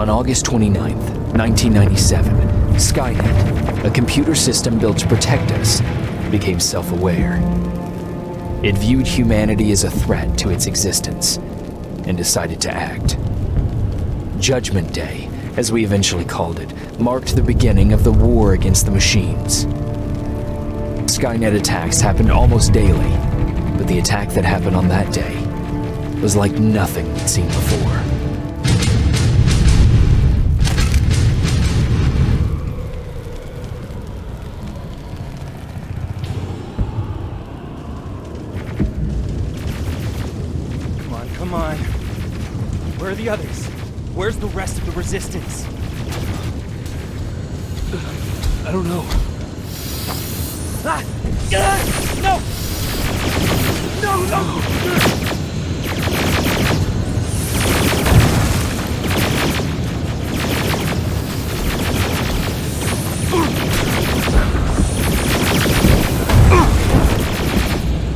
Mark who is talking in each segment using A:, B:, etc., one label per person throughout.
A: On August 29th, 1997, Skynet, a computer system built to protect us, became self-aware. It viewed humanity as a threat to its existence and decided to act. Judgment Day, as we eventually called it, marked the beginning of the war against the machines. Skynet attacks happened almost daily, but the attack that happened on that day was like nothing we'd seen before.
B: Come on. Where are the others? Where's the rest of the resistance?
C: I don't know.
B: Ah! No! No, no!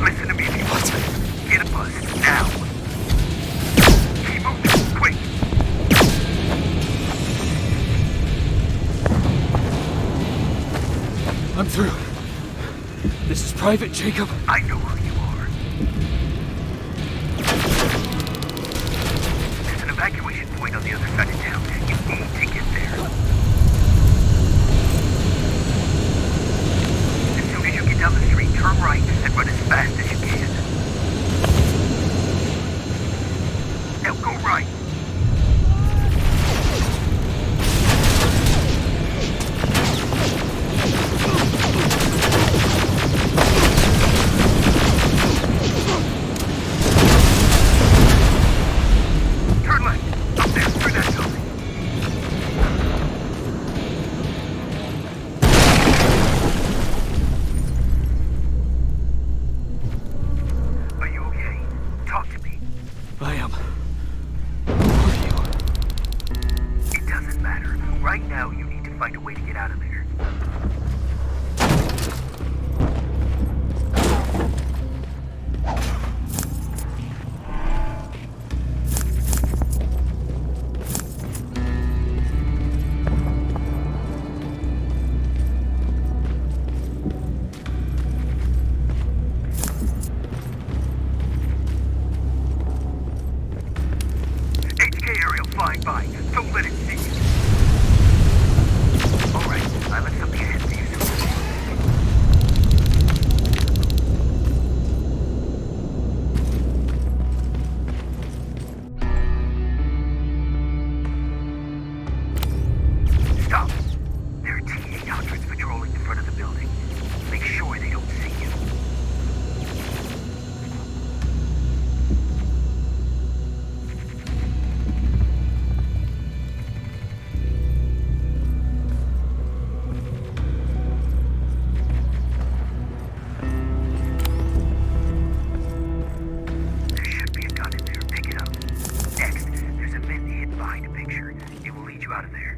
D: Listen to me, what? Get a bus, now! Keep moving, quick!
C: I'm through. This is Private Jacob.
D: I know who you are. There's an evacuation point on the other side of town. You need to get there. As soon as you get down the street, turn right and run as fast as you can. Now go right. Turn left. Up there, through that building. Are you okay? Talk to me.
C: I am. Who are you?
D: It doesn't matter. Right now, you need to find a way to get out of there. HK aerial flying by. Don't let it see you. Alright, I left something ahead for you soon. Stop. There are T-800s patrolling the front of the building. Make sure they don't see you. There should be a gun in there. Pick it up. Next, there's a vent hidden behind a picture. It will lead you out of there.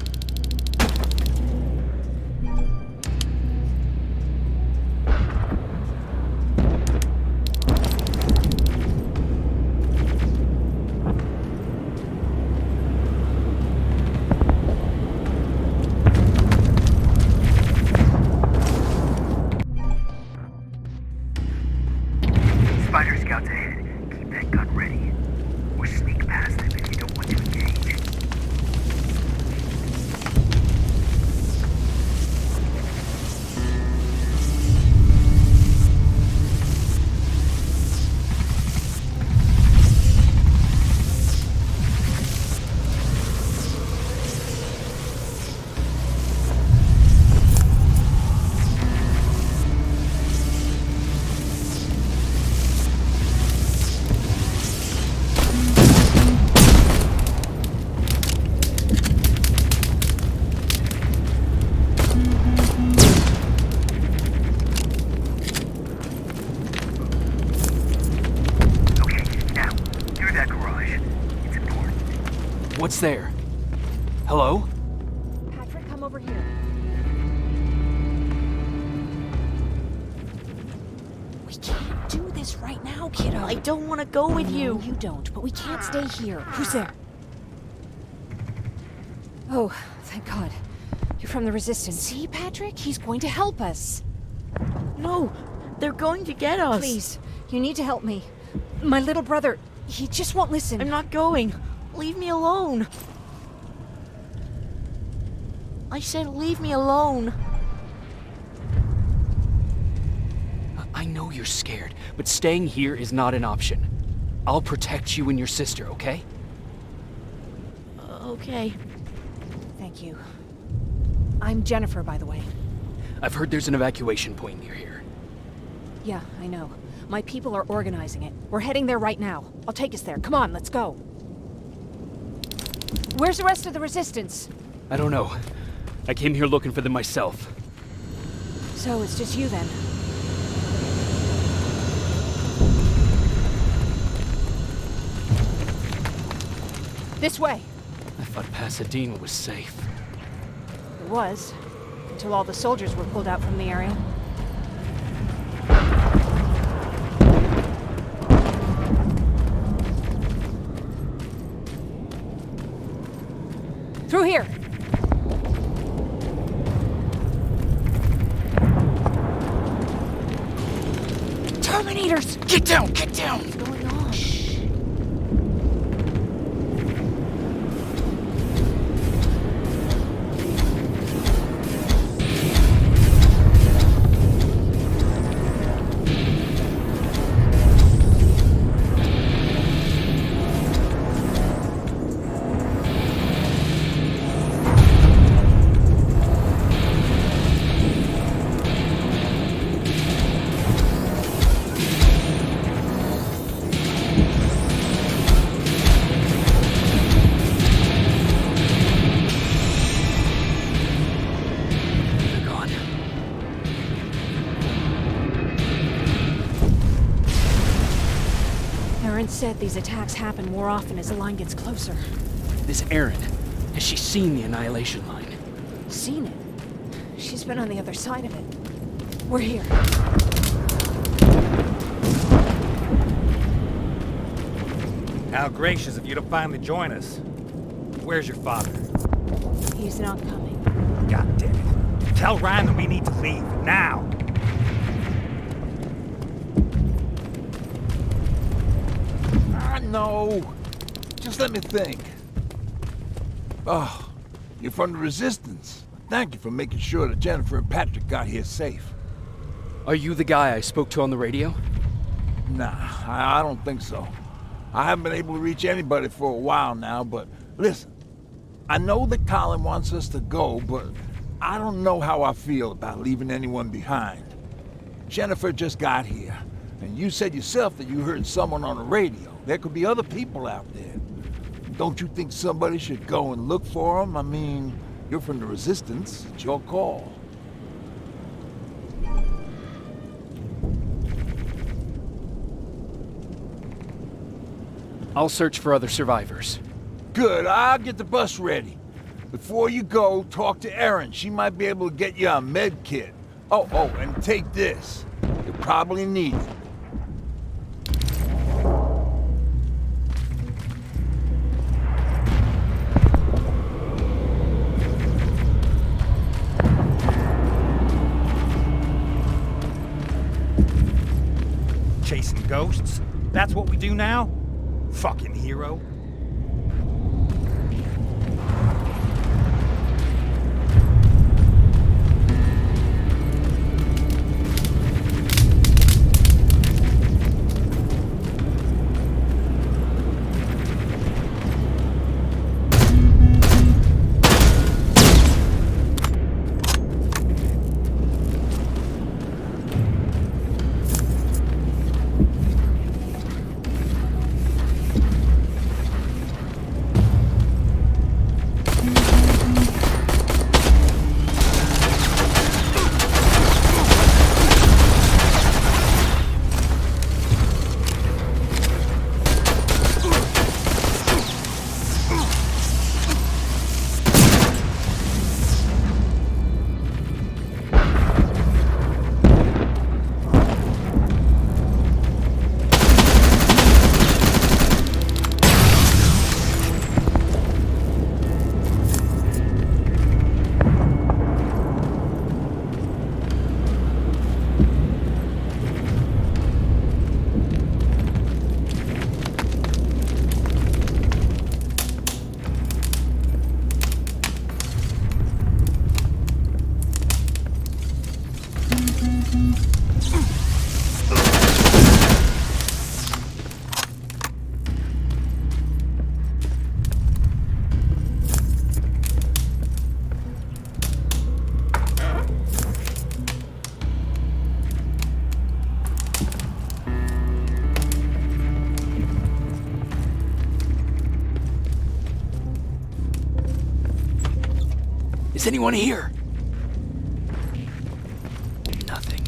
D: Spider scouts ahead. Keep that gun ready. Or sneak past them if you don't want to engage. Okay, now, through that garage. It's important.
C: What's there? Hello?
E: Patrick, come over here. We can't do this right now, kiddo.
F: I don't want to go with
E: No,
F: you.
E: you don't, but we can't stay here. Who's there? Oh, thank God. You're from the Resistance. See, Patrick? He's going to help us.
F: No, they're going to get us.
E: Please, you need to help me. My little brother, he just won't listen.
F: I'm not going. Leave me alone. I said leave me alone.
A: I know you're scared, but staying here is not an option. I'll protect you and your sister, okay?
F: Okay.
E: Thank you. I'm Jennifer, by the way.
A: I've heard there's an evacuation point near here.
E: Yeah, I know. My people are organizing it. We're heading there right now. I'll take us there. Come on, let's go. Where's the rest of the Resistance?
A: I don't know. I came here looking for them myself.
E: So it's just you then? This way.
A: I thought Pasadena was safe.
E: It was. Until all the soldiers were pulled out from the area. Through here! Terminators!
A: Get down! Get down!
F: What's going on?
A: They're gone.
E: Aaron said these attacks happen more often as the line gets closer.
A: This Erin, has she seen the Annihilation Line?
E: Seen it? She's been on the other side of it. We're here.
B: How gracious of you to finally join us. Where's your father?
E: He's not coming.
B: God damn it. Tell Ryan that we need to leave, now!
G: No. Just let me think. Oh, you're from the Resistance. Thank you for making sure that Jennifer and Patrick got here safe.
A: Are you the guy I spoke to on the radio?
G: Nah, I don't think so. I haven't been able to reach anybody for a while now, but listen. I know that Colin wants us to go, but I don't know how I feel about leaving anyone behind. Jennifer just got here, and you said yourself that you heard someone on the radio. There could be other people out there. Don't you think somebody should go and look for them? I mean, you're from the Resistance. It's your call.
A: I'll search for other survivors.
G: Good, I'll get the bus ready. Before you go, talk to Erin. She might be able to get you a med kit. Oh, and take this. You'll probably need it.
B: Chasing ghosts? That's what we do now? Fucking hero.
A: Is anyone here? Nothing.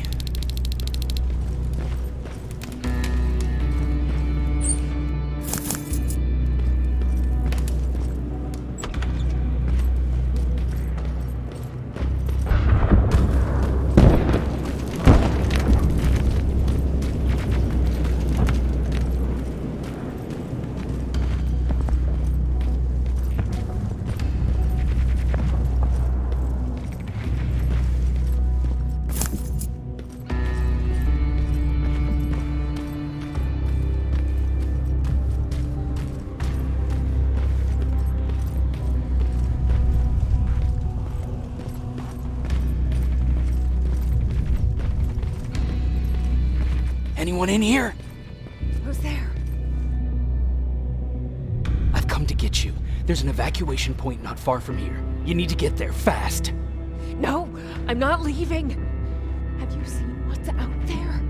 A: Anyone in here?
E: Who's there?
A: I've come to get you. There's an evacuation point not far from here. You need to get there fast.
E: No, I'm not leaving. Have you seen what's out there?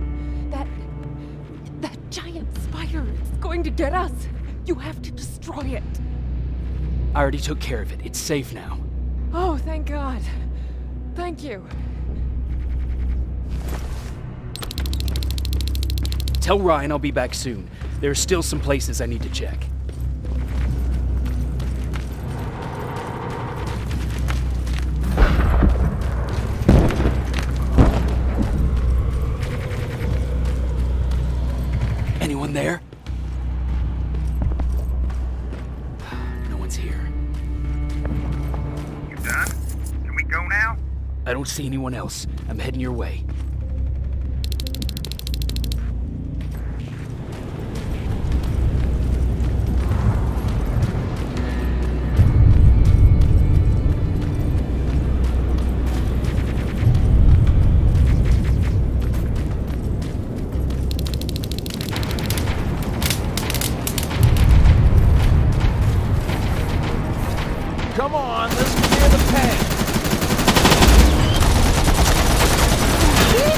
E: That giant spider is going to get us. You have to destroy it.
A: I already took care of it. It's safe now.
E: Oh, thank God. Thank you.
A: Tell Ryan I'll be back soon. There are still some places I need to check. Anyone there? No one's here.
D: You done? Can we go now?
A: I don't see anyone else. I'm heading your way.
G: Come on, let's clear the path.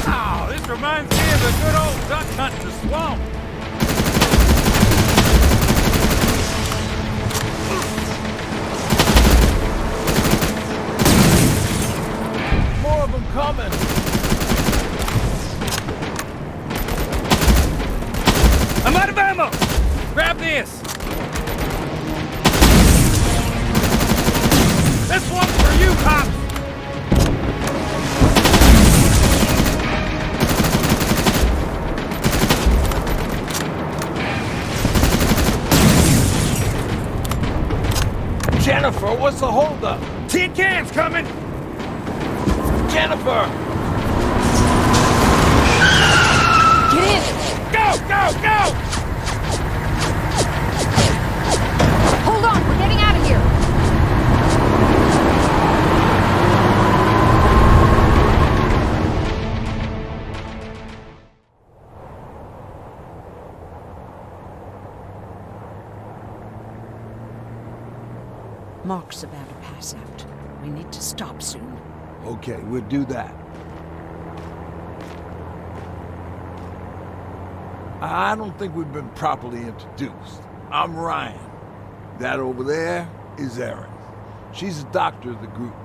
B: Oh, this reminds me of a good old duck hunt in the swamp.
G: More of them coming.
B: I'm out of ammo! Grab this! This one's for you, cops!
G: Jennifer, what's the holdup?
B: Tin cans coming!
G: Jennifer!
E: Get in!
B: Go, go, go!
E: Hold on, we're getting out of here!
F: Mark's about to pass out. We need to stop soon.
G: Okay, we'll do that. I don't think we've been properly introduced. I'm Ryan. That over there is Erin. She's the doctor of the group.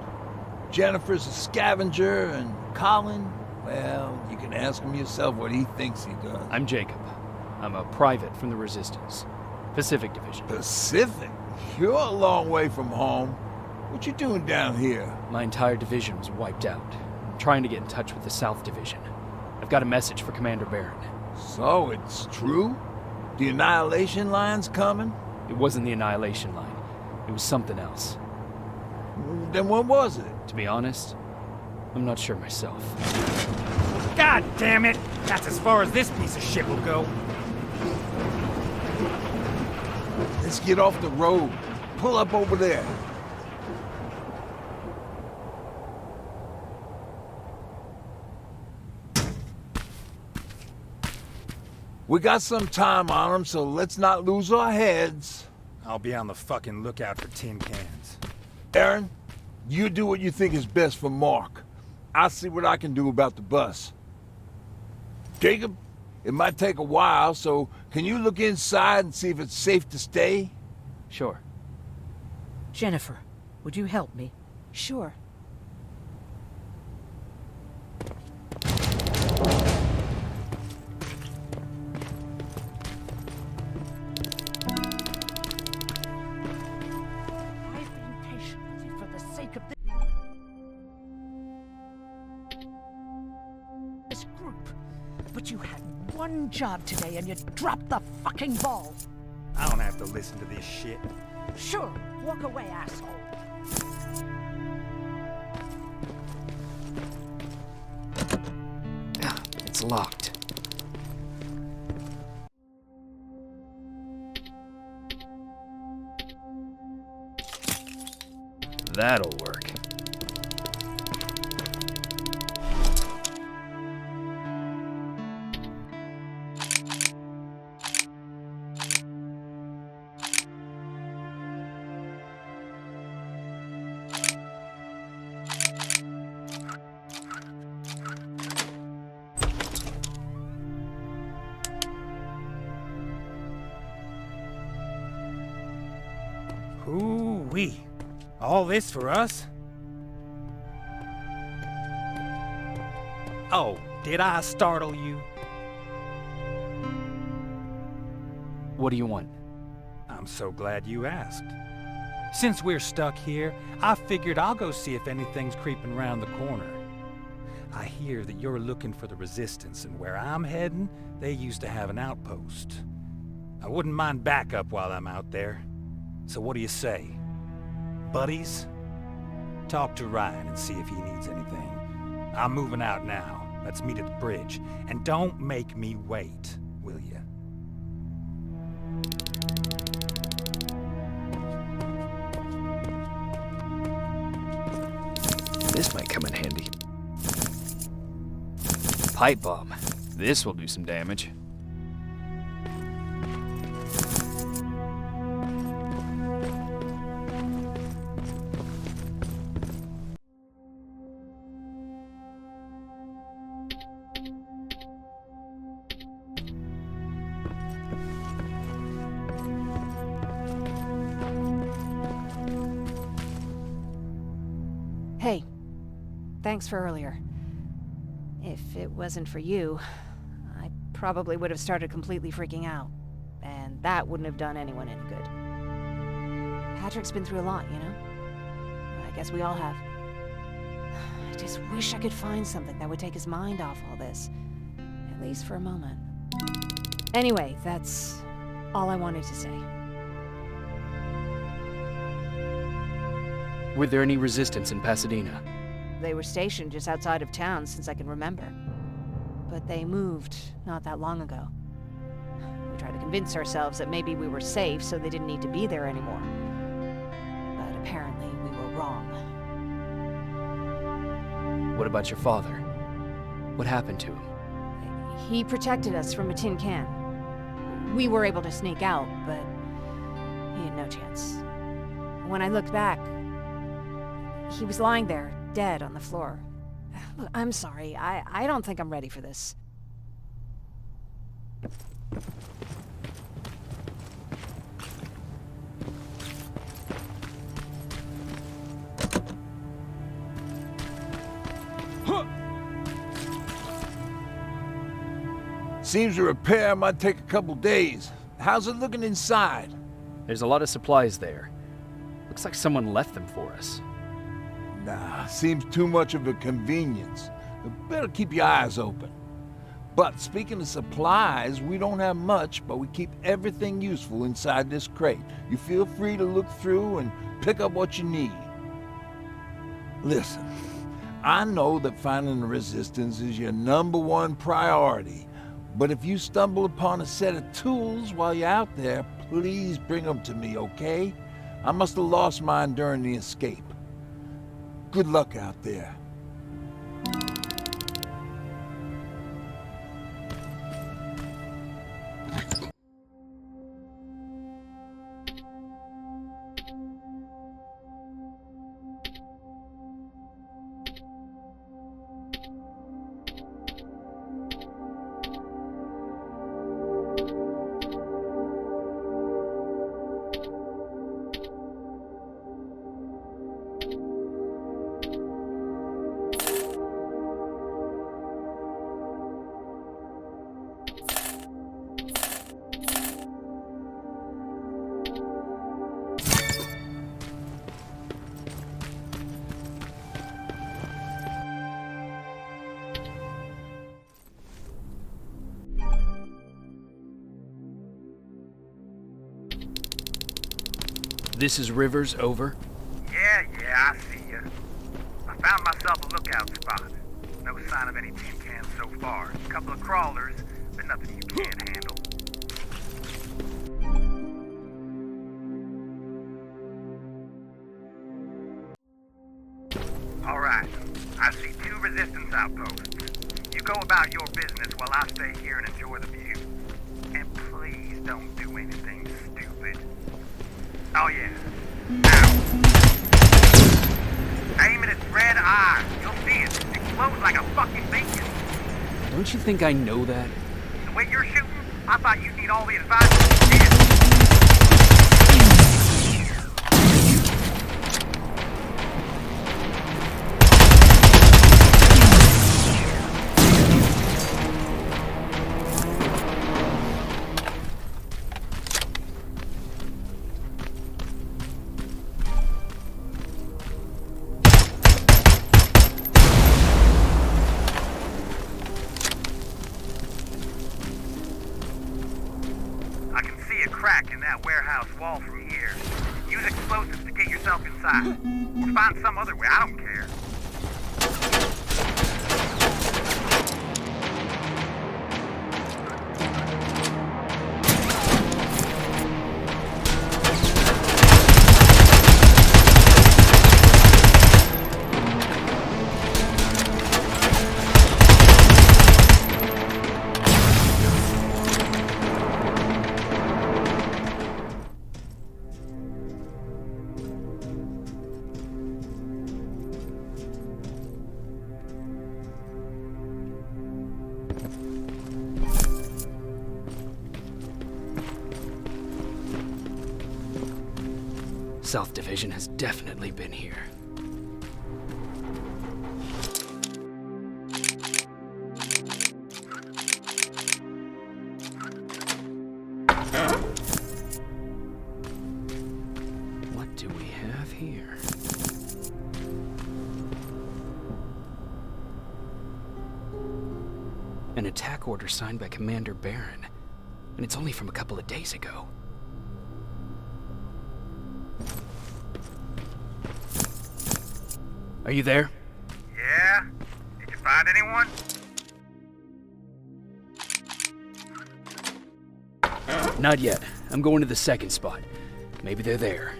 G: Jennifer's a scavenger, and Colin, well, you can ask him yourself what he thinks he does.
A: I'm Jacob. I'm a private from the Resistance. Pacific Division.
G: Pacific? You're a long way from home. What you doing down here?
A: My entire division was wiped out. I'm trying to get in touch with the South Division. I've got a message for Commander Barron.
G: So, it's true? The Annihilation Line's coming?
A: It wasn't the Annihilation Line. It was something else.
G: Then what was it?
A: To be honest, I'm not sure myself.
B: God damn it! That's as far as this piece of shit will go.
G: Let's get off the road. Pull up over there. We got some time on them, so let's not lose our heads.
B: I'll be on the fucking lookout for tin cans.
G: Erin, you do what you think is best for Mark. I'll see what I can do about the bus. Jacob, it might take a while, so can you look inside and see if it's safe to stay?
A: Sure.
F: Jennifer, would you help me?
E: Sure.
F: But you had one job today and you dropped the fucking ball.
B: I don't have to listen to this shit.
F: Sure, walk away, asshole.
A: It's locked. That'll work.
B: Ooh-wee. All this for us? Oh, did I startle you?
A: What do you want?
B: I'm so glad you asked. Since we're stuck here, I figured I'll go see if anything's creeping around the corner. I hear that you're looking for the Resistance, and where I'm heading, they used to have an outpost. I wouldn't mind backup while I'm out there. So what do you say? Buddies? Talk to Ryan and see if he needs anything. I'm moving out now. Let's meet at the bridge. And don't make me wait, will you?
A: This might come in handy. Pipe bomb. This will do some damage.
E: Hey, thanks for earlier. If it wasn't for you, I probably would have started completely freaking out. And that wouldn't have done anyone any good. Patrick's been through a lot, you know? I guess we all have. I just wish I could find something that would take his mind off all this. At least for a moment. Anyway, that's all I wanted to say.
A: Were there any resistance in Pasadena?
E: They were stationed just outside of town since I can remember. But they moved not that long ago. We tried to convince ourselves that maybe we were safe so they didn't need to be there anymore. But apparently we were wrong.
A: What about your father? What happened to him?
E: He protected us from a tin can. We were able to sneak out, but he had no chance. When I looked back, he was lying there, dead on the floor. Look, I'm sorry. I don't think I'm ready for this.
G: Seems the repair might take a couple days. How's it looking inside?
A: There's a lot of supplies there. Looks like someone left them for us.
G: Nah, seems too much of a convenience. You better keep your eyes open. But speaking of supplies, we don't have much, but we keep everything useful inside this crate. You feel free to look through and pick up what you need. Listen, I know that finding the Resistance is your #1 priority, but if you stumble upon a set of tools while you're out there, please bring them to me, okay? I must have lost mine during the escape. Good luck out there.
A: This is Rivers, over.
D: Yeah, I see ya. I found myself a lookout spot. No sign of any tin cans so far. A couple of crawlers, but nothing you can't handle. Alright, I see 2 resistance outposts. You go about your business while I stay here and enjoy the view. And please don't do anything stupid. Oh yeah. Now. Aim at its red eye. You'll see it. It explodes like a fucking beacon.
A: Don't you think I know that?
D: The way you're shooting, I thought you'd need all the advice you did. Crack in that warehouse wall from here. Use explosives to get yourself inside. Or find some other way, I don't care.
A: South Division has definitely been here. What do we have here? An attack order signed by Commander Barron, and it's only from a couple of days ago. Are you there?
D: Yeah? Did you find anyone?
A: Not yet. I'm going to the second spot. Maybe they're there.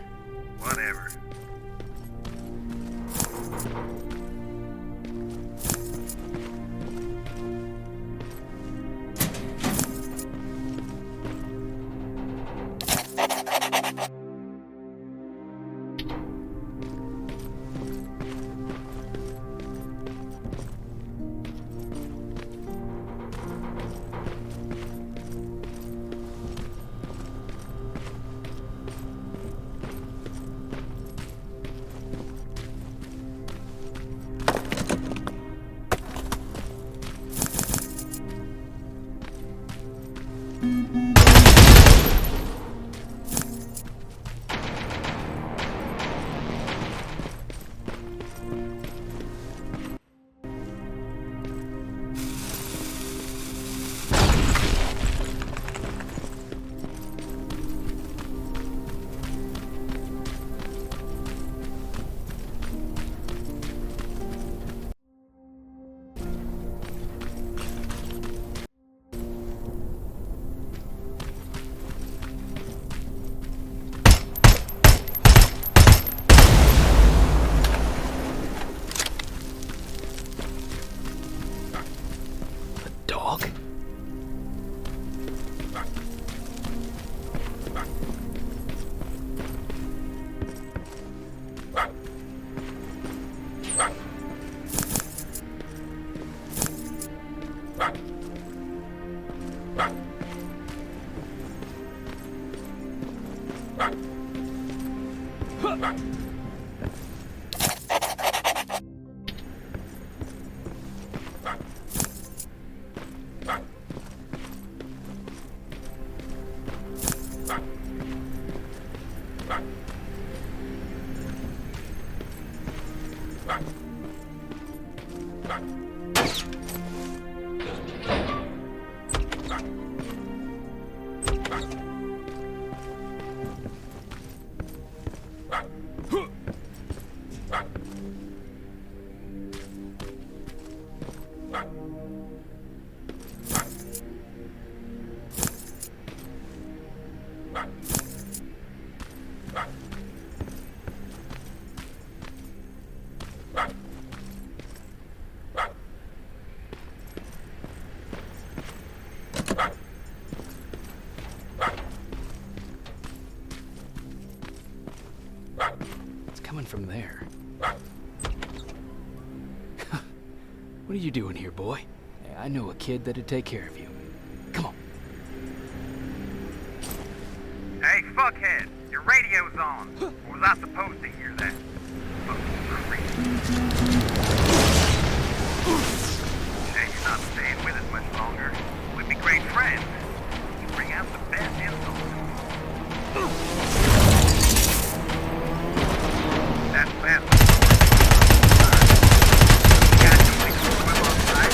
D: Whatever.
A: from there. What are you doing here, boy? I know a kid that'd take care of you. Come on.
D: Hey, fuckhead, your radio's on. Or was I supposed to hear that? Fucking creep. Shame you're not staying with us much longer. We'd be great friends. You bring out the best insults. That's best. You guys don't think we'll swim on side?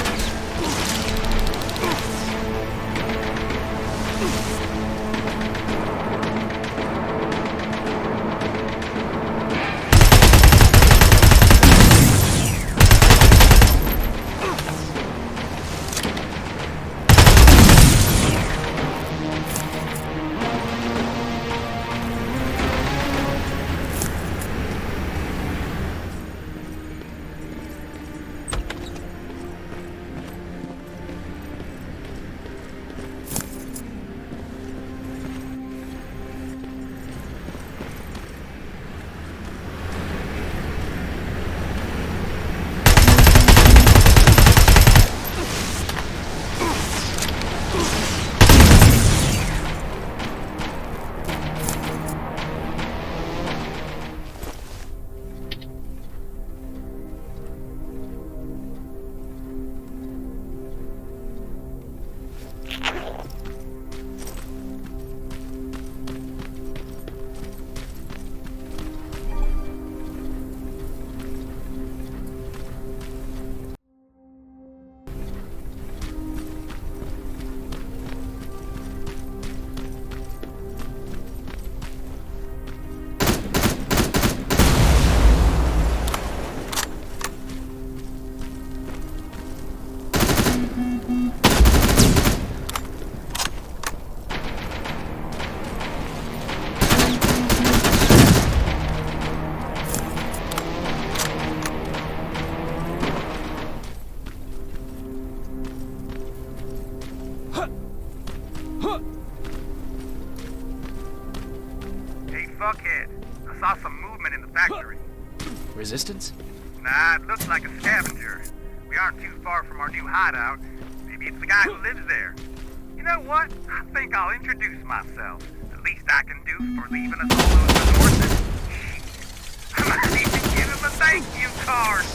D: Fuckhead, I saw some movement in the factory.
A: Resistance?
D: Nah, it looks like a scavenger. We aren't too far from our new hideout. Maybe it's the guy who lives there. You know what? I think I'll introduce myself. The least I can do for leaving us all those resources. I might even give him a thank you card.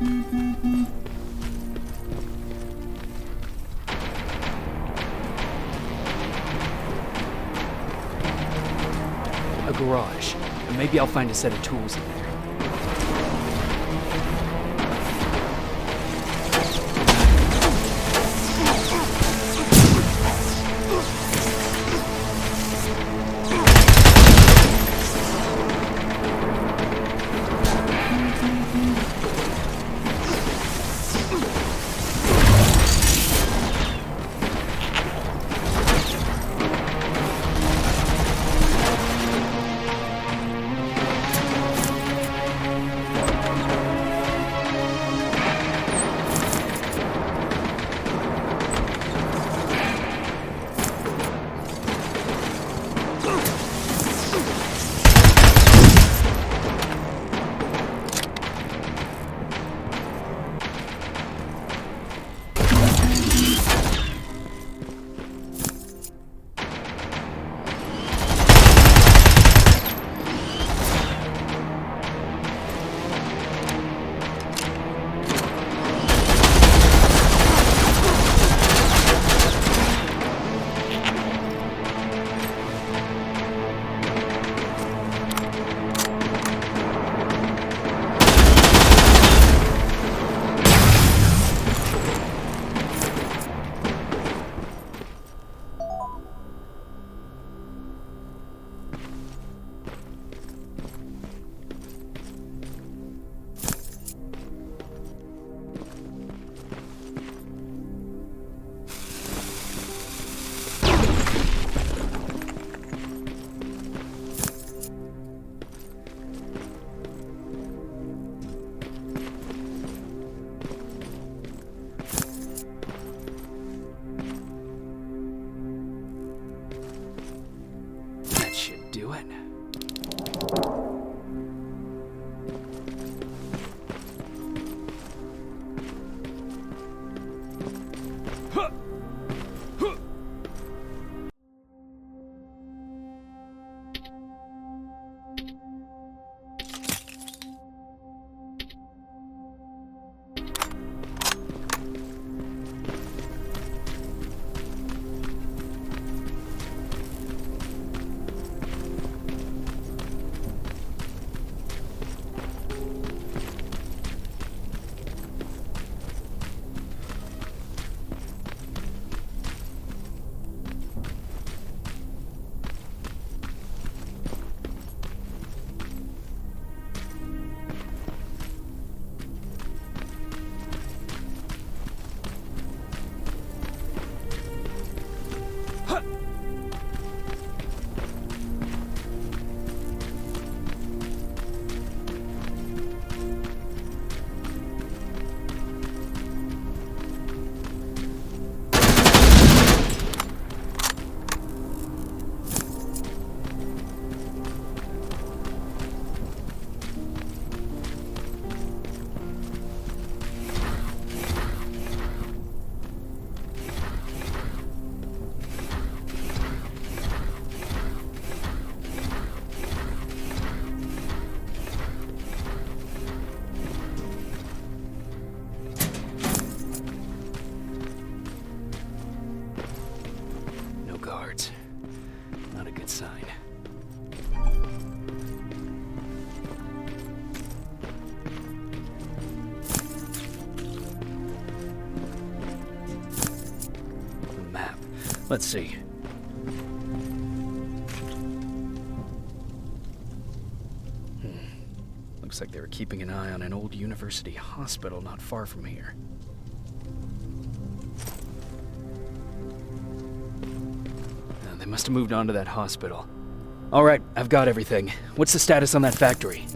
A: A garage. Maybe I'll find a set of tools in there. Let's see. Looks like they were keeping an eye on an old university hospital not far from here. They must have moved on to that hospital. All right, I've got everything. What's the status on that factory?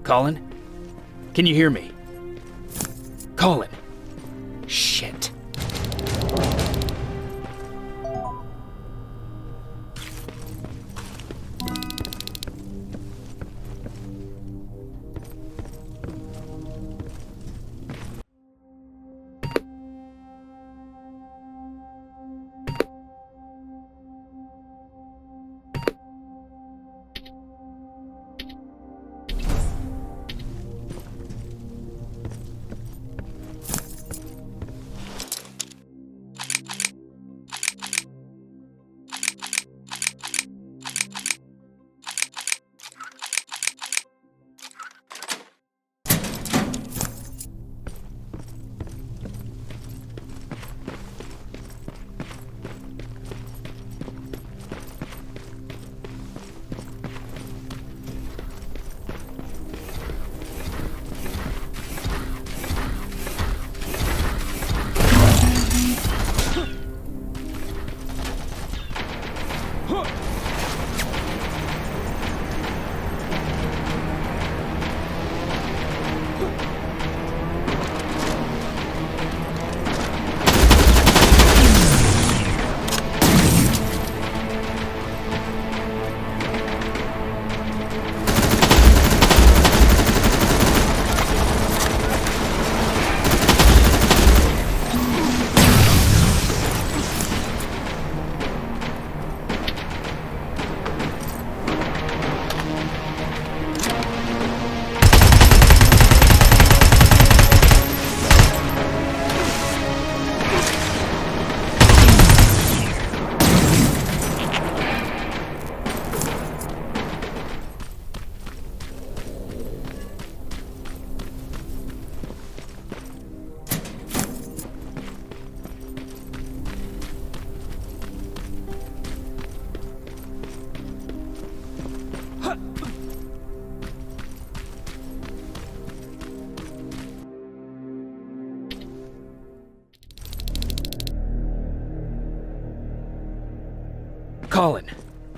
A: Colin? Can you hear me? Colin! Shit. Colin,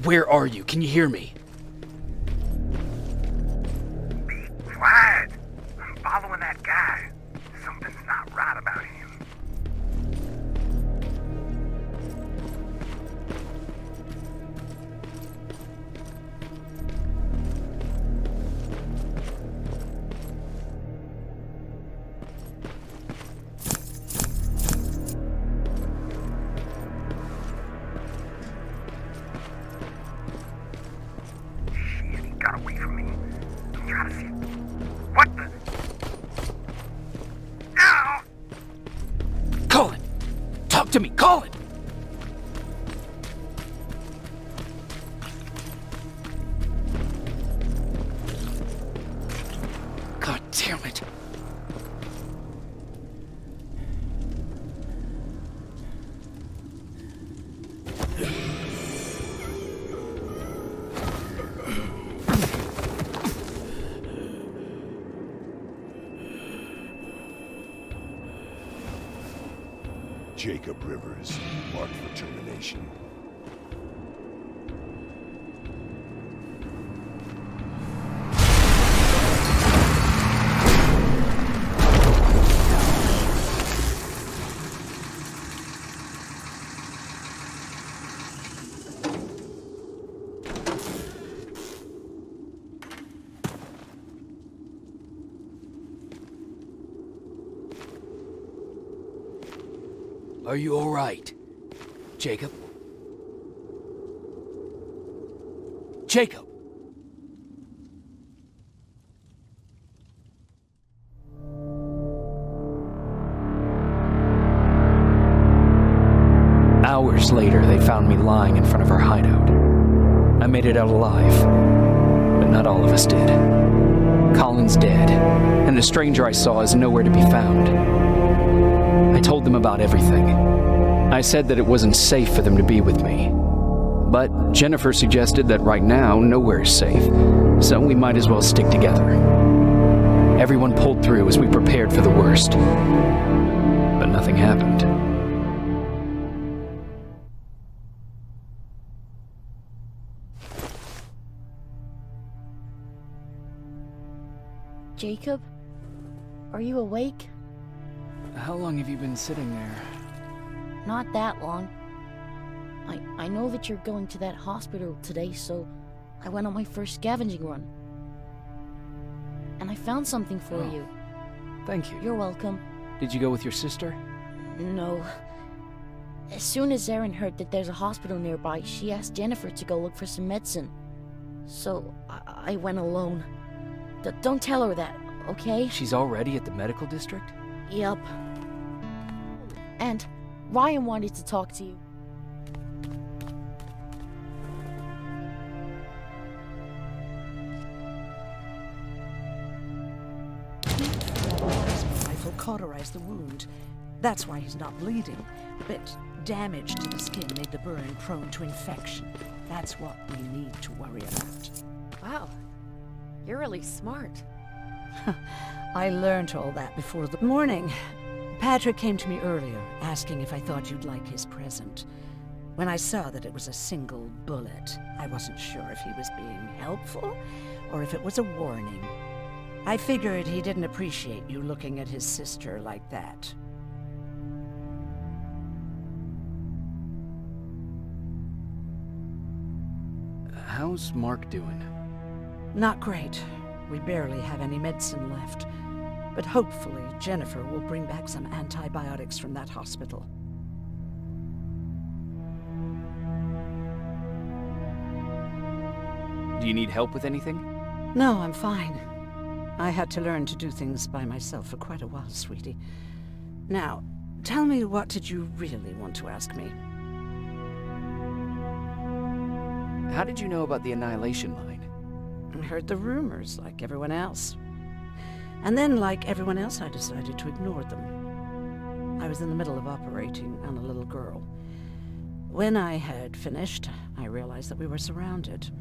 A: where are you? Can you hear me?
D: Be quiet. I'm following that guy. Something's not right about him. Got away from me. I'm trying to see. What the? Ow!
A: Colin! Talk to me, Colin! God damn it.
H: Jacob Rivers, marked for termination.
A: Are you all right, Jacob? Jacob! Hours later, they found me lying in front of our hideout. I made it out alive, but not all of us did. Colin's dead, and the stranger I saw is nowhere to be found. I told them about everything. I said that it wasn't safe for them to be with me. But Jennifer suggested that right now, nowhere is safe, so we might as well stick together. Everyone pulled through as we prepared for the worst. But nothing happened.
I: Jacob? Are you awake?
A: How long have you been sitting there?
I: Not that long. I know that you're going to that hospital today, so I went on my first scavenging run. And I found something for you.
A: Thank you.
I: You're welcome.
A: Did you go with your sister?
I: No. As soon as Erin heard that there's a hospital nearby, she asked Jennifer to go look for some medicine. So I went alone. Don't tell her that, okay?
A: She's already at the medical district?
I: Yup. And Ryan wanted to talk to you.
F: His rifle cauterized the wound. That's why he's not bleeding. But damage to the skin made the burn prone to infection. That's what we need to worry about.
E: Wow. You're really smart.
F: I learned all that before the morning. Patrick came to me earlier, asking if I thought you'd like his present. When I saw that it was a single bullet, I wasn't sure if he was being helpful or if it was a warning. I figured he didn't appreciate you looking at his sister like that.
A: How's Mark doing?
F: Not great. We barely have any medicine left. But hopefully Jennifer will bring back some antibiotics from that hospital.
A: Do you need help with anything?
F: No, I'm fine. I had to learn to do things by myself for quite a while, sweetie. Now, tell me, what did you really want to ask me?
A: How did you know about the Annihilation Line?
F: I heard the rumors, like everyone else. And then, like everyone else, I decided to ignore them. I was in the middle of operating on a little girl. When I had finished, I realized that we were surrounded.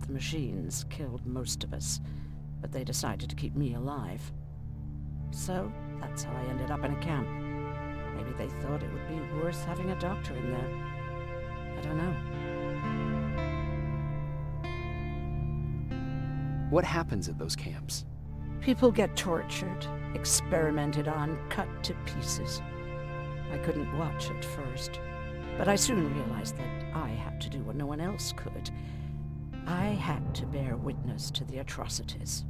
F: The machines killed most of us, but they decided to keep me alive. So, that's how I ended up in a camp. Maybe they thought it would be worth having a doctor in there. I don't know.
A: What happens at those camps?
F: People get tortured, experimented on, cut to pieces. I couldn't watch at first, but I soon realized that I had to do what no one else could. I had to bear witness to the atrocities.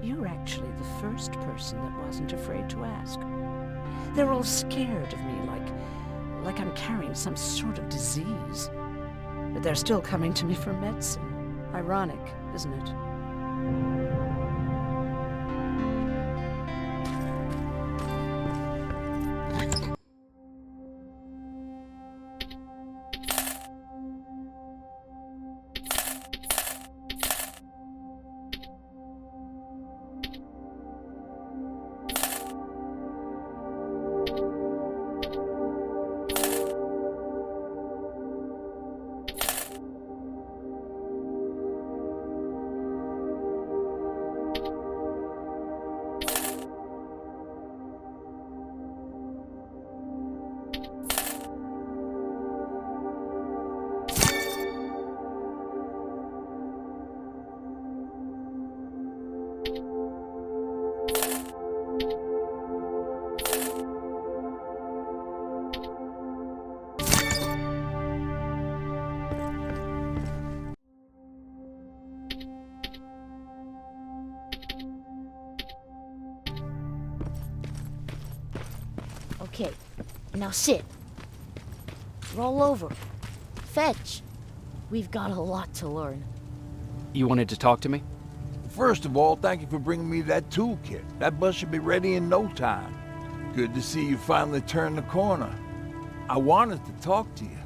F: You're actually the first person that wasn't afraid to ask. They're all scared of me, like I'm carrying some sort of disease. But they're still coming to me for medicine. Ironic, isn't it?
I: Okay, now sit. Roll over. Fetch. We've got a lot to learn.
A: You wanted to talk to me?
G: First of all, thank you for bringing me that toolkit. That bus should be ready in no time. Good to see you finally turned the corner. I wanted to talk to you.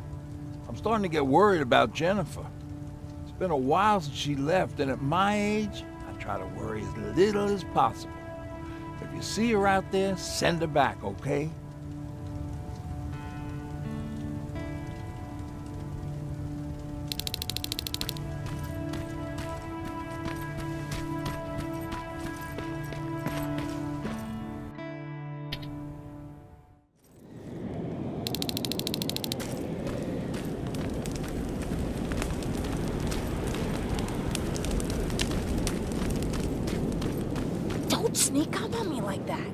G: I'm starting to get worried about Jennifer. It's been a while since she left, and at my age, I try to worry as little as possible. If you see her out there, send her back, okay?
E: Sneak up on me like that.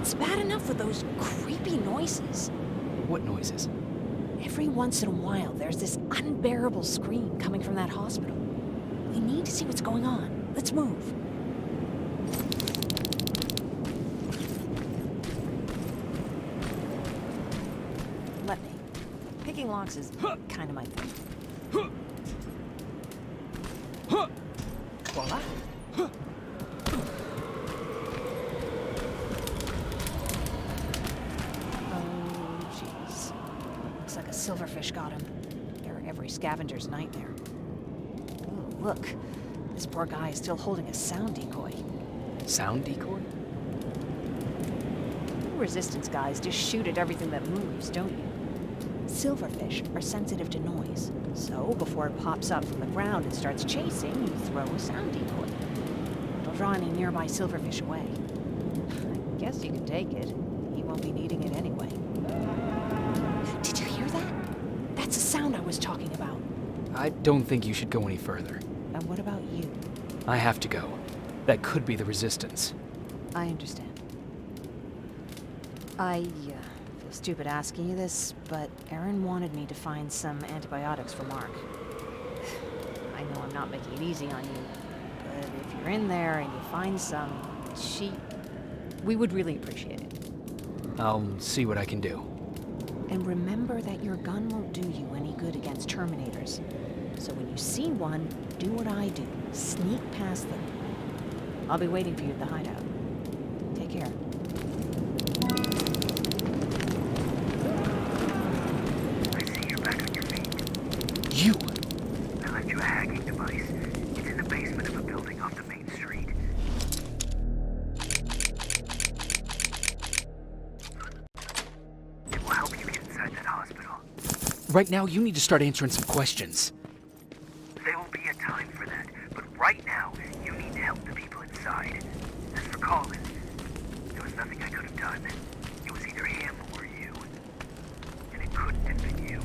E: It's bad enough with those creepy noises.
A: What noises?
E: Every once in a while, there's this unbearable scream coming from that hospital. We need to see what's going on. Let's move. Let me. Picking locks is kind of my thing. Voila. Silverfish got him. They're every scavenger's nightmare. Ooh, look. This poor guy is still holding a sound decoy.
A: Sound decoy?
E: You resistance guys just shoot at everything that moves, don't you? Silverfish are sensitive to noise. So, before it pops up from the ground and starts chasing, you throw a sound decoy. It'll draw any nearby silverfish away. I guess you can take it. He won't be needing it anyway. Did you hear that? That's the sound I was talking about.
A: I don't think you should go any further.
E: And what about you?
A: I have to go. That could be the resistance.
E: I understand. I feel stupid asking you this, but Erin wanted me to find some antibiotics for Mark. I know I'm not making it easy on you, but if you're in there and you find some, we would really appreciate it.
A: I'll see what I can do.
E: And remember that your gun won't do you any good against Terminators. So when you see one, do what I do. Sneak past them. I'll be waiting for you at the hideout. Take care.
D: I see you're back on your feet.
A: You!
D: I left you a hacking device. It's in the basement of a building off the main street. It will help you get inside that hospital.
A: Right now, you need to start answering some questions.
D: There will be a time for that, but right now, you need to help the people inside. As for Colin, there was nothing I could have done. It was either him or you. And it couldn't have been you.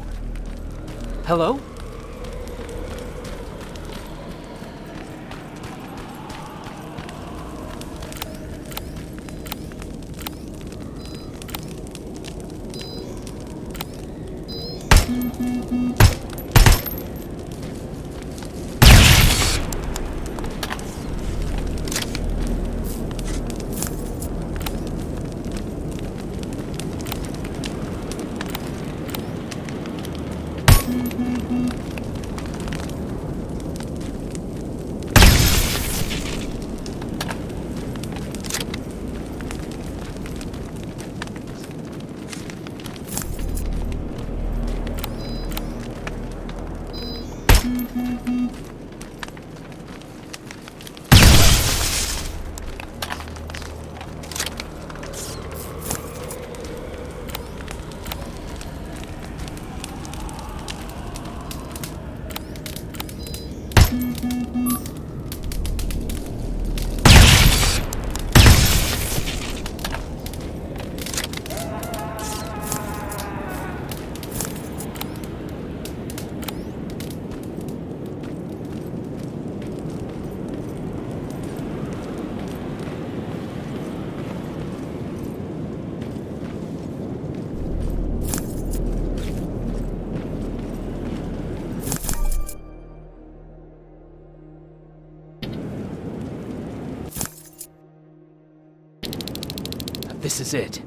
A: This is it.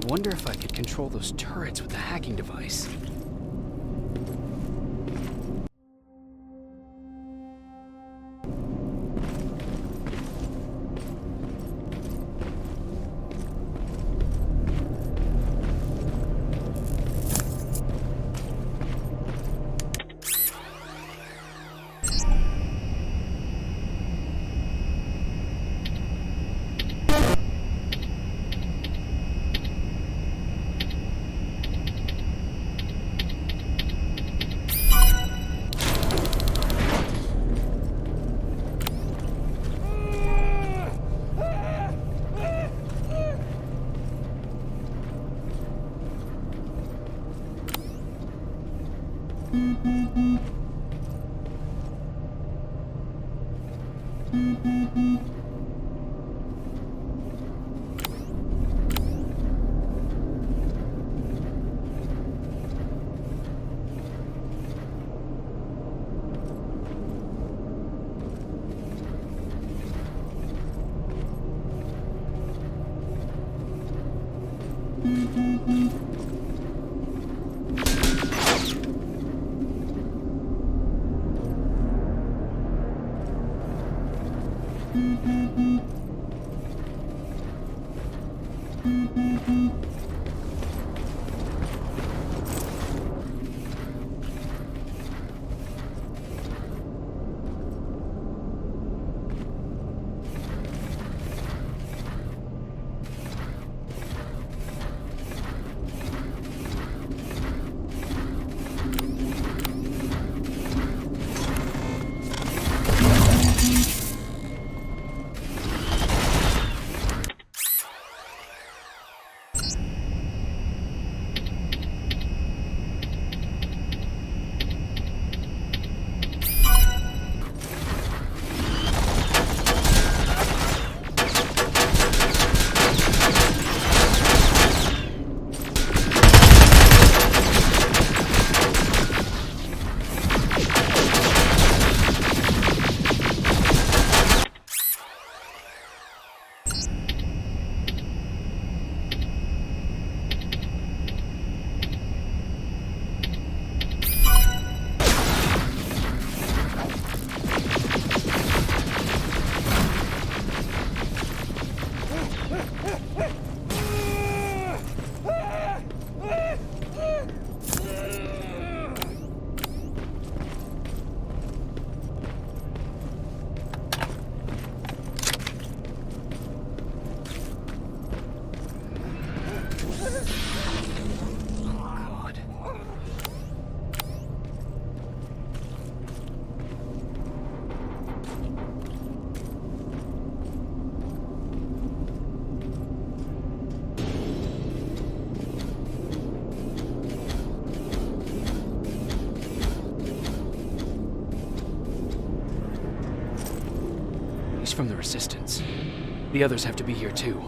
A: Wonder if I could control those turrets with the hacking device. He's from the Resistance. The others have to be here too.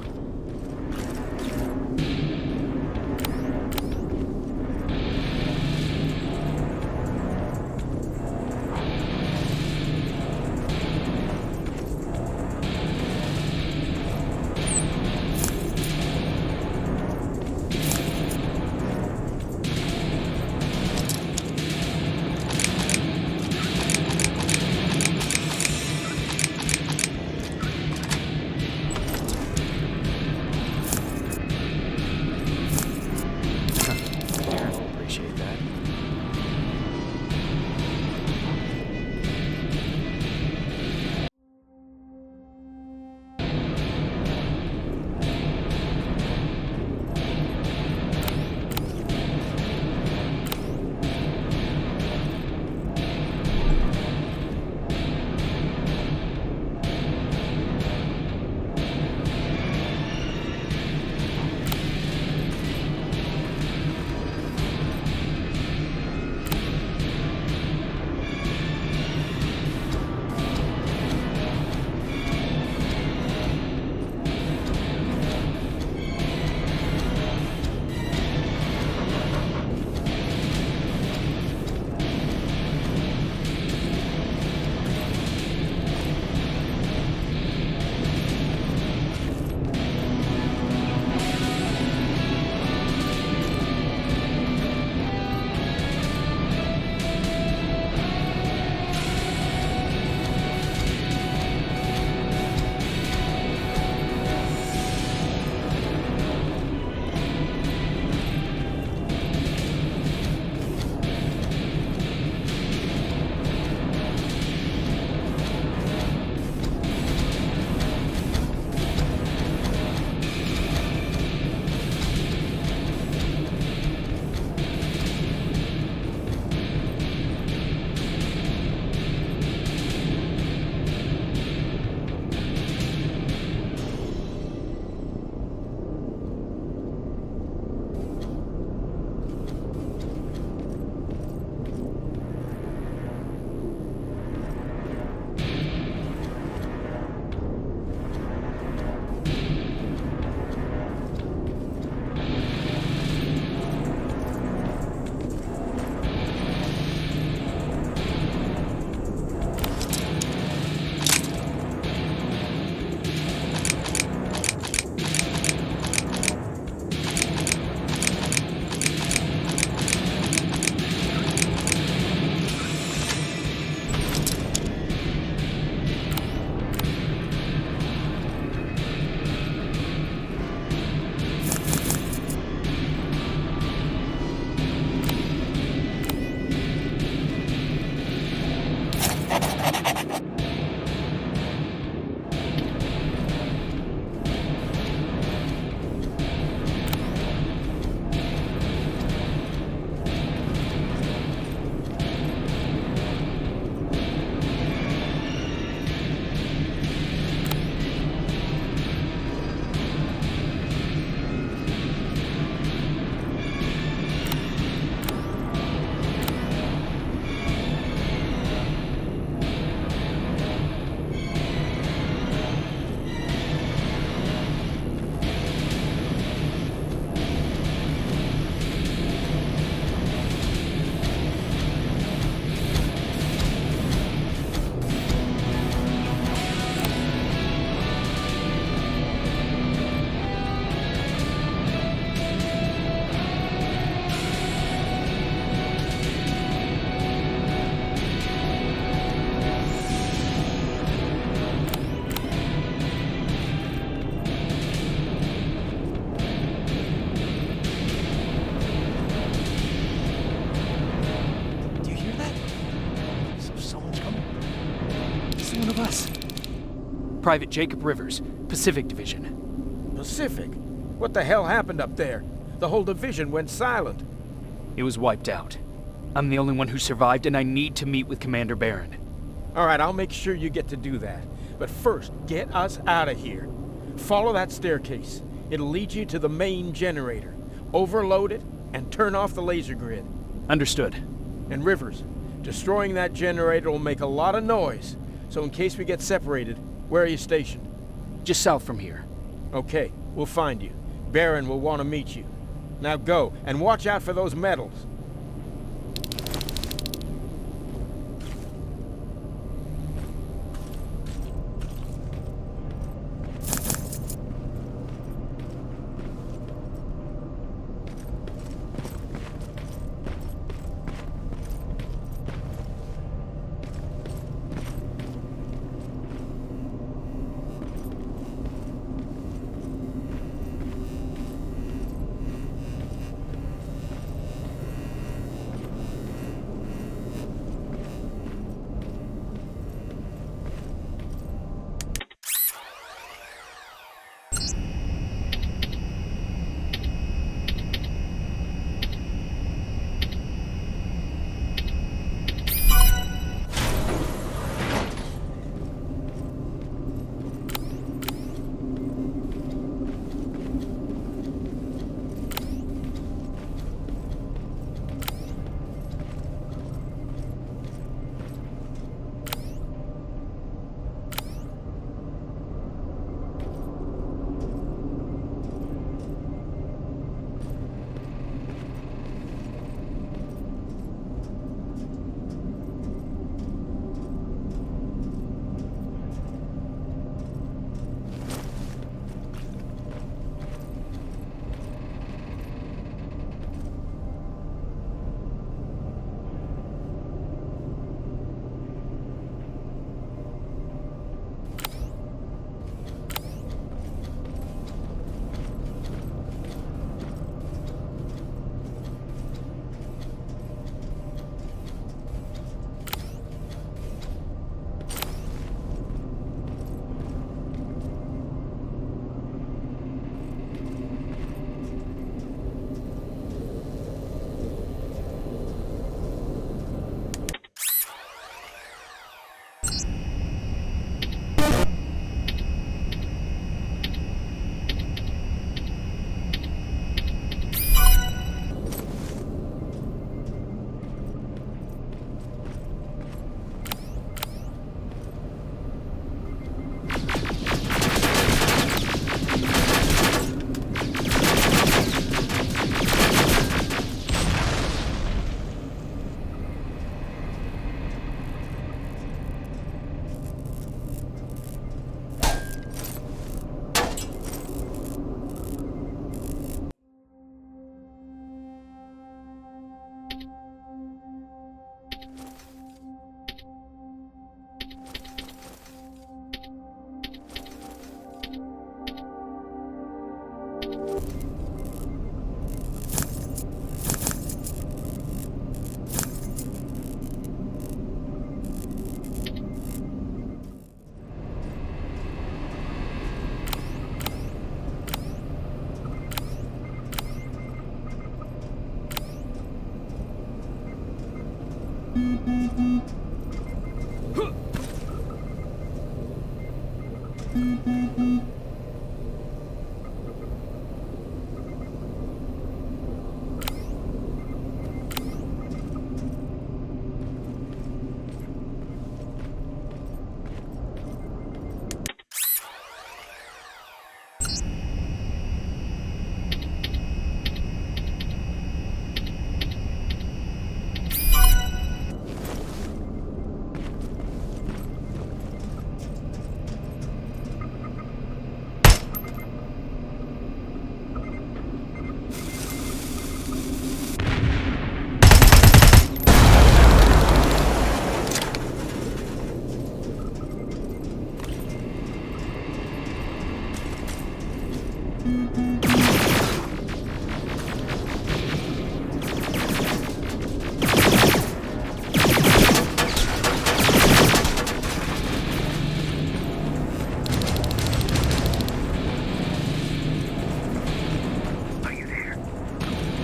C: Private Jacob Rivers, Pacific Division.
J: Pacific? What the hell happened up there? The whole division went silent.
C: It was wiped out. I'm the only one who survived, and I need to meet with Commander Barron.
J: All right, I'll make sure you get to do that. But first, get us out of here. Follow that staircase. It'll lead you to the main generator. Overload it and turn off the laser grid.
C: Understood.
J: And Rivers, destroying that generator will make a lot of noise. So in case we get separated, where are you stationed?
C: Just south from here.
J: Okay, we'll find you. Barron will want to meet you. Now go, and watch out for those medals.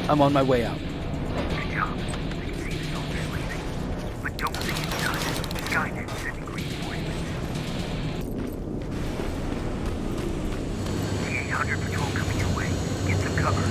C: I'm on my way out.
D: Good job. I can see the soldiers leaving. But don't think it's done. Skynet's sending reinforcements. The 800 patrol coming your way. Get some cover.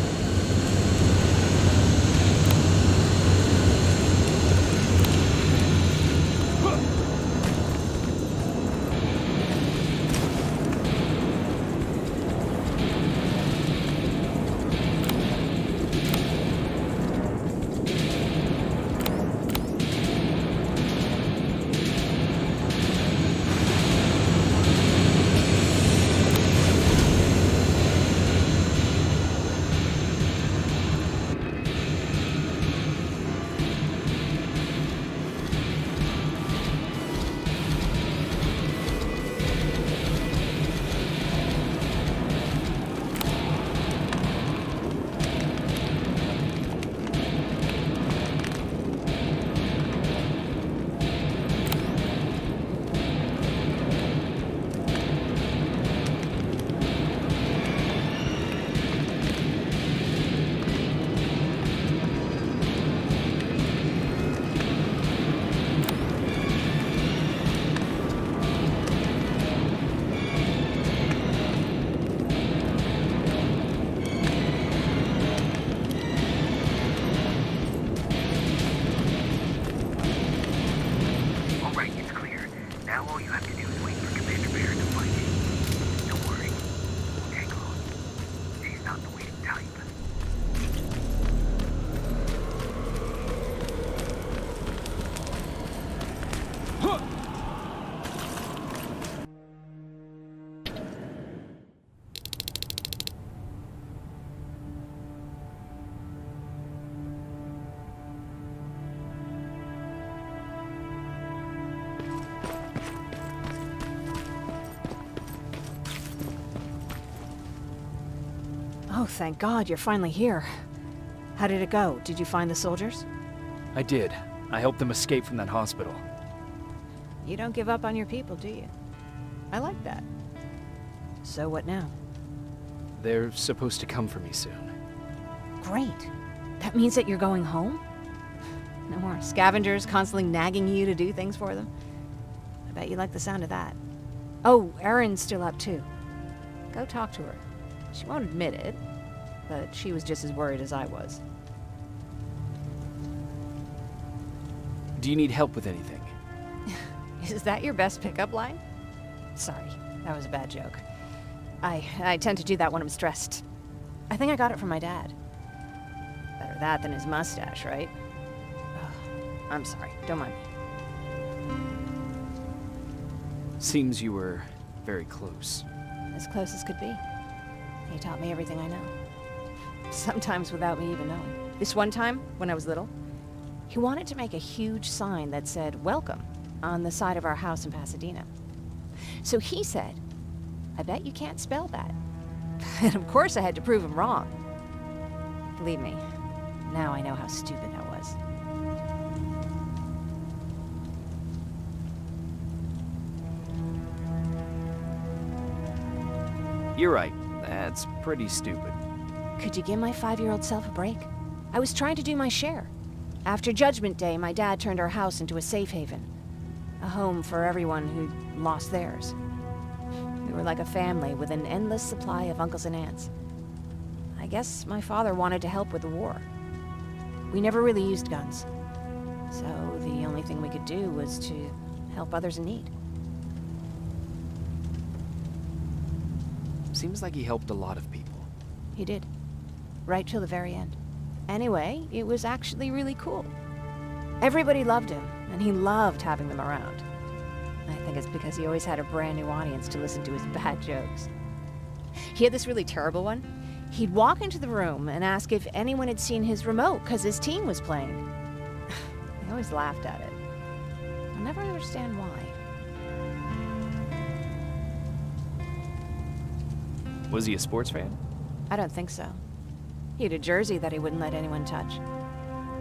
E: Oh, thank God, you're finally here. How did it go? Did you find the soldiers?
C: I did. I helped them escape from that hospital.
E: You don't give up on your people, do you? I like that. So what now?
C: They're supposed to come for me soon.
E: Great. That means that you're going home? No more scavengers constantly nagging you to do things for them? I bet you like the sound of that. Oh, Erin's still up too. Go talk to her. She won't admit it, but she was just as worried as I was.
C: Do you need help with anything?
E: Is that your best pickup line? Sorry, that was a bad joke. I tend to do that when I'm stressed. I think I got it from my dad. Better that than his mustache, right? Ugh, I'm sorry, don't mind me.
C: Seems you were very close.
E: As close as could be. He taught me everything I know. Sometimes without me even knowing. This one time, when I was little, he wanted to make a huge sign that said, "Welcome," on the side of our house in Pasadena. So he said, "I bet you can't spell that." And of course I had to prove him wrong. Believe me, now I know how stupid that was.
C: You're right. That's pretty stupid.
E: Could you give my 5-year-old self a break? I was trying to do my share. After Judgment Day, my dad turned our house into a safe haven. A home for everyone who'd lost theirs. We were like a family with an endless supply of uncles and aunts. I guess my father wanted to help with the war. We never really used guns. So the only thing we could do was to help others in need.
C: Seems like he helped a lot of people.
E: He did. Right till the very end. Anyway, it was actually really cool. Everybody loved him, and he loved having them around. I think it's because he always had a brand new audience to listen to his bad jokes. He had this really terrible one. He'd walk into the room and ask if anyone had seen his remote because his team was playing. I always laughed at it. I'll never understand why.
C: Was he a sports fan?
E: I don't think so. He had a jersey that he wouldn't let anyone touch.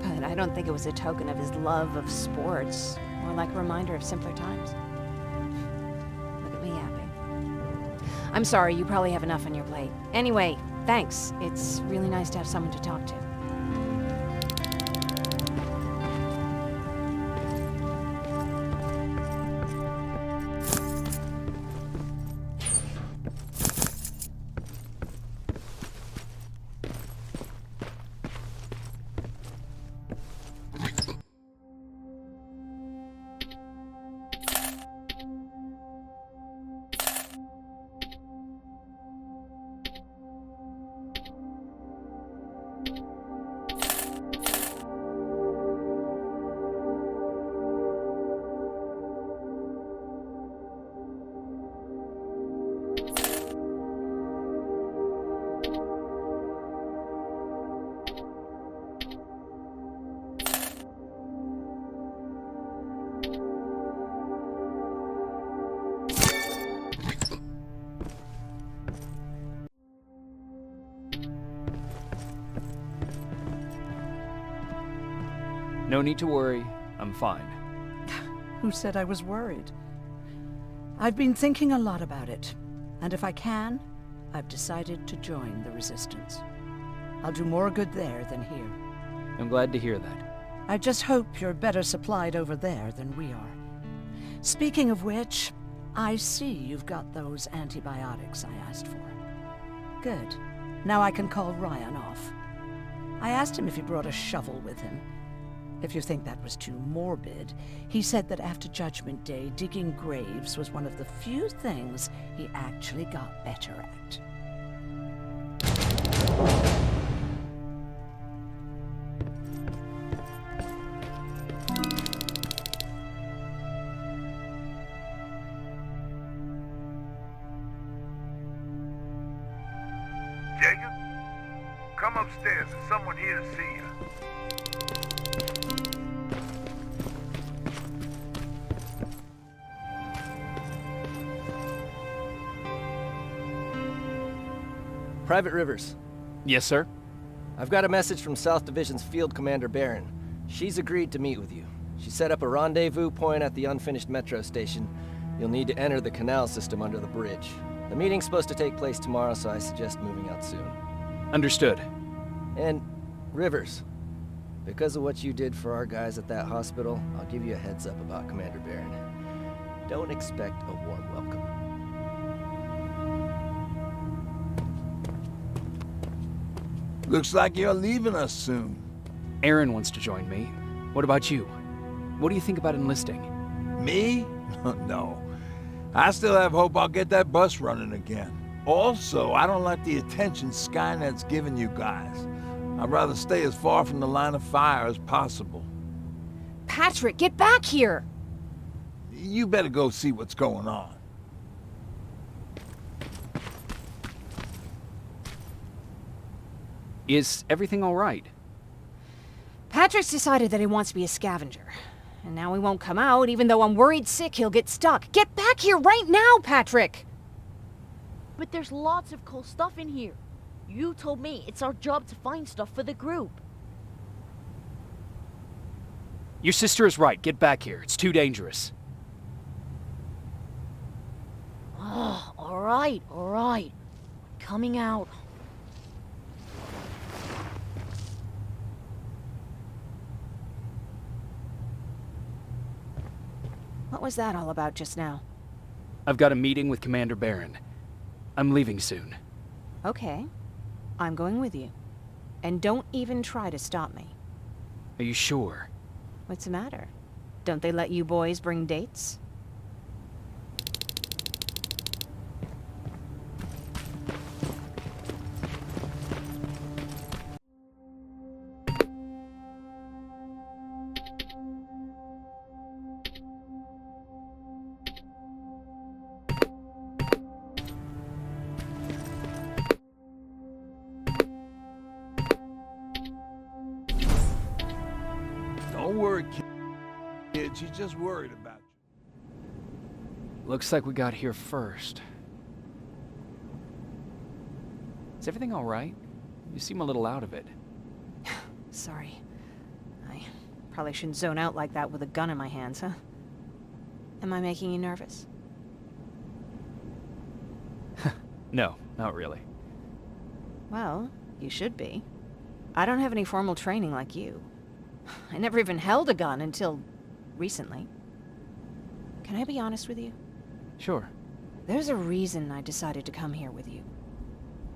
E: But I don't think it was a token of his love of sports, more like a reminder of simpler times. Look at me yapping. I'm sorry, you probably have enough on your plate. Anyway, thanks. It's really nice to have someone to talk to.
C: No need to worry. I'm fine.
F: Who said I was worried? I've been thinking a lot about it, and if I can, I've decided to join the Resistance. I'll do more good there than here.
C: I'm glad to hear that.
F: I just hope you're better supplied over there than we are. Speaking of which, I see you've got those antibiotics I asked for. Good. Now I can call Ryan off. I asked him if he brought a shovel with him. If you think that was too morbid, he said that after Judgment Day, digging graves was one of the few things he actually got better at.
D: Jacob? Come upstairs. There's someone here to see you.
K: Private Rivers.
C: Yes, sir?
K: I've got a message from South Division's Field Commander Barron. She's agreed to meet with you. She set up a rendezvous point at the unfinished metro station. You'll need to enter the canal system under the bridge. The meeting's supposed to take place tomorrow, so I suggest moving out soon.
C: Understood.
K: And, Rivers, because of what you did for our guys at that hospital, I'll give you a heads up about Commander Barron. Don't expect a warm welcome.
G: Looks like you're leaving us soon.
C: Aaron wants to join me. What about you? What do you think about enlisting?
G: Me? No. I still have hope I'll get that bus running again. Also, I don't like the attention Skynet's giving you guys. I'd rather stay as far from the line of fire as possible.
E: Patrick, get back here!
G: You better go see what's going on.
C: Is everything all right?
E: Patrick's decided that he wants to be a scavenger. And now he won't come out, even though I'm worried sick he'll get stuck. Get back here right now, Patrick!
I: But there's lots of cool stuff in here. You told me it's our job to find stuff for the group.
C: Your sister is right. Get back here. It's too dangerous.
I: Oh, all right. Coming out.
E: What was that all about just now?
C: I've got a meeting with Commander Barron. I'm leaving soon.
E: Okay. I'm going with you. And don't even try to stop me.
C: Are you sure?
E: What's the matter? Don't they let you boys bring dates?
G: Don't worry, kid. She's just worried about you.
C: Looks like we got here first. Is everything all right? You seem a little out of it.
E: Sorry. I probably shouldn't zone out like that with a gun in my hands, huh? Am I making you nervous?
C: No, not really.
E: Well, you should be. I don't have any formal training like you. I never even held a gun until recently. Can I be honest with you?
C: Sure.
E: There's a reason I decided to come here with you.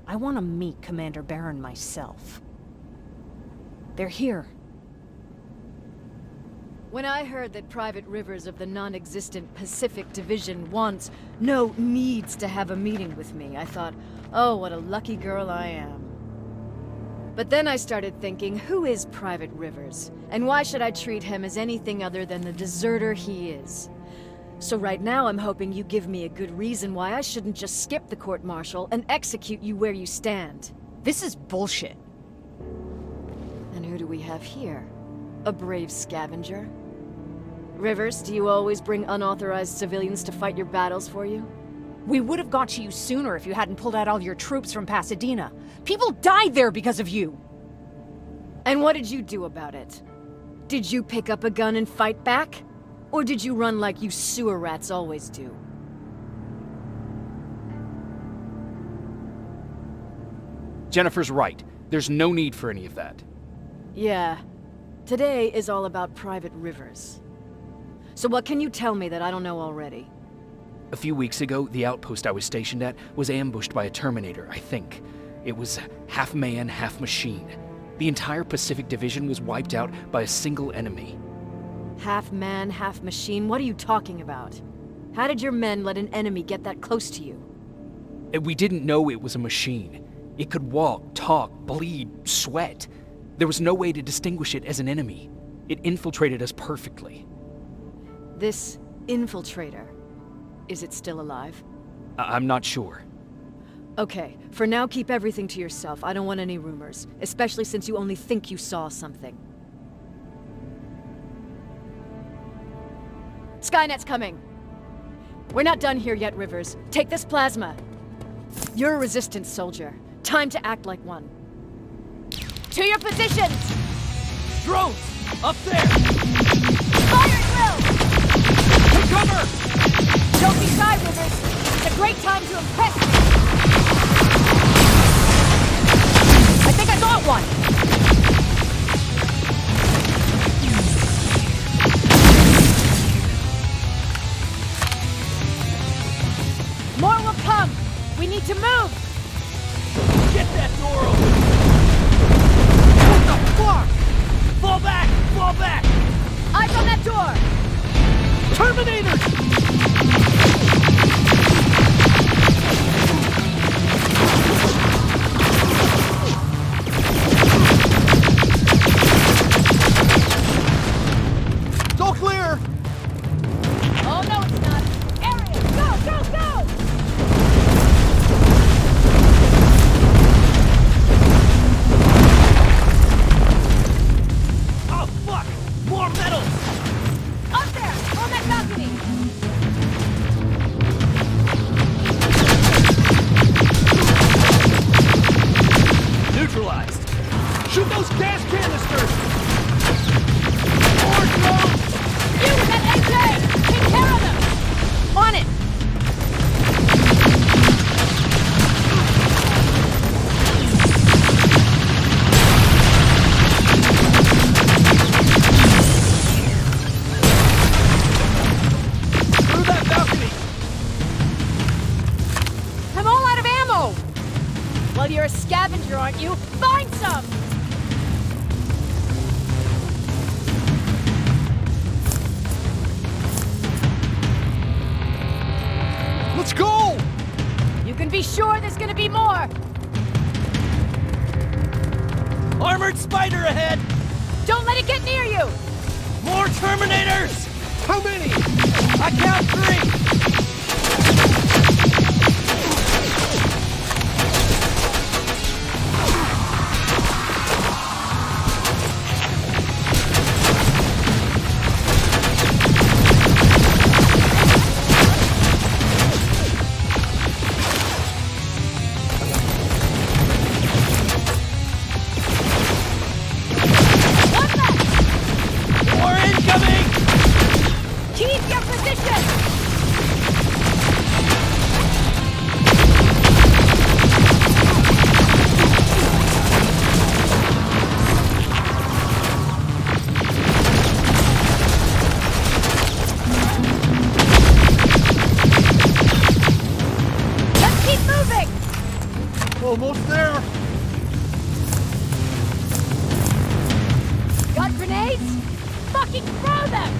E: I want to meet Commander Barron myself. They're here.
L: When I heard that Private Rivers of the non-existent Pacific Division needs to have a meeting with me, I thought, oh, what a lucky girl I am. But then I started thinking, who is Private Rivers? And why should I treat him as anything other than the deserter he is? So right now I'm hoping you give me a good reason why I shouldn't just skip the court-martial and execute you where you stand.
E: This is bullshit.
L: And who do we have here? A brave scavenger? Rivers, do you always bring unauthorized civilians to fight your battles for you?
E: We would have got to you sooner if you hadn't pulled out all your troops from Pasadena. People died there because of you!
L: And what did you do about it? Did you pick up a gun and fight back? Or did you run like you sewer rats always do?
C: Jennifer's right. There's no need for any of that.
L: Yeah. Today is all about Private Rivers. So what can you tell me that I don't know already?
C: A few weeks ago, the outpost I was stationed at was ambushed by a Terminator, I think. It was half man, half machine. The entire Pacific Division was wiped out by a single enemy.
L: Half man, half machine? What are you talking about? How did your men let an enemy get that close to you?
C: We didn't know it was a machine. It could walk, talk, bleed, sweat. There was no way to distinguish it as an enemy. It infiltrated us perfectly.
L: This infiltrator, is it still alive?
C: I'm not sure.
L: Okay, for now keep everything to yourself. I don't want any rumors, especially since you only think you saw something. Skynet's coming! We're not done here yet, Rivers. Take this plasma. You're a resistance soldier. Time to act like one. To your positions!
J: Drones! Up there!
L: Fire at will!
J: Take cover!
L: Don't be shy, Rivers. It's a great time to impress me. I think I got one! More will come! We need to move!
J: Get that door open! What the fuck? Fall back! Fall back!
L: Eyes on that door!
J: Terminator! It's all clear!
L: Oh no, it's not! Area! Go, go, go!
J: Oh fuck! More metal!
L: Up there! On that balcony!
J: Neutralized! Shoot those gas canisters! More drones!
L: You with that AJ! Take care of them! On it!
J: Through that balcony!
L: I'm all out of ammo! Well, you're a scavenger, aren't you? Find some!
J: Let's go!
L: You can be sure there's gonna be more!
J: Armored spider ahead!
L: Don't let it get near you!
J: More Terminators! How many? I count 3!
L: One left!
J: More incoming!
L: Keep your position! Let's keep moving!
J: Almost there!
L: Got grenades? Fucking throw them!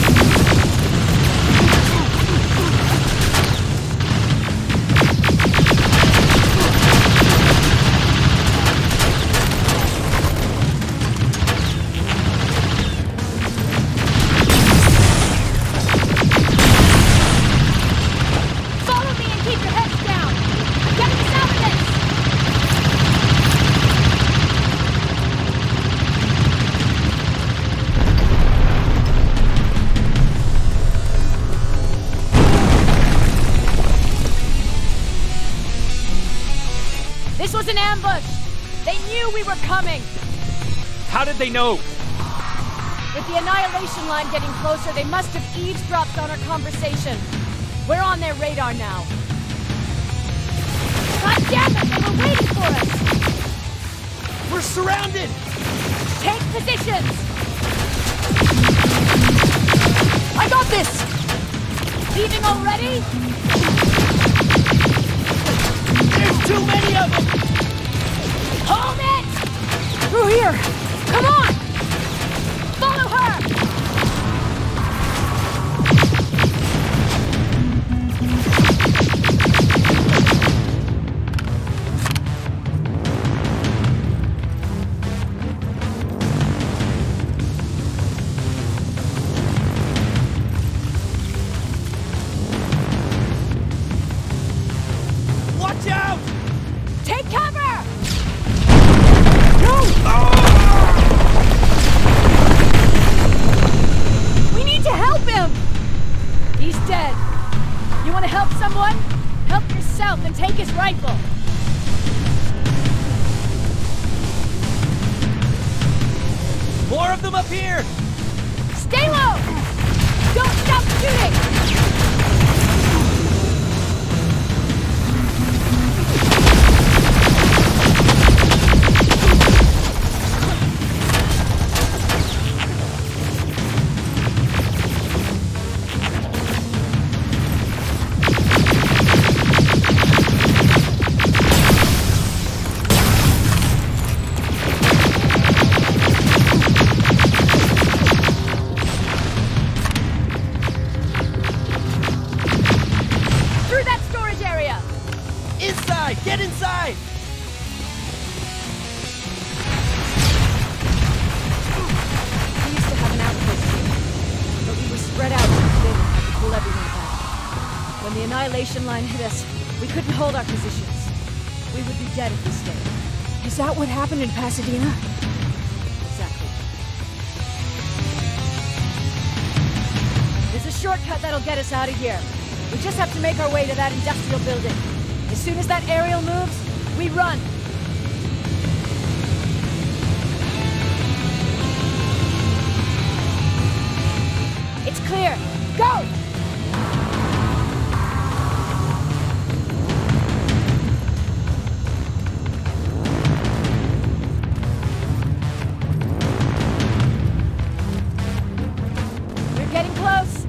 L: Die already! This was an ambush! They knew we were coming!
C: How did they know?
L: With the annihilation line getting closer, they must have eavesdropped on our conversation. We're on their radar now. God damn it, they were waiting for us!
C: We're surrounded!
L: Take positions! I got this! Leaving already?
C: There's too many of them!
L: Hold it! Through here! Come on! Follow her!
C: Watch out!
L: Take cover! We need to help him! He's dead. You want to help someone? Help yourself and take his rifle.
C: More of them up here!
L: Stay low! Don't stop shooting!
C: Get inside!
L: We used to have an outpost here, but we were spread out and didn't have to pull everyone back. When the annihilation line hit us, we couldn't hold our positions. We would be dead if we stayed.
E: Is that what happened in Pasadena?
L: Exactly. There's a shortcut that'll get us out of here. We just have to make our way to that industrial building. As soon as that aerial moves, we run. It's clear. Go! We're getting close.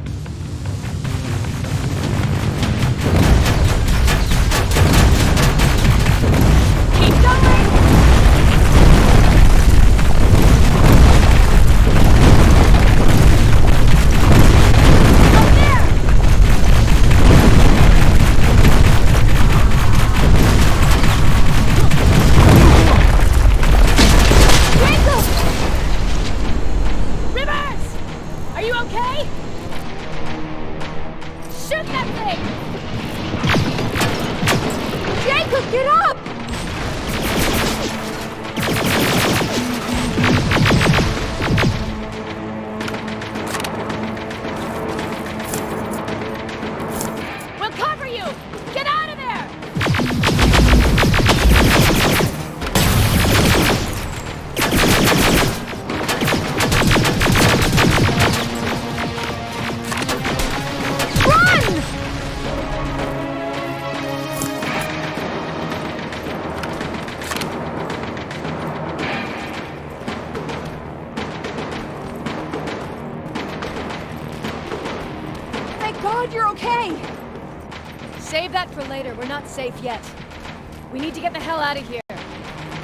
E: You're okay!
L: Save that for later. We're not safe yet. We need to get the hell out of here.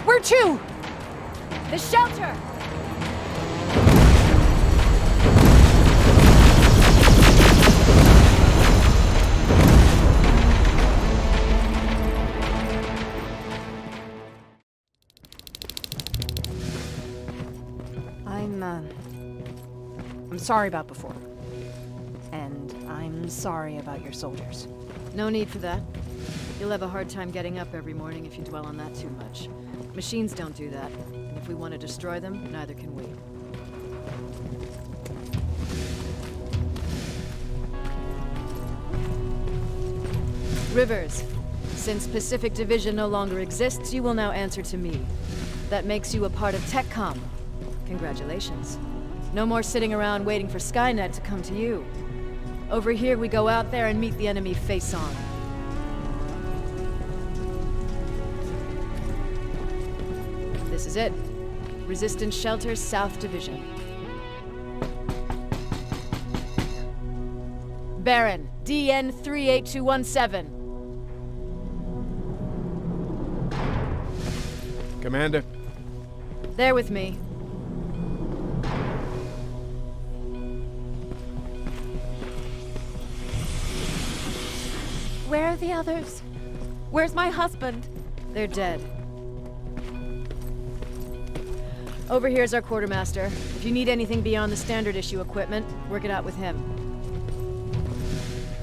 E: Where to?
L: The shelter!
E: I'm sorry about before. And I'm sorry about your soldiers.
L: No need for that. You'll have a hard time getting up every morning if you dwell on that too much. Machines don't do that, and if we want to destroy them, neither can we. Rivers, Since Pacific Division no longer exists, you will now answer to me. That makes you a part of TechCom. Congratulations. No more sitting around waiting for Skynet to come to you. Over here, we go out there and meet the enemy face on. This is it. Resistance Shelter, South Division. Baron, DN 38217.
J: Commander?
L: There with me.
M: Where are the others? Where's my husband?
L: They're dead. Over here's our quartermaster. If you need anything beyond the standard issue equipment, work it out with him.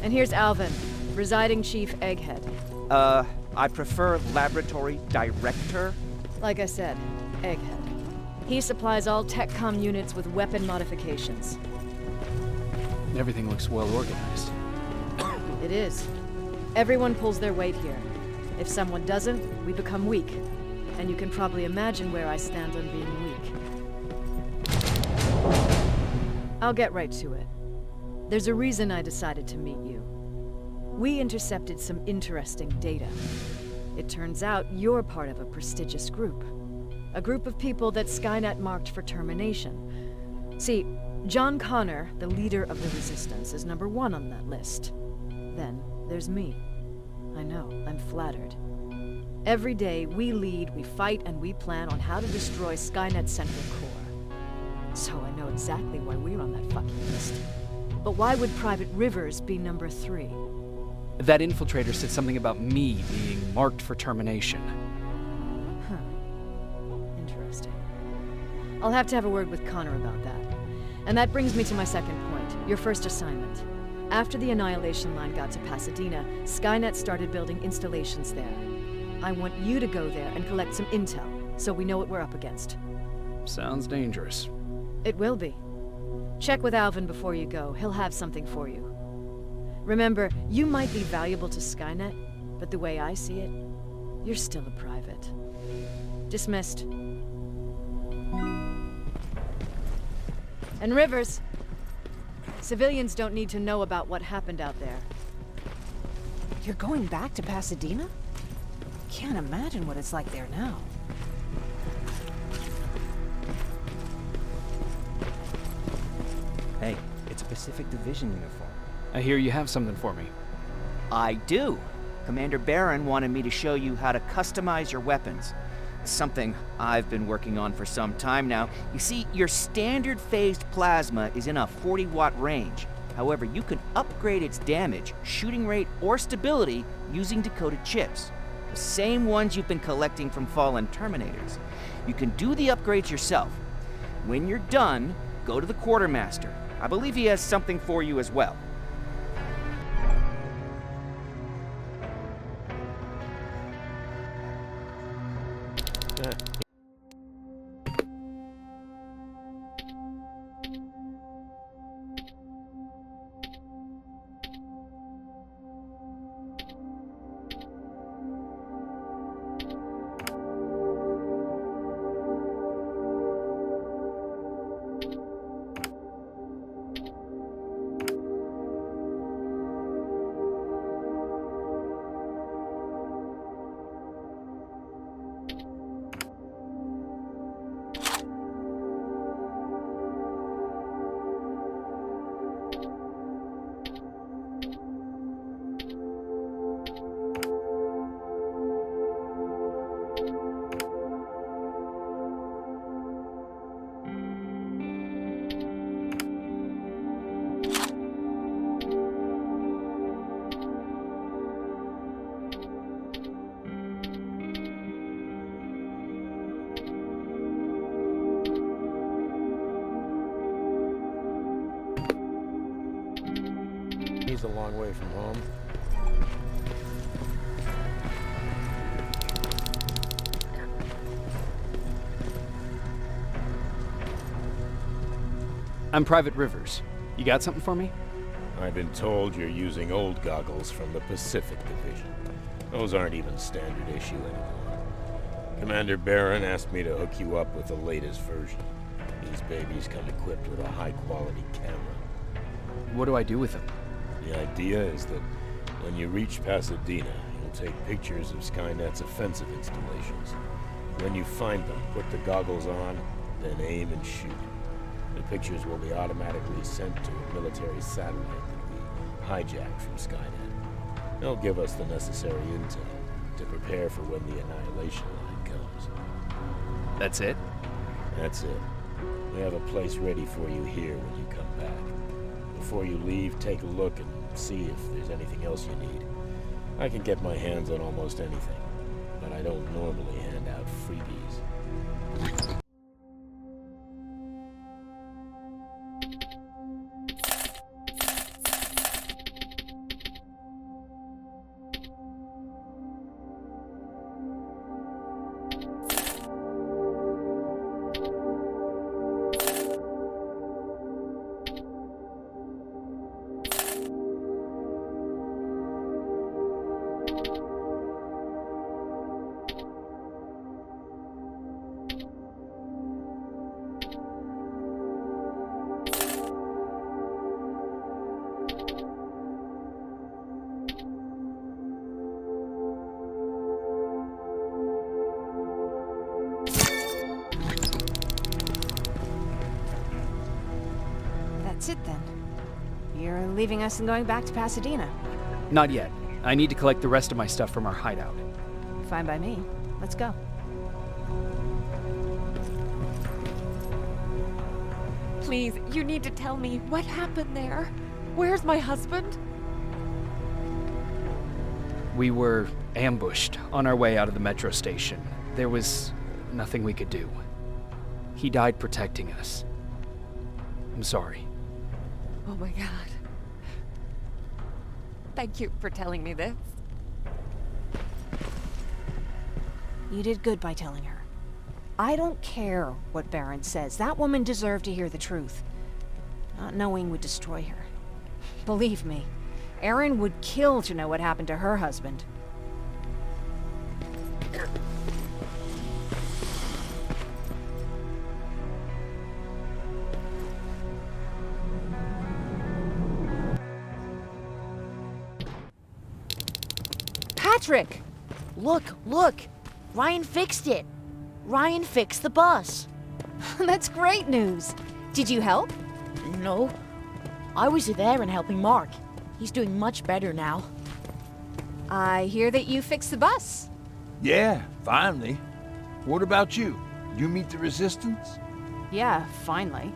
L: And here's Alvin, presiding chief Egghead.
N: I prefer laboratory director.
L: Like I said, Egghead. He supplies all TechCom units with weapon modifications.
C: Everything looks well organized.
L: It is. Everyone pulls their weight here. If someone doesn't, we become weak. And you can probably imagine where I stand on being weak. I'll get right to it. There's a reason I decided to meet you. We intercepted some interesting data. It turns out you're part of a prestigious group. A group of people that Skynet marked for termination. See, John Connor, the leader of the Resistance, is #1 on that list. Then there's me. I know, I'm flattered. Every day, we lead, we fight, and we plan on how to destroy Skynet's central core. So I know exactly why we're on that fucking list. But why would Private Rivers be #3?
C: That infiltrator said something about me being marked for termination.
L: Huh. Interesting. I'll have to have a word with Connor about that. And that brings me to my second point, your first assignment. After the Annihilation Line got to Pasadena, Skynet started building installations there. I want you to go there and collect some intel, so we know what we're up against.
C: Sounds dangerous.
L: It will be. Check with Alvin before you go. He'll have something for you. Remember, you might be valuable to Skynet, but the way I see it, you're still a private. Dismissed. And Rivers, civilians don't need to know about what happened out there.
E: You're going back to Pasadena? Can't imagine what it's like there now.
N: Hey, it's a Pacific Division uniform.
C: I hear you have something for me.
N: I do. Commander Barron wanted me to show you how to customize your weapons. It's something I've been working on for some time now. You see, your standard phased plasma is in a 40-watt range. However, you can upgrade its damage, shooting rate, or stability using decoded chips. The same ones you've been collecting from fallen Terminators. You can do the upgrades yourself. When you're done, go to the quartermaster. I believe he has something for you as well.
J: He's a long way from home.
C: I'm Private Rivers. You got something for me?
H: I've been told you're using old goggles from the Pacific Division.
J: Those aren't even standard issue anymore. Commander Barron asked me to hook you up with the latest version. These babies come equipped with a high-quality camera.
C: What do I do with them?
J: The idea is that when you reach Pasadena, you'll take pictures of Skynet's offensive installations. When you find them, put the goggles on, then aim and shoot. The pictures will be automatically sent to a military satellite that we hijacked from Skynet. They'll give us the necessary intel to prepare for when the annihilation line comes.
C: That's it?
J: That's it. We have a place ready for you here when you come back. Before you leave, take a look and see if there's anything else you need. I can get my hands on almost anything, but I don't normally hand out freebies.
E: That's it then. You're leaving us and going back to Pasadena.
C: Not yet. I need to collect the rest of my stuff from our hideout.
E: Fine by me. Let's go.
M: Please, you need to tell me what happened there. Where's my husband?
C: We were ambushed on our way out of the metro station. There was nothing we could do. He died protecting us. I'm sorry.
M: Oh my God. Thank you for telling me this.
E: You did good by telling her. I don't care what Barron says. That woman deserved to hear the truth. Not knowing would destroy her. Believe me, Erin would kill to know what happened to her husband. Patrick!
I: Look! Ryan fixed it! Ryan fixed the bus!
E: That's great news! Did you help?
I: No. I was there and helping Mark. He's doing much better now.
E: I hear that you fixed the bus.
G: Yeah, finally. What about you? You meet the resistance?
E: Yeah, finally.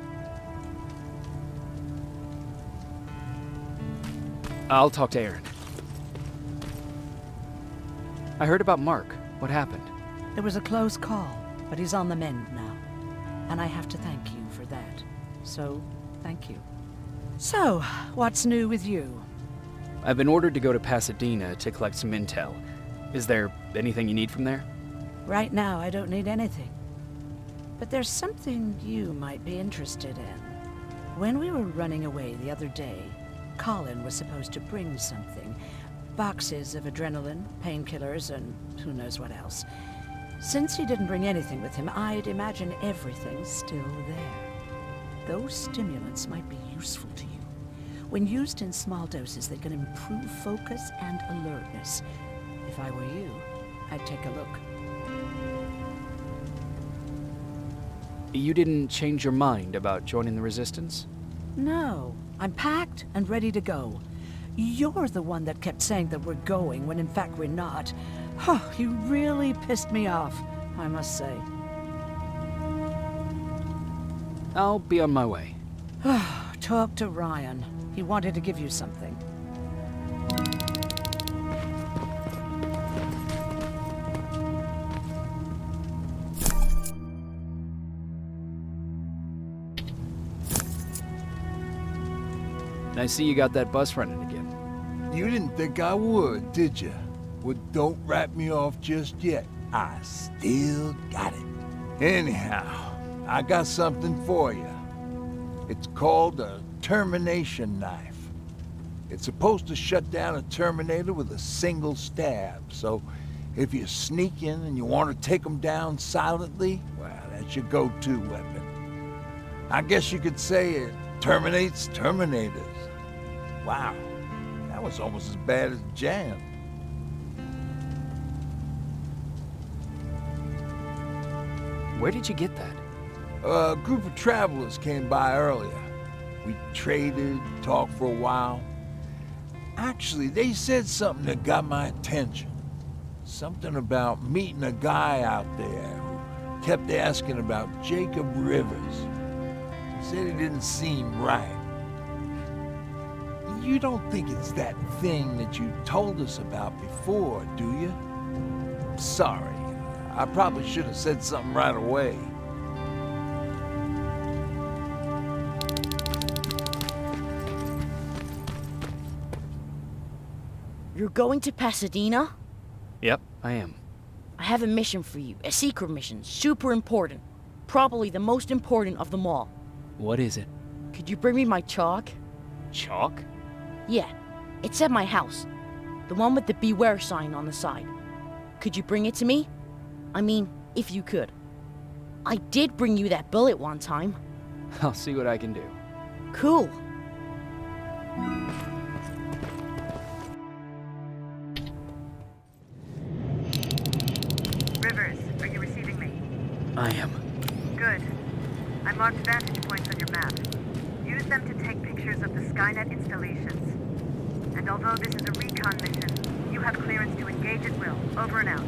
C: I'll talk to Erin. I heard about Mark. What happened?
F: It was a close call, but he's on the mend now. And I have to thank you for that. So, thank you. So, what's new with you?
C: I've been ordered to go to Pasadena to collect some intel. Is there anything you need from there?
F: Right now, I don't need anything. But there's something you might be interested in. When we were running away the other day, Colin was supposed to bring something. Boxes of adrenaline, painkillers, and who knows what else. Since he didn't bring anything with him, I'd imagine everything's still there. Those stimulants might be useful to you. When used in small doses, they can improve focus and alertness. If I were you, I'd take a look.
C: You didn't change your mind about joining the Resistance?
F: No, I'm packed and ready to go. You're the one that kept saying that we're going when in fact we're not. Oh, you really pissed me off, I must say.
C: I'll be on my way.
F: Talk to Ryan. He wanted to give you something.
C: I see you got that bus running again.
G: You didn't think I would, did you? Well, don't wrap me off just yet. I still got it. Anyhow, I got something for you. It's called a termination knife. It's supposed to shut down a Terminator with a single stab, so if you sneak in and you want to take them down silently, well, that's your go-to weapon. I guess you could say it terminates Terminators. Wow, that was almost as bad as Jan.
C: Where did you get that?
G: A group of travelers came by earlier. We traded, talked for a while. Actually, they said something that got my attention. Something about meeting a guy out there who kept asking about Jacob Rivers. He said it didn't seem right. You don't think it's that thing that you told us about before, do you? Sorry, I probably should have said something right away.
I: You're going to Pasadena?
C: Yep, I am.
I: I have a mission for you. A secret mission. Super important. Probably the most important of them all.
C: What is it?
I: Could you bring me my chalk?
C: Chalk?
I: Yeah. It's at my house. The one with the beware sign on the side. Could you bring it to me? I mean, if you could. I did bring you that bullet one time.
C: I'll see what I can do.
I: Cool.
O: Rivers, are you receiving me?
C: I am.
O: Good. I marked vantage points on your map. Use them to take pictures of the Skynet installations. And although this is a recon mission, you have clearance to engage at will. Over and out.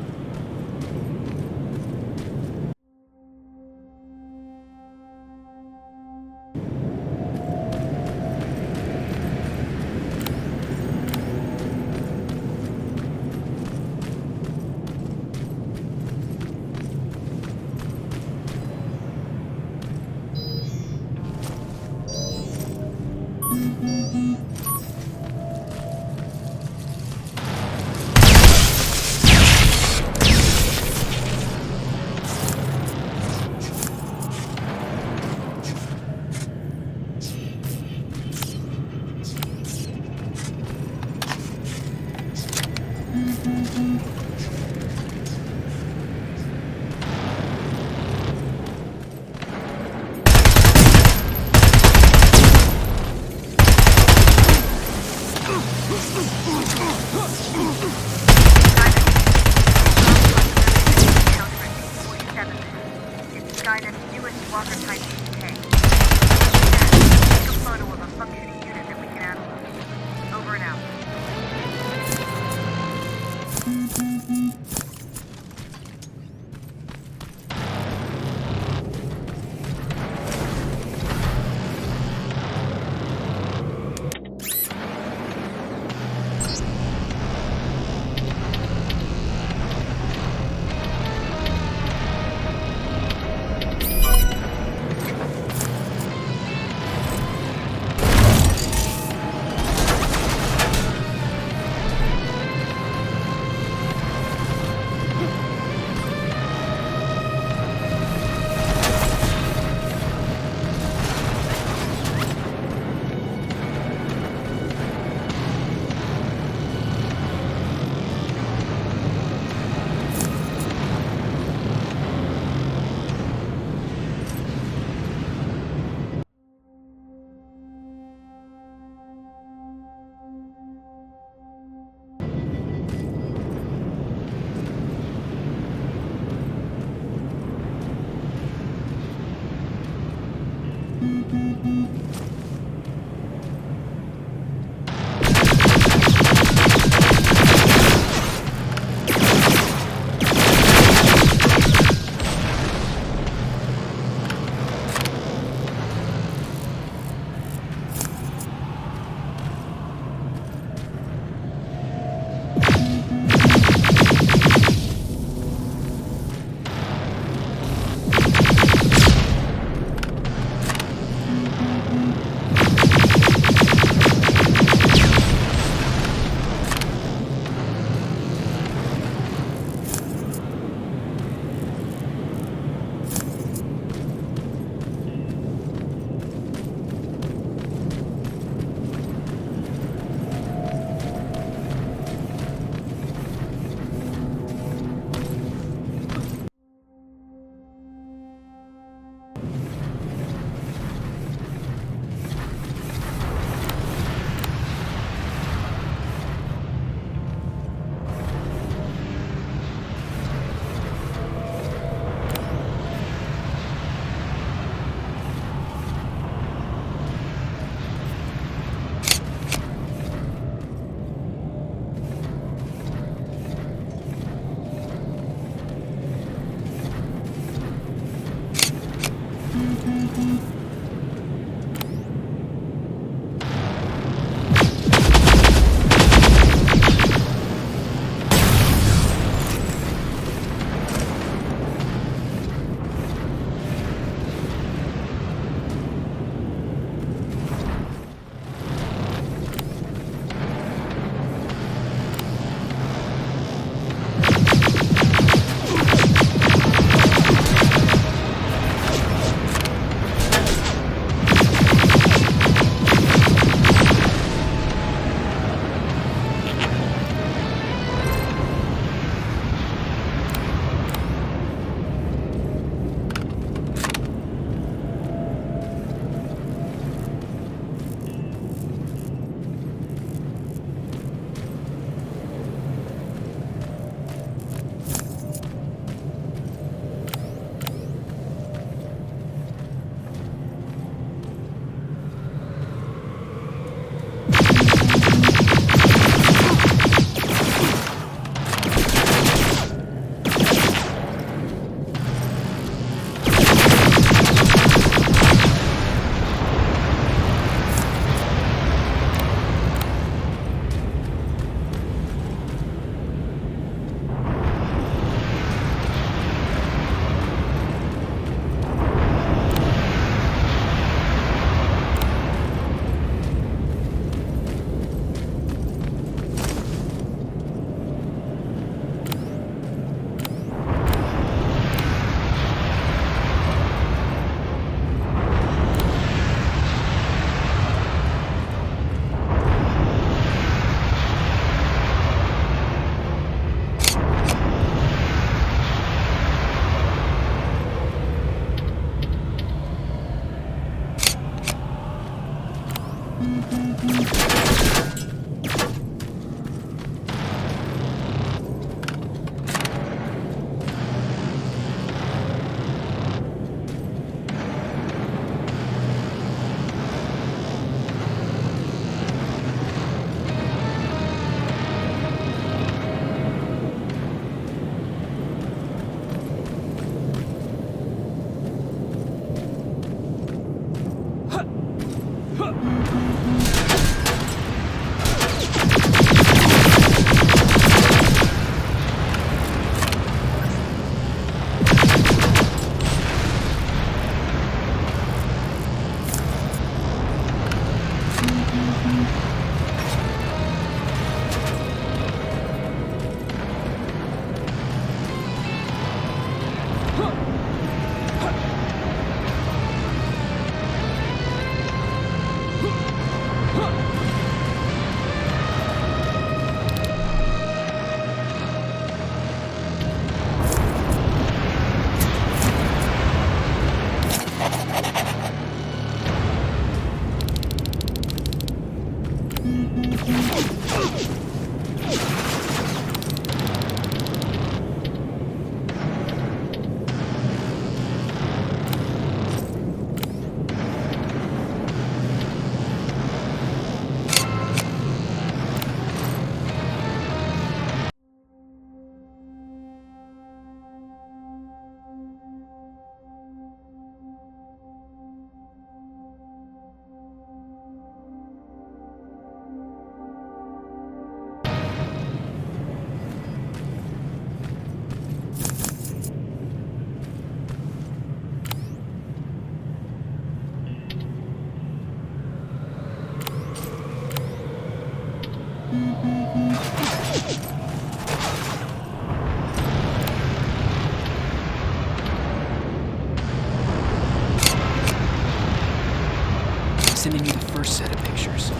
C: Sending you the first set of pictures.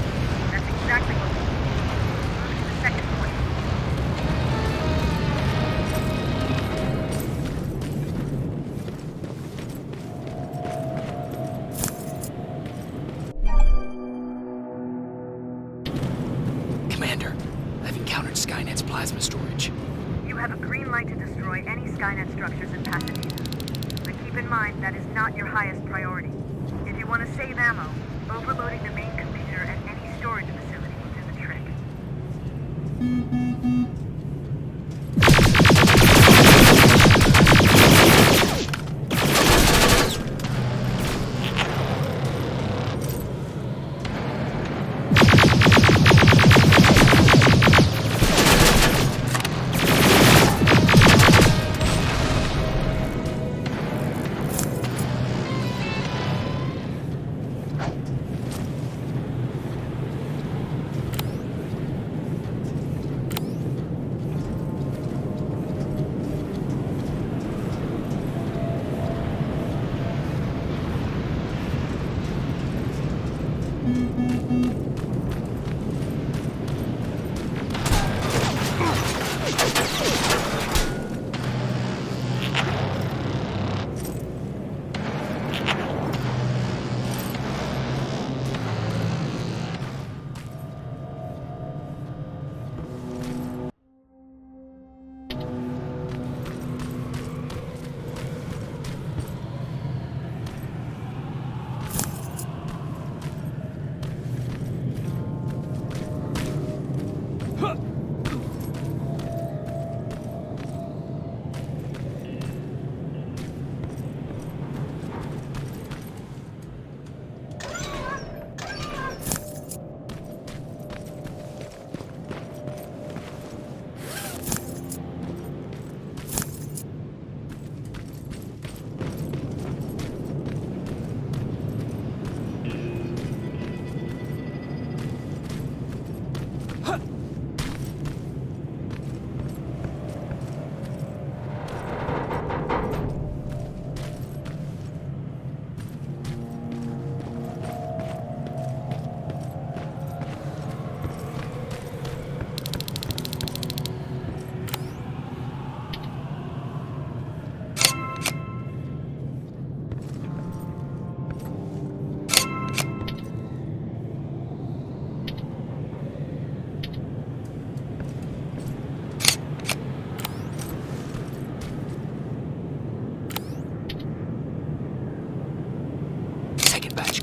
O: That's exactly what we need. Move to the second point.
C: Commander, I've encountered Skynet's plasma storage.
O: You have a green light to destroy any Skynet structures in Pasadena. But keep in mind that is not your highest priority. If you want to save ammo, overloading the main computer and any storage facility will do the trick.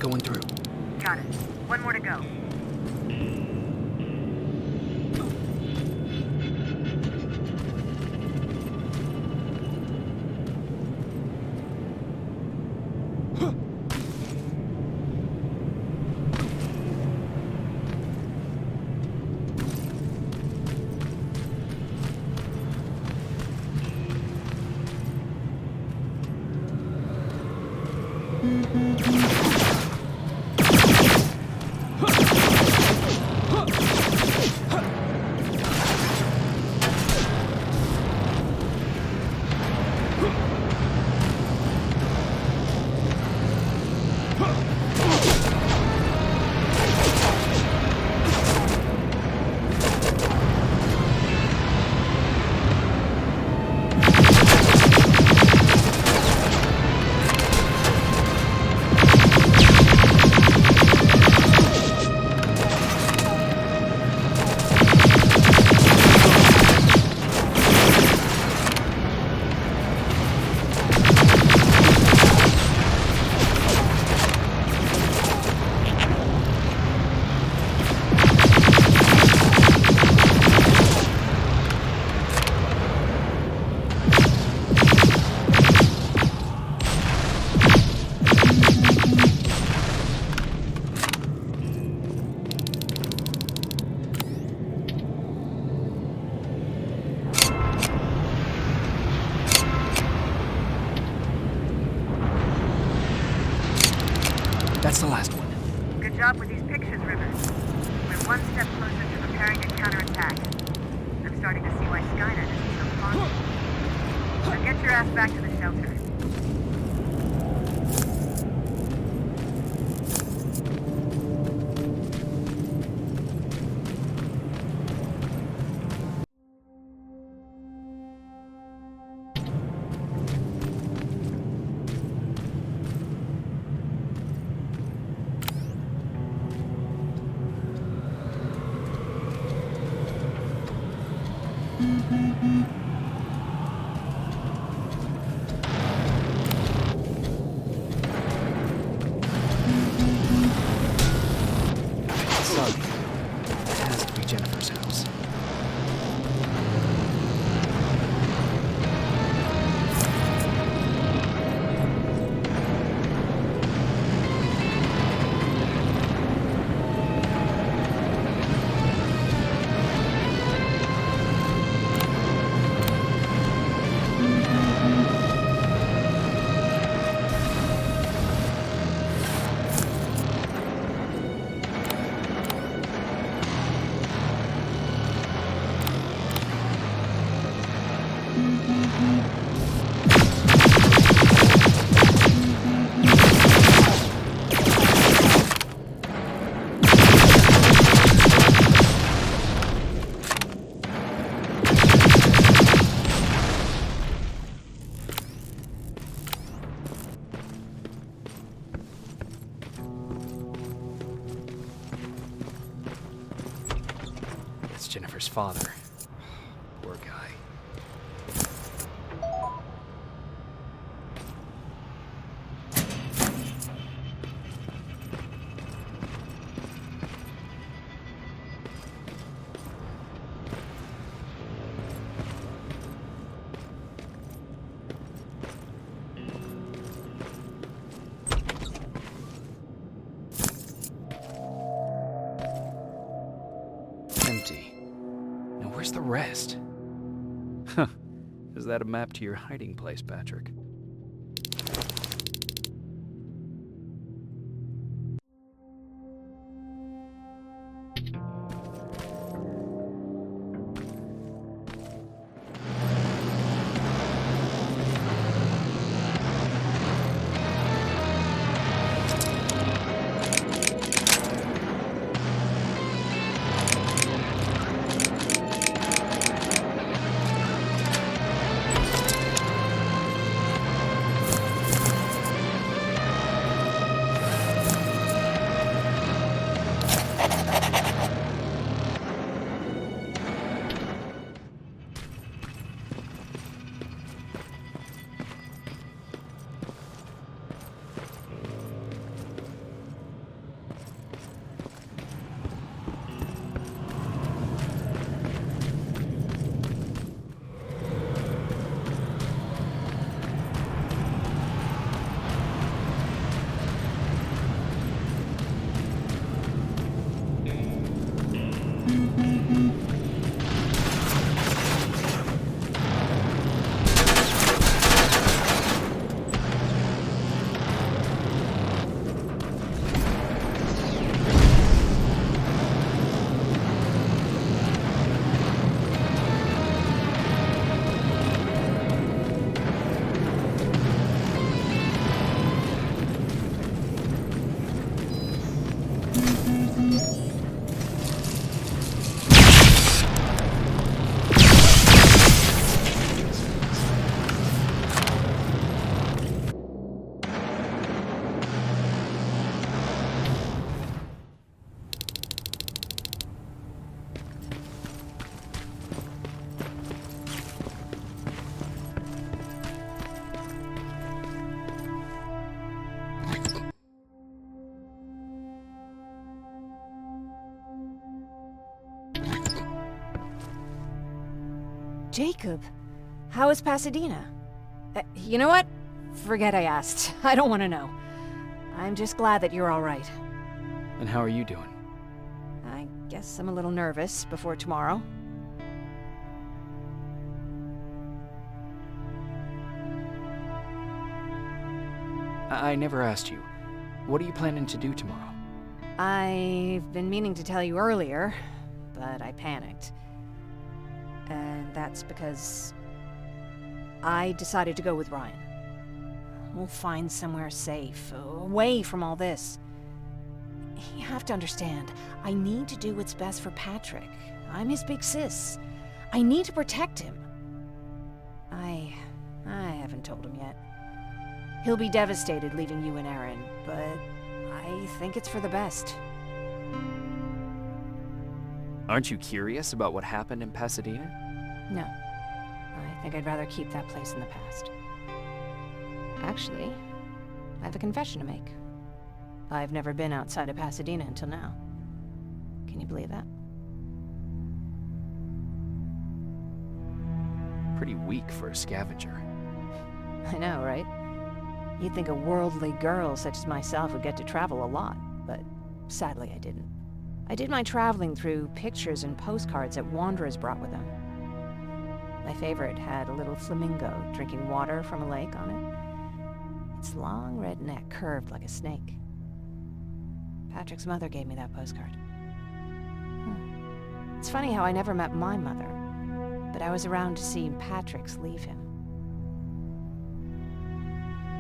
C: going through.
O: Got it. One more to go.
C: That's the last one.
O: Good job with these pictures, Rivers. We're one step closer to preparing a counterattack. I'm starting to see why Skynet isn't so fun. Now get your ass back to the shelter.
C: Jennifer's father. Poor guy. Empty. Now where's the rest? Huh. Is that a map to your hiding place, Patrick?
E: Jacob, how is Pasadena? You know what? Forget I asked. I don't want to know. I'm just glad that you're all right.
C: And how are you doing?
E: I guess I'm a little nervous before tomorrow.
C: I never asked you. What are you planning to do tomorrow?
E: I've been meaning to tell you earlier, but I panicked. And that's because I decided to go with Ryan. We'll find somewhere safe, away from all this. You have to understand, I need to do what's best for Patrick. I'm his big sis. I need to protect him. I haven't told him yet. He'll be devastated leaving you and Aaron, but I think it's for the best.
C: Aren't you curious about what happened in Pasadena?
E: No. I think I'd rather keep that place in the past. Actually, I have a confession to make. I've never been outside of Pasadena until now. Can you believe that?
C: Pretty weak for a scavenger.
E: I know, right? You'd think a worldly girl such as myself would get to travel a lot, but sadly I didn't. I did my traveling through pictures and postcards that wanderers brought with them. My favorite had a little flamingo drinking water from a lake on it. Its long red neck curved like a snake. Patrick's mother gave me that postcard. It's funny how I never met my mother, but I was around to see Patrick's leave him.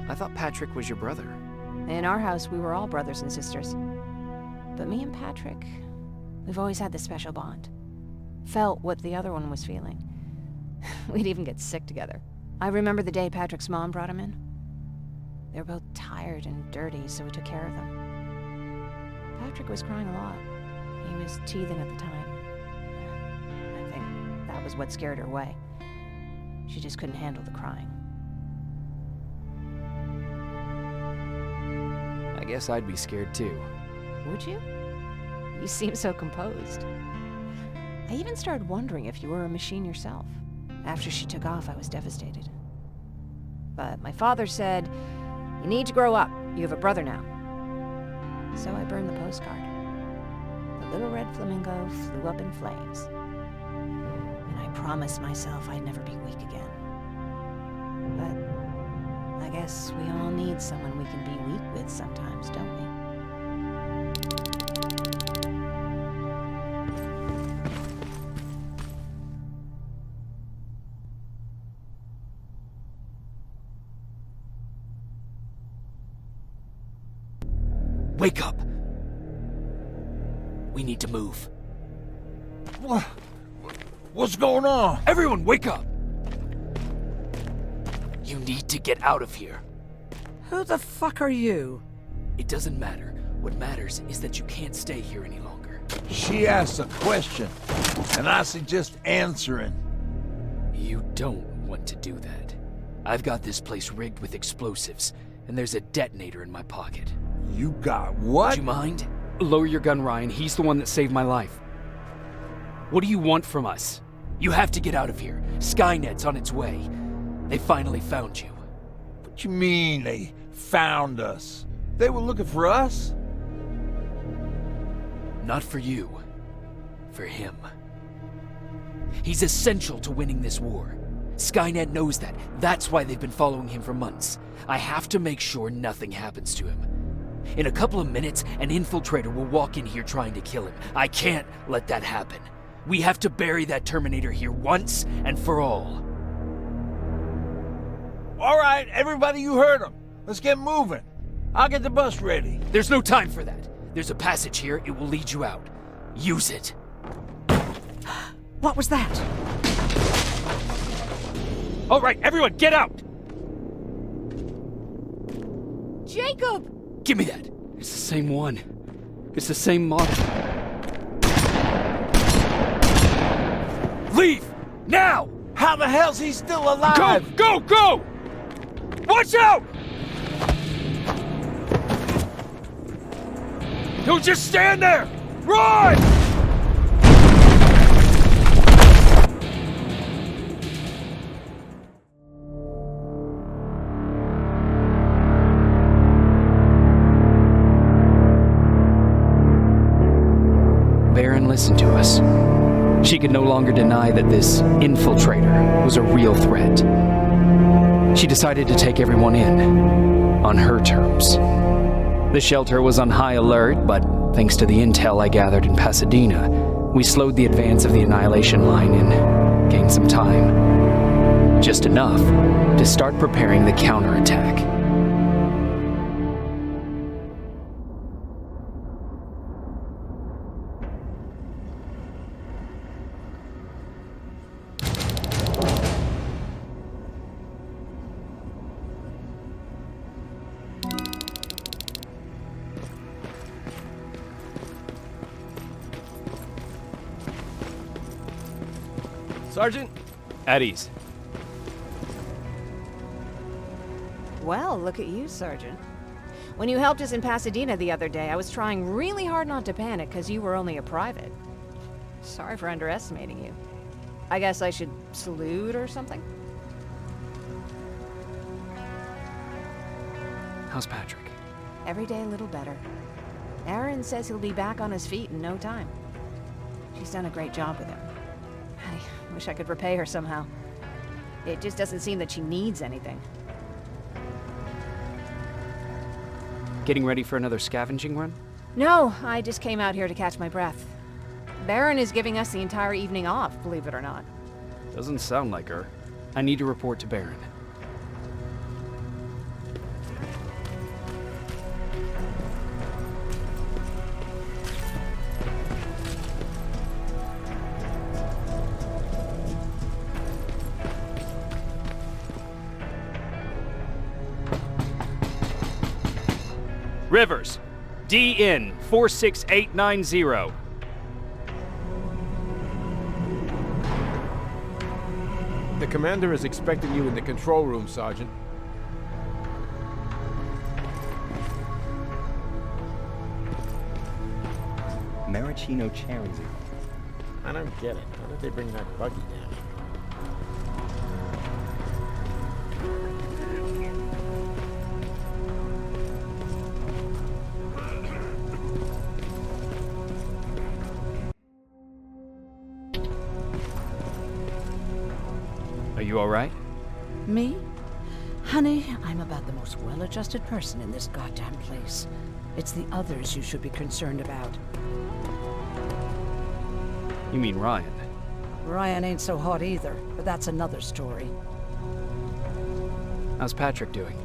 C: I thought Patrick was your brother.
E: In our house, we were all brothers and sisters. But me and Patrick, we've always had this special bond. Felt what the other one was feeling. We'd even get sick together. I remember the day Patrick's mom brought him in. They were both tired and dirty, so we took care of them. Patrick was crying a lot. He was teething at the time. I think that was what scared her away. She just couldn't handle the crying.
C: I guess I'd be scared too.
E: Would you? You seem so composed. I even started wondering if you were a machine yourself. After she took off, I was devastated. But my father said, "You need to grow up. You have a brother now." So I burned the postcard. The little red flamingo flew up in flames. And I promised myself I'd never be weak again. But I guess we all need someone we can be weak with sometimes, don't we?
C: Wake up! We need to move.
G: What's going on?
C: Everyone, wake up! You need to get out of here.
F: Who the fuck are you?
C: It doesn't matter. What matters is that you can't stay here any longer.
G: She asked a question, and I suggest answering.
C: You don't want to do that. I've got this place rigged with explosives, and there's a detonator in my pocket.
G: You got what?
C: Would you mind? Lower your gun, Ryan. He's the one that saved my life. What do you want from us? You have to get out of here. Skynet's on its way. They finally found you.
G: What you mean they found us? They were looking for us?
C: Not for you. For him. He's essential to winning this war. Skynet knows that. That's why they've been following him for months. I have to make sure nothing happens to him. In a couple of minutes, an infiltrator will walk in here trying to kill him. I can't let that happen. We have to bury that Terminator here once and for all.
G: All right, everybody, you heard him. Let's get moving. I'll get the bus ready.
C: There's no time for that. There's a passage here. It will lead you out. Use it.
F: What was that?
C: All right, everyone, get out!
L: Jacob!
C: Give me that. It's the same one. It's the same model. Leave! Now!
G: How the hell's he still alive?
C: Go! Go! Go! Watch out! Don't just stand there! Run! listen to us. She could no longer deny that this infiltrator was a real threat. She decided to take everyone in, on her terms. The shelter was on high alert, but thanks to the intel I gathered in Pasadena, we slowed the advance of the Annihilation Line and gained some time. Just enough to start preparing the counterattack.
K: Sergeant?
C: At ease.
E: Well, look at you, Sergeant. When you helped us in Pasadena the other day, I was trying really hard not to panic because you were only a private. Sorry for underestimating you. I guess I should salute or something?
C: How's Patrick?
E: Every day a little better. Aaron says he'll be back on his feet in no time. She's done a great job with him. I wish I could repay her somehow. It just doesn't seem that she needs anything.
C: Getting ready for another scavenging run?
E: No, I just came out here to catch my breath. Baron is giving us the entire evening off, believe it or not.
C: Doesn't sound like her. I need to report to Baron. Rivers, DN 46890.
J: The commander is expecting you in the control room, Sergeant.
P: Maraschino cherries.
J: I don't get it. How did they bring that buggy down?
C: Are you all right?
F: Me? Honey, I'm about the most well-adjusted person in this goddamn place. It's the others you should be concerned about.
C: You mean Ryan?
F: Ryan ain't so hot either, but that's another story.
C: How's Patrick doing?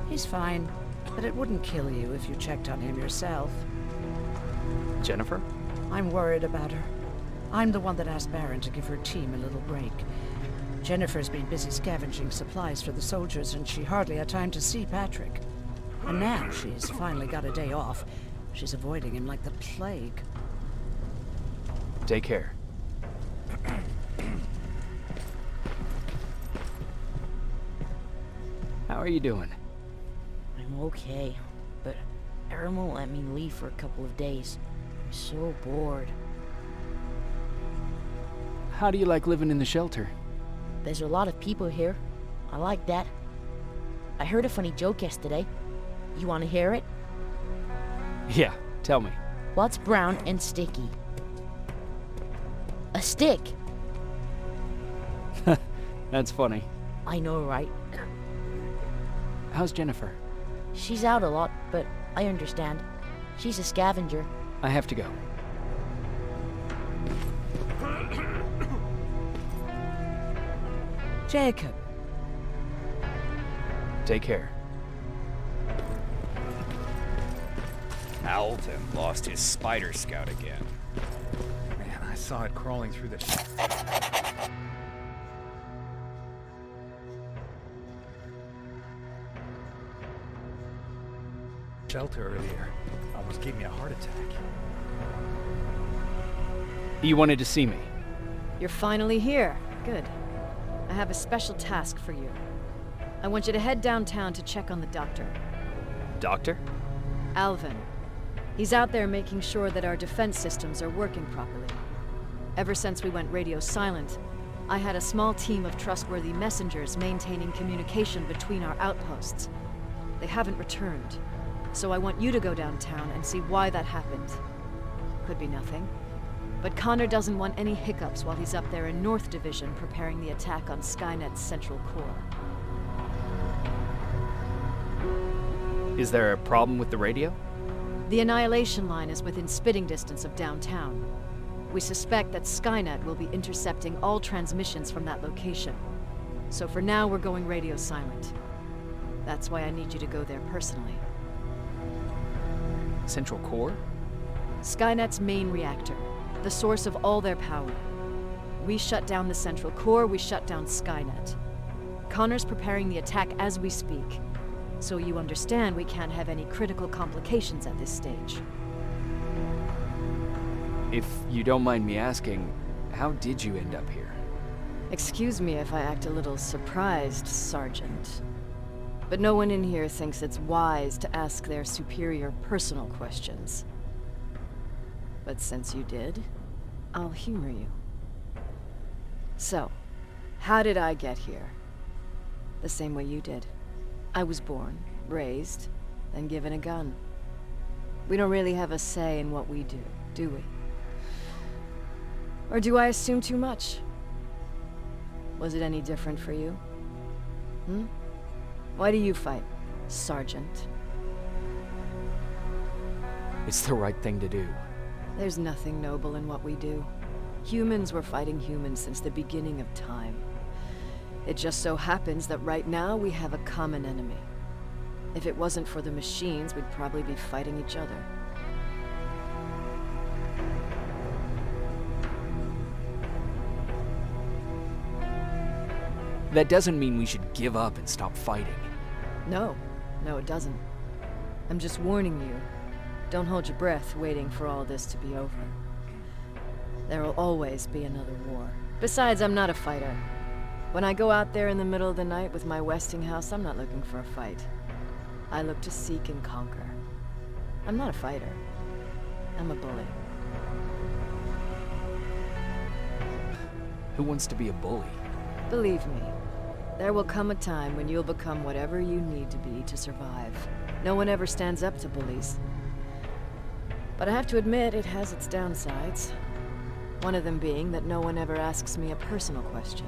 F: He's fine, but it wouldn't kill you if you checked on him yourself.
C: Jennifer?
F: I'm worried about her. I'm the one that asked Baron to give her team a little break. Jennifer's been busy scavenging supplies for the soldiers, and she hardly had time to see Patrick. And now she's finally got a day off. She's avoiding him like the plague.
C: Take care. How are you doing?
I: I'm okay, but Aaron won't let me leave for a couple of days. I'm so bored.
C: How do you like living in the shelter?
I: There's a lot of people here. I like that. I heard a funny joke yesterday. You want to hear it?
C: Yeah, tell me.
I: What's brown and sticky? A stick!
C: That's funny.
I: I know, right?
C: How's Jennifer?
I: She's out a lot, but I understand. She's a scavenger.
C: I have to go.
F: Jacob.
C: Take care.
P: Alvin lost his spider scout again.
B: Man, I saw it crawling through the shelter earlier. Almost gave me a heart attack.
C: You wanted to see me?
L: You're finally here. Good. I have a special task for you. I want you to head downtown to check on the doctor.
C: Doctor?
L: Alvin. He's out there making sure that our defense systems are working properly. Ever since we went radio silent, I had a small team of trustworthy messengers maintaining communication between our outposts. They haven't returned, so I want you to go downtown and see why that happened. Could be nothing. But Connor doesn't want any hiccups while he's up there in North Division preparing the attack on Skynet's central core.
C: Is there a problem with the radio?
L: The Annihilation Line is within spitting distance of downtown. We suspect that Skynet will be intercepting all transmissions from that location. So for now, we're going radio silent. That's why I need you to go there personally.
C: Central core?
L: Skynet's main reactor, the source of all their power. We shut down the central core, we shut down Skynet. Connor's preparing the attack as we speak. So you understand we can't have any critical complications at this stage.
C: If you don't mind me asking, how did you end up here?
L: Excuse me if I act a little surprised, Sergeant. But no one in here thinks it's wise to ask their superior personal questions. But since you did, I'll humor you. So, how did I get here? The same way you did. I was born, raised, then given a gun. We don't really have a say in what we do we? Or do I assume too much? Was it any different for you? Why do you fight, Sergeant?
C: It's the right thing to do.
L: There's nothing noble in what we do. Humans were fighting humans since the beginning of time. It just so happens that right now we have a common enemy. If it wasn't for the machines, we'd probably be fighting each other.
C: That doesn't mean we should give up and stop fighting.
L: No, it doesn't. I'm just warning you. Don't hold your breath waiting for all this to be over. There will always be another war. Besides, I'm not a fighter. When I go out there in the middle of the night with my Westinghouse, I'm not looking for a fight. I look to seek and conquer. I'm not a fighter. I'm a bully.
C: Who wants to be a bully?
L: Believe me, there will come a time when you'll become whatever you need to be to survive. No one ever stands up to bullies. But I have to admit, it has its downsides. One of them being that no one ever asks me a personal question.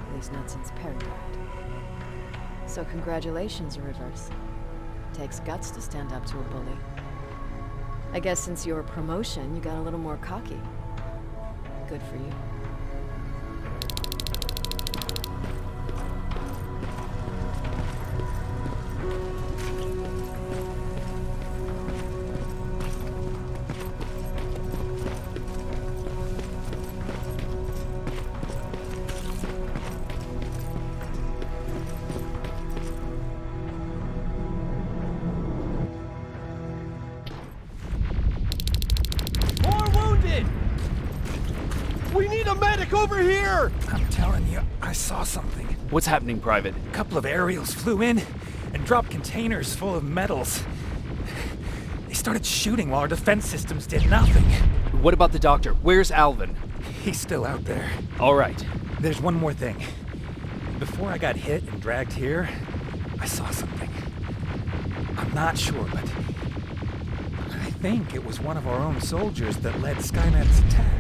L: At least not since Perry died. So congratulations, Rivers. Takes guts to stand up to a bully. I guess since your promotion, you got a little more cocky. Good for you.
B: Over here! I'm telling you, I saw something.
C: What's happening, Private?
B: A couple of aerials flew in and dropped containers full of metals. They started shooting while our defense systems did nothing.
C: What about the doctor? Where's Alvin?
B: He's still out there.
C: All right.
B: There's one more thing. Before I got hit and dragged here, I saw something. I'm not sure, but I think it was one of our own soldiers that led Skynet's attack.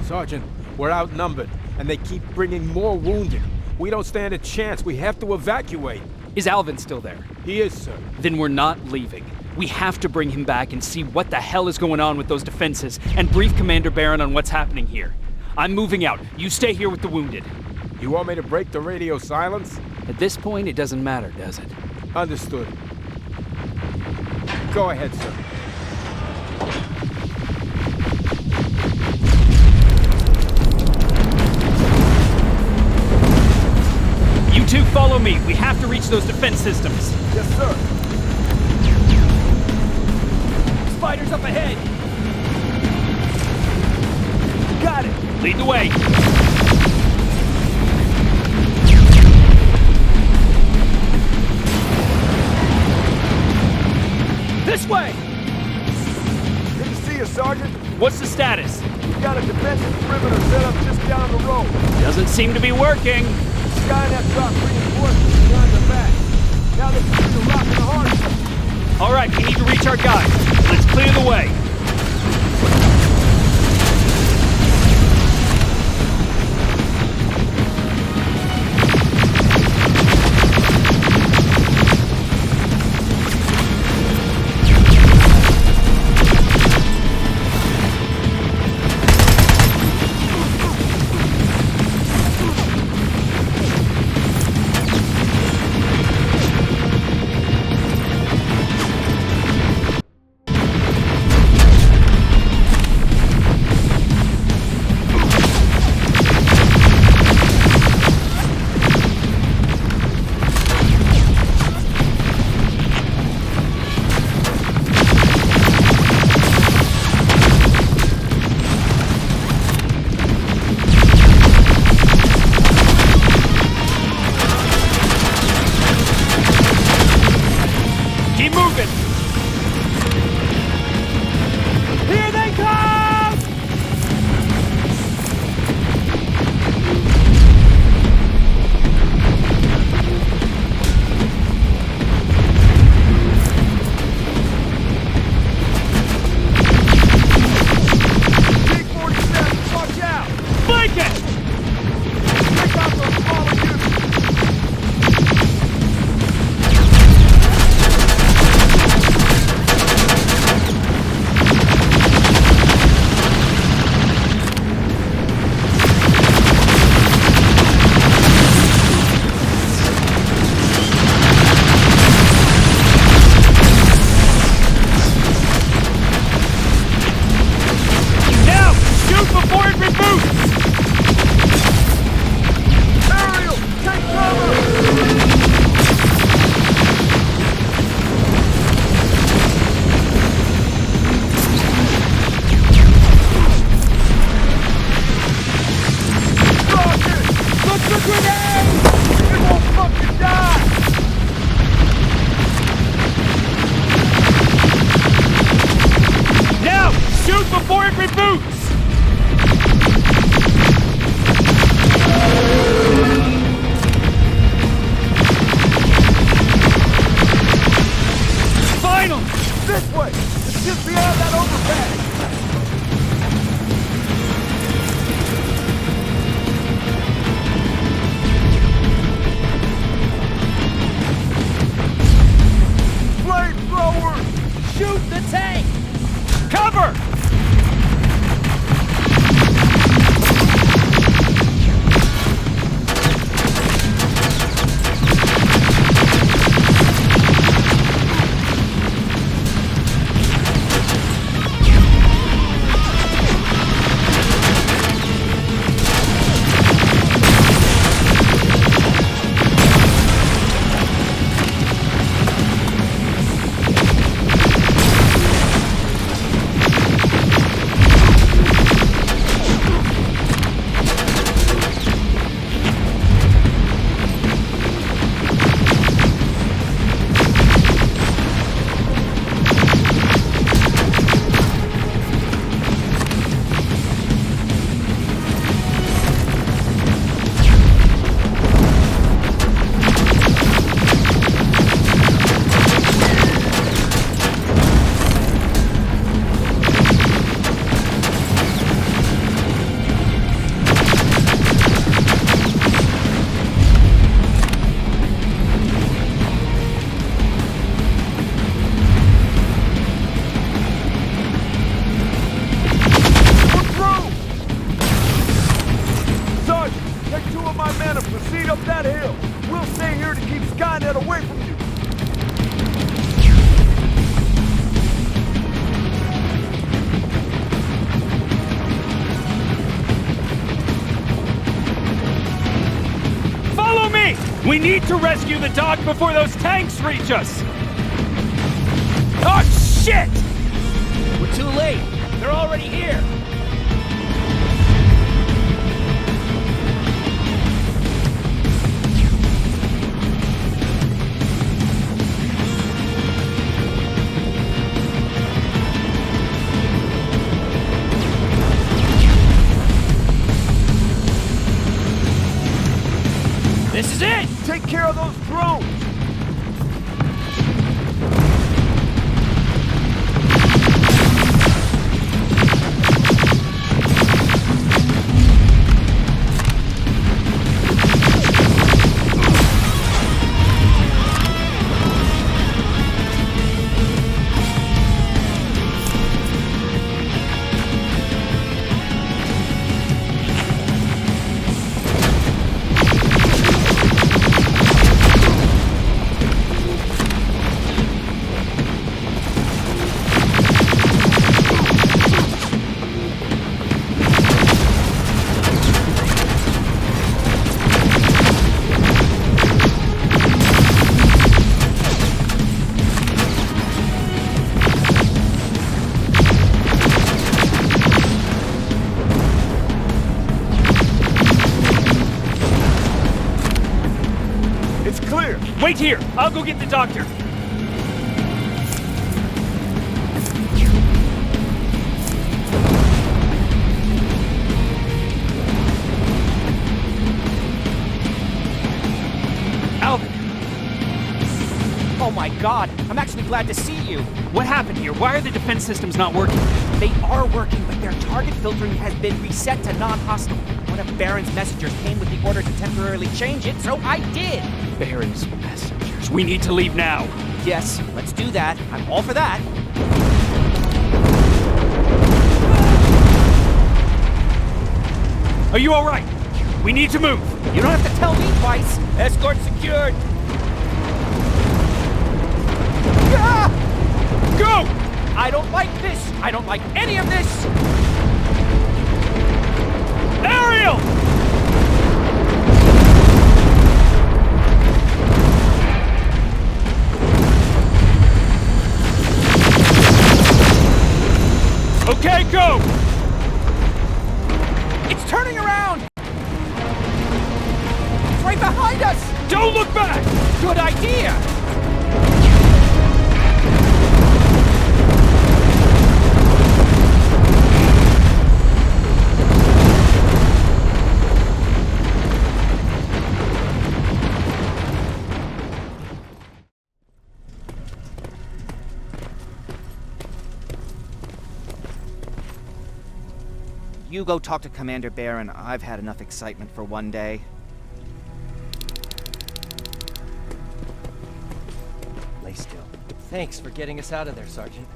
J: Sergeant, we're outnumbered, and they keep bringing more wounded. We don't stand a chance. We have to evacuate.
C: Is Alvin still there?
J: He is, sir.
C: Then we're not leaving. We have to bring him back and see what the hell is going on with those defenses, and brief Commander Barron on what's happening here. I'm moving out. You stay here with the wounded.
J: You want me to break the radio silence?
C: At this point, it doesn't matter, does it?
J: Understood. Go ahead, sir.
C: You two follow me. We have to reach those defense systems.
J: Yes, sir.
C: Spiders up ahead. Got it. Lead the way. This way.
J: Good to see you, Sergeant.
C: What's the status?
J: We've got a defensive perimeter set up just down the road.
C: Doesn't seem to be working.
J: Skynet dropped reinforcements behind the back. Now they can see the rock in the hard.
Q: All right, we need to reach our guys. Let's clear the way. We need to rescue the dock before those tanks reach us! Oh, shit!
C: We're too late. They're already here.
Q: This is it!
G: Take care of those drones!
Q: Wait here! I'll go get the doctor!
C: Alvin! Oh my god, I'm actually glad to see you!
Q: What happened here? Why are the defense systems not working?
C: They are working, but their target filtering has been reset to non-hostile. One of Baron's messengers came with the order to temporarily change it, so I did!
Q: Baron's messengers. We need to leave now.
C: Yes, let's do that. I'm all for that.
Q: Are you alright? We need to move.
C: You don't have to tell me twice.
Q: Escort secured.
C: Ah!
Q: Go!
C: I don't like this. I don't like any of this.
Q: Ariel! Okay, go!
C: It's turning around! It's right behind us!
Q: Don't look back!
C: Good idea!
N: You go talk to Commander Baron. I've had enough excitement for one day.
K: Lay still. Thanks for getting us out of there, Sergeant.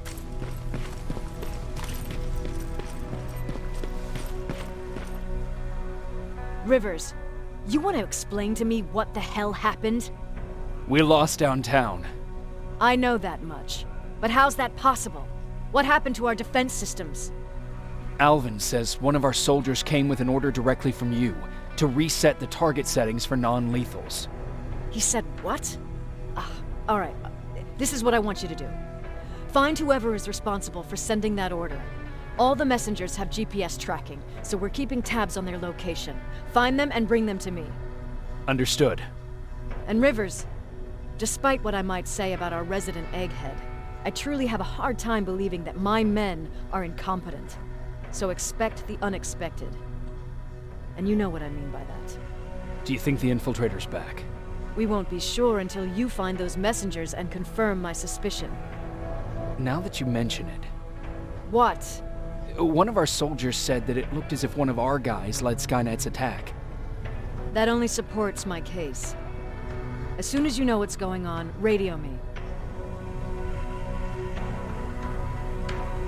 L: Rivers, you want to explain to me what the hell happened?
Q: We lost downtown.
L: I know that much. But how's that possible? What happened to our defense systems?
C: Alvin says one of our soldiers came with an order directly from you to reset the target settings for non-lethals.
L: He said what? Alright, this is what I want you to do. Find whoever is responsible for sending that order. All the messengers have GPS tracking, so we're keeping tabs on their location. Find them and bring them to me.
C: Understood.
L: And Rivers, despite what I might say about our resident egghead, I truly have a hard time believing that my men are incompetent. So expect the unexpected. And you know what I mean by that.
C: Do you think the infiltrator's back?
L: We won't be sure until you find those messengers and confirm my suspicion.
C: Now that you mention it...
L: What?
C: One of our soldiers said that it looked as if one of our guys led Skynet's attack.
L: That only supports my case. As soon as you know what's going on, radio me.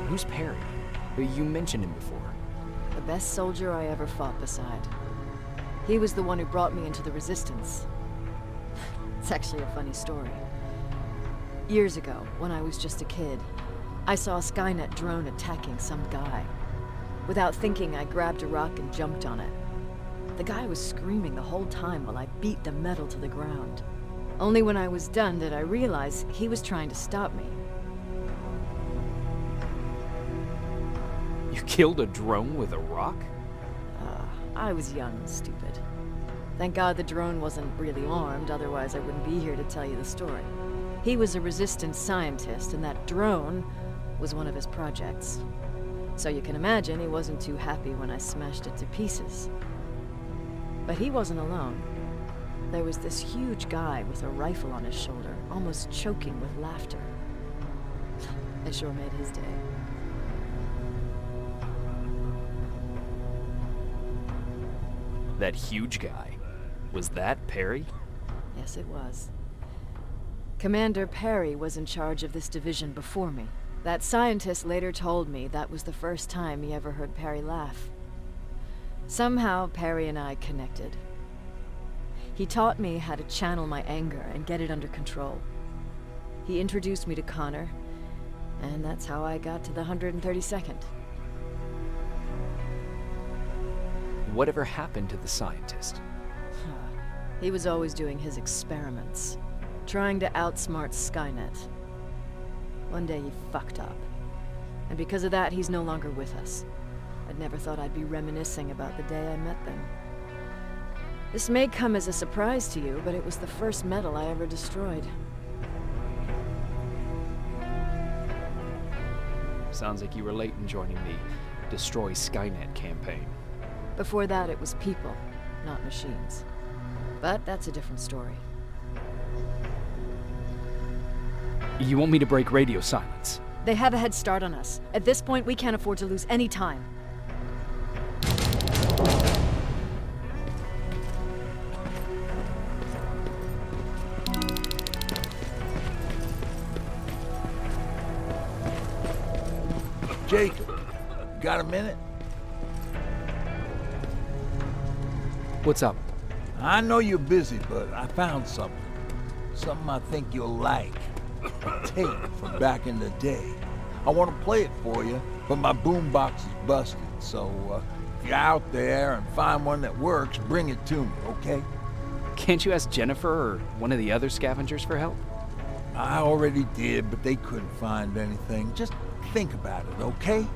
C: Who's Perry? You mentioned him before.
L: The best soldier I ever fought beside. He was the one who brought me into the Resistance. It's actually a funny story. Years ago, when I was just a kid, I saw a Skynet drone attacking some guy. Without thinking, I grabbed a rock and jumped on it. The guy was screaming the whole time while I beat the metal to the ground. Only when I was done did I realize he was trying to stop me.
C: You killed a drone with a rock?
L: I was young and stupid. Thank God the drone wasn't really armed, otherwise I wouldn't be here to tell you the story. He was a Resistance scientist, and that drone was one of his projects. So you can imagine he wasn't too happy when I smashed it to pieces. But he wasn't alone. There was this huge guy with a rifle on his shoulder, almost choking with laughter. It sure made his day.
C: That huge guy. Was that Perry?
L: Yes, it was. Commander Perry was in charge of this division before me. That scientist later told me that was the first time he ever heard Perry laugh. Somehow, Perry and I connected. He taught me how to channel my anger and get it under control. He introduced me to Connor, and that's how I got to the 132nd.
C: Whatever happened to the scientist?
L: He was always doing his experiments, trying to outsmart Skynet. One day he fucked up, and because of that, he's no longer with us. I'd never thought I'd be reminiscing about the day I met them. This may come as a surprise to you, but it was the first metal I ever destroyed.
C: Sounds like you were late in joining the Destroy Skynet campaign.
L: Before that, it was people, not machines. But that's a different story.
C: You want me to break radio silence?
L: They have a head start on us. At this point, we can't afford to lose any time.
G: Jacob, got a minute?
C: What's up?
G: I know you're busy, but I found something. Something I think you'll like. A tape from back in the day. I want to play it for you, but my boombox is busted, so if you're out there and find one that works, bring it to me, okay?
C: Can't you ask Jennifer or one of the other scavengers for help?
G: I already did, but they couldn't find anything. Just think about it, okay?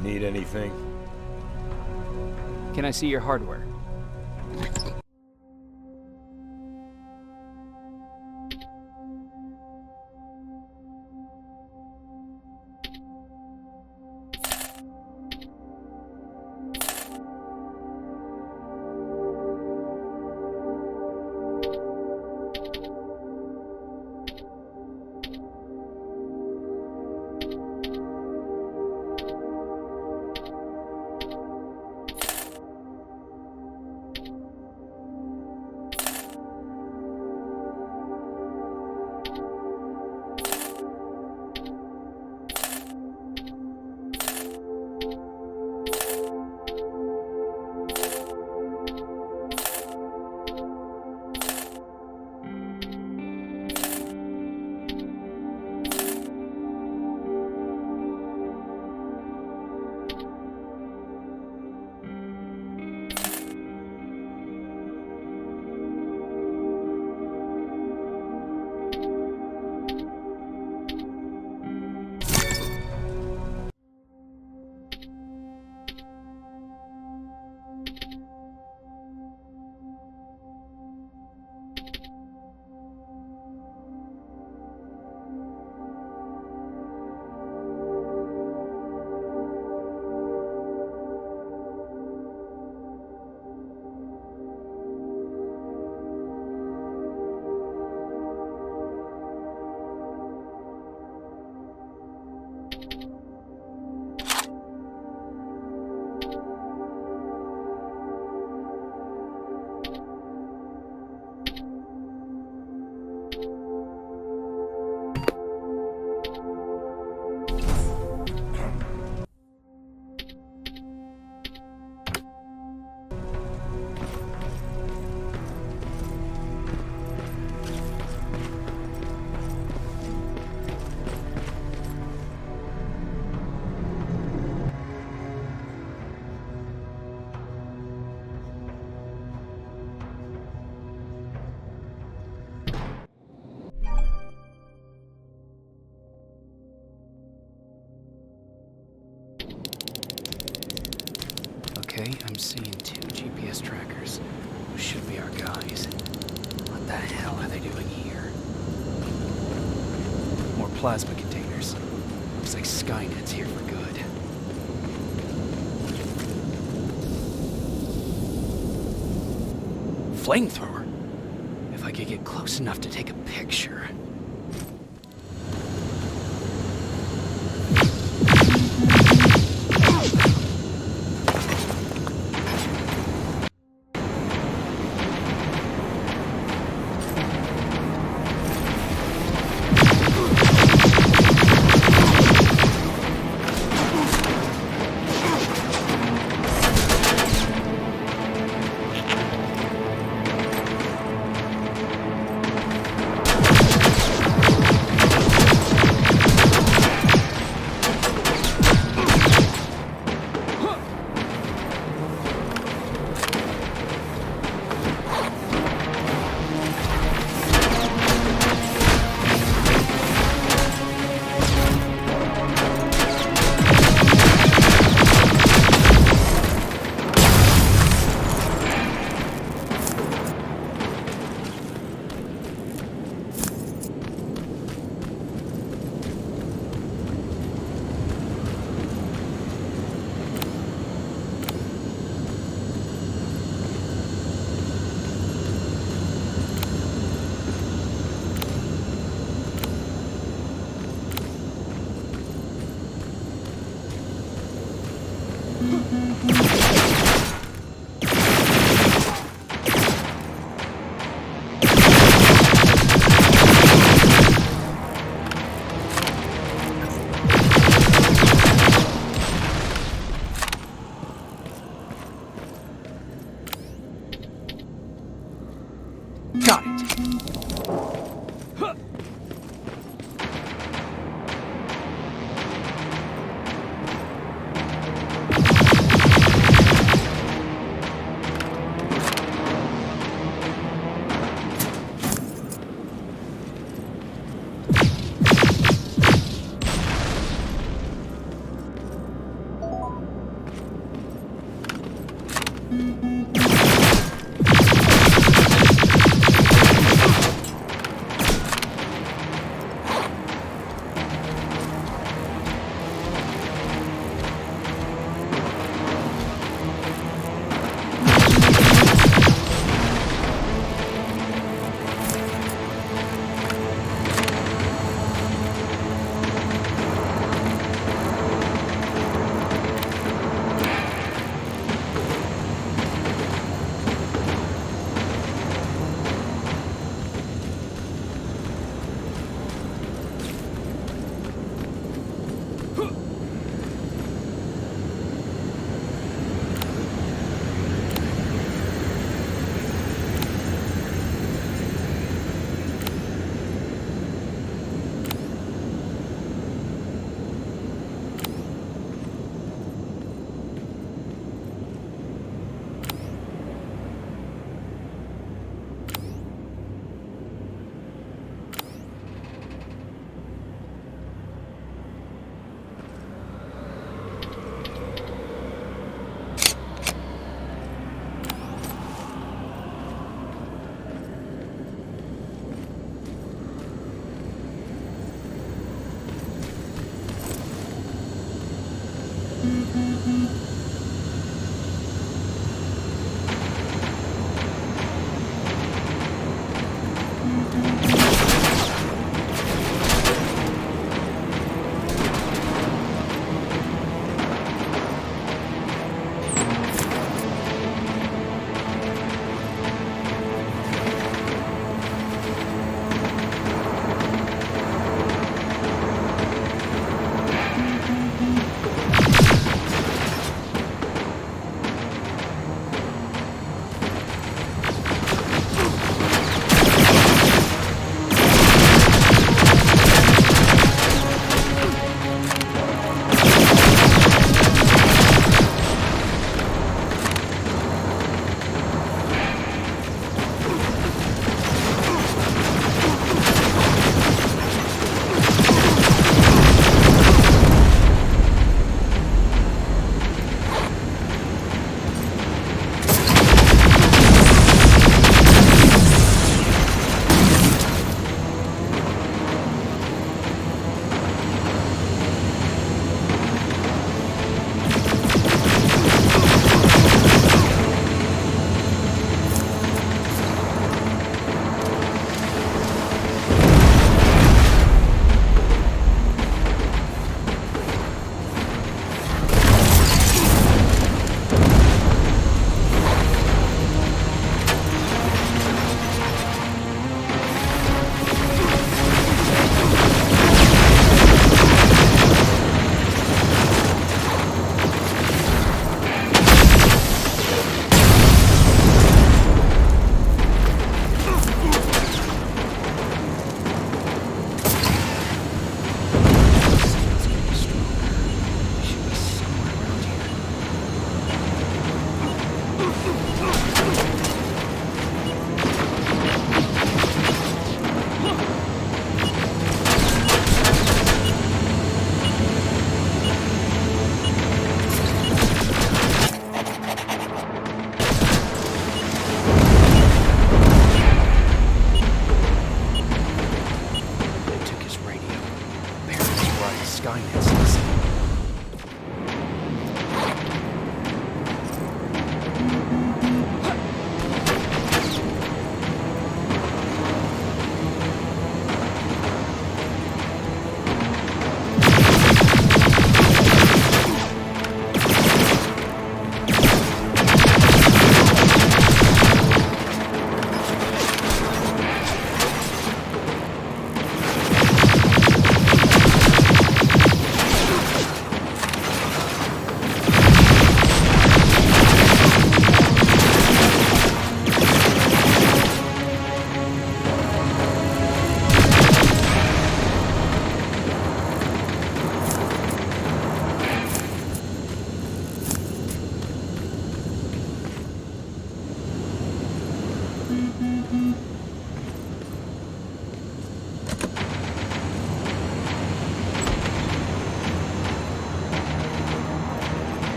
H: Need anything?
C: Can I see your hardware? Okay, I'm seeing 2 GPS trackers. Those should be our guys. What the hell are they doing here? More plasma containers. Looks like Skynet's here for good. Flamethrower? If I could get close enough to take a picture.
A: Got it.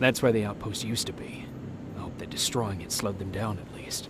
C: That's where the outpost used to be. I hope that destroying it slowed them down at least.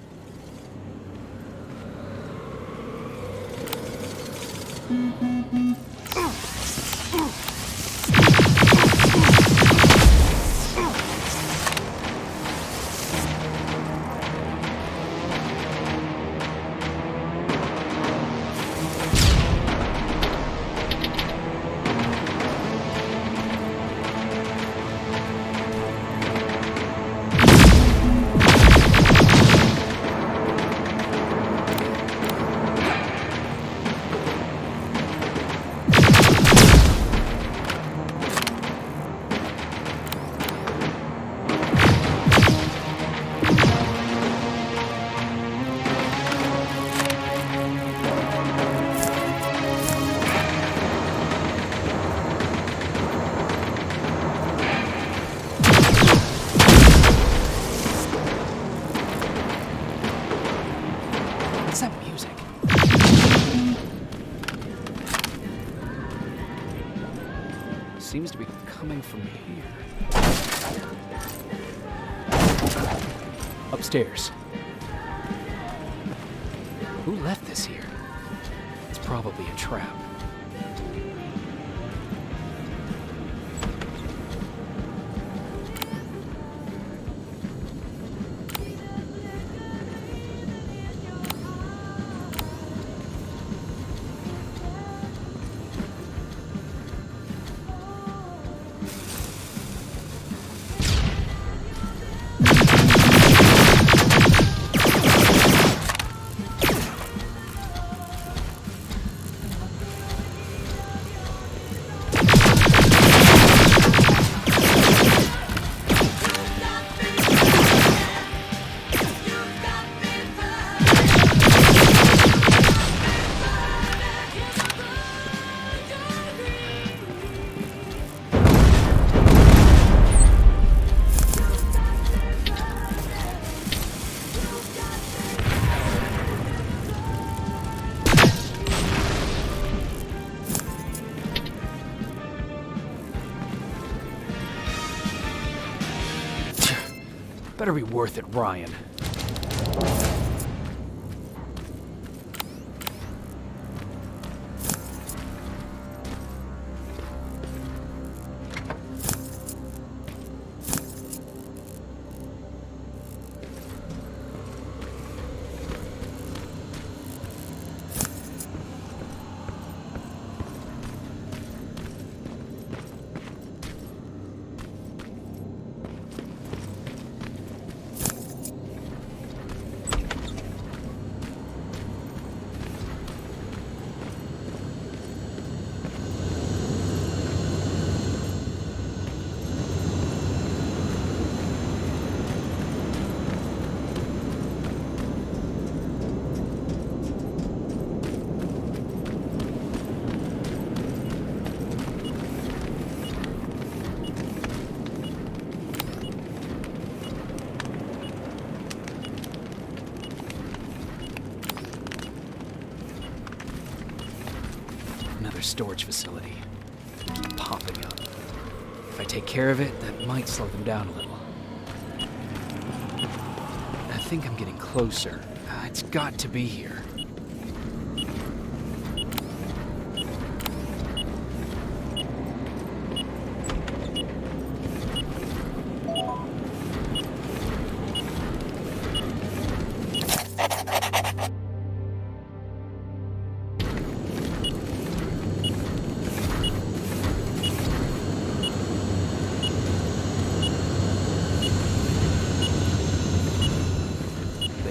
C: Seems to be coming from here. Upstairs. Who left this here? It's probably a trap. Better be worth it, Ryan. Storage facility. Keep popping up. If I take care of it, that might slow them down a little. I think I'm getting closer. It's got to be here.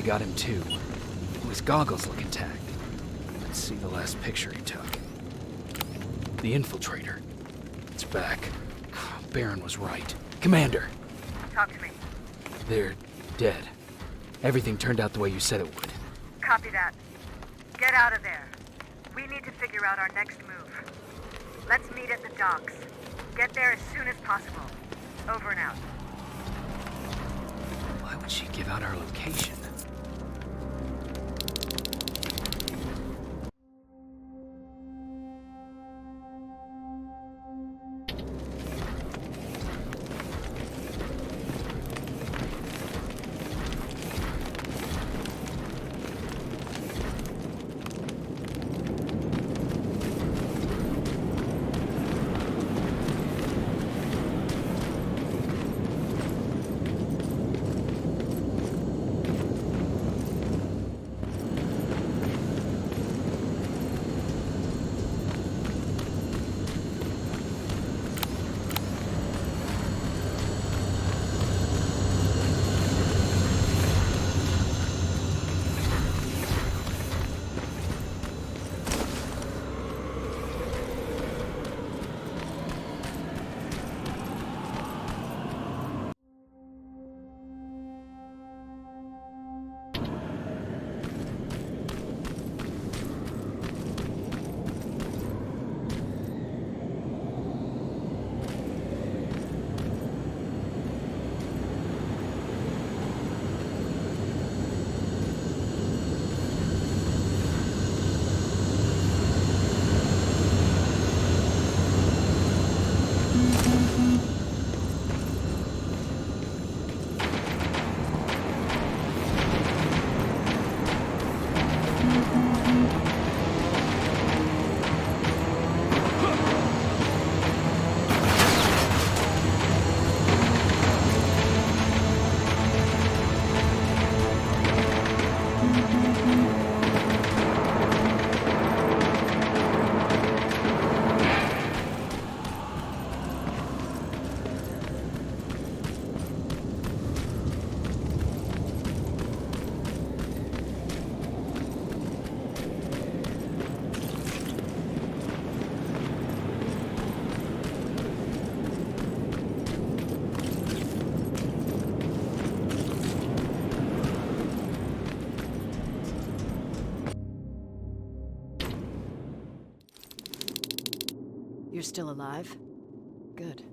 C: Got him too. His goggles look intact. Let's see the last picture he took. The infiltrator. It's back. Baron was right. Commander!
O: Talk to me.
C: They're dead. Everything turned out the way you said it would.
O: Copy that. Get out of there. We need to figure out our next move. Let's meet at the docks. Get there as soon as possible. Over and out.
C: Why would she give out our location?
L: You're still alive? Good.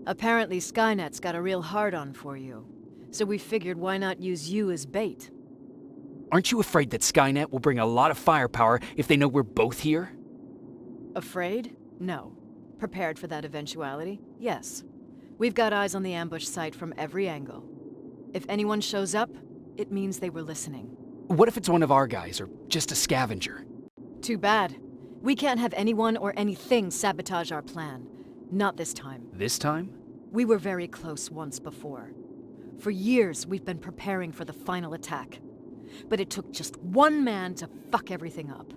L: Apparently Skynet's got a real hard-on for you, so we figured why not use you as bait?
C: Aren't you afraid that Skynet will bring a lot of firepower if they know we're both here?
L: Afraid? No. Prepared for that eventuality? Yes. We've got eyes on the ambush site from every angle. If anyone shows up, it means they were listening.
C: What if it's one of our guys, or just a scavenger?
L: Too bad. We can't have anyone or anything sabotage our plan. Not this time.
C: This time?
L: We were very close once before. For years, we've been preparing for the final attack. But it took just one man to fuck everything up.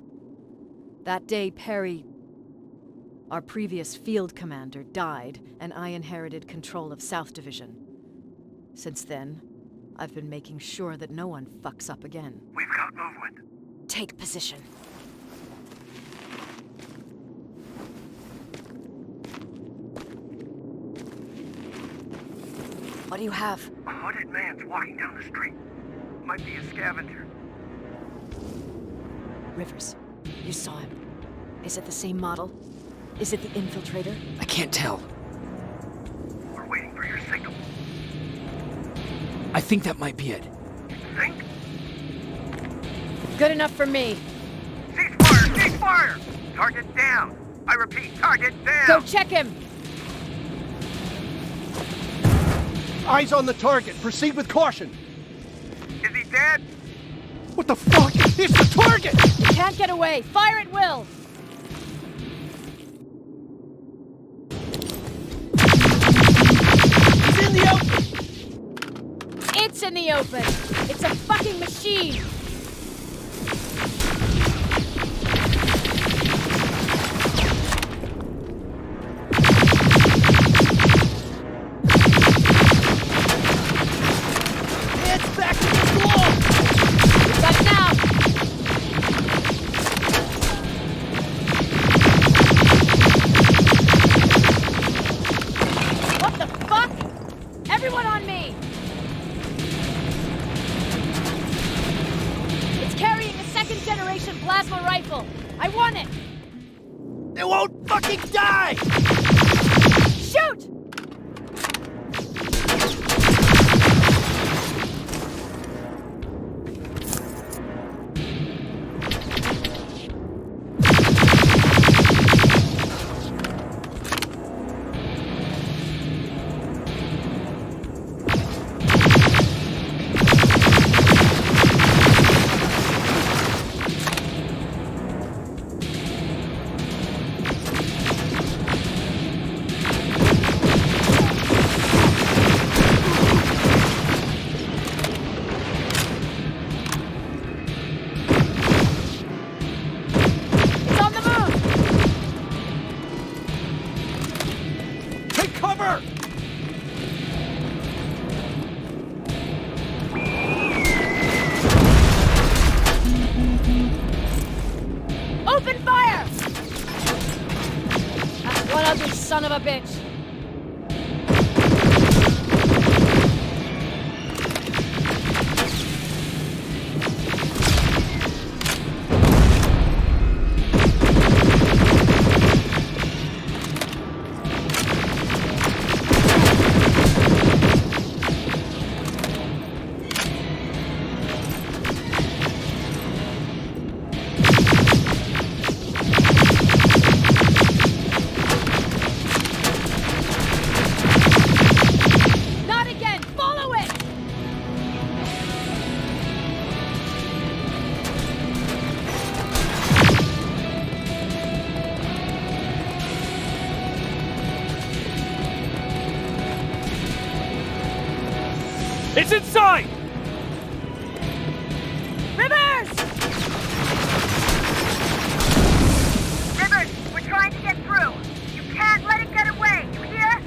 L: That day, Perry, our previous field commander, died, and I inherited control of South Division. Since then, I've been making sure that no one fucks up again.
D: We've got movement.
L: Take position. What do you have?
D: A hooded man's walking down the street. Might be a scavenger.
L: Rivers, you saw him. Is it the same model? Is it the infiltrator?
C: I can't tell.
D: We're waiting for your signal.
C: I think that might be it.
D: Think?
L: Good enough for me.
D: Cease fire! Cease fire! Target down! I repeat, target down!
L: Go check him!
R: Eyes on the target. Proceed with caution.
D: Is he dead?
R: What the fuck? It's the target!
L: You can't get away. Fire at will!
R: He's in the open!
L: It's in the open! It's a fucking machine!
R: It's back to the wall!
L: But now! What the fuck? Everyone on me! It's carrying a second-generation plasma rifle! I want it!
R: It won't fucking die!
L: Shoot! Open fire! That's one ugly son of a bitch.
Q: It's inside!
L: Rivers!
O: Rivers, we're trying to get through. You can't let it get away, you hear?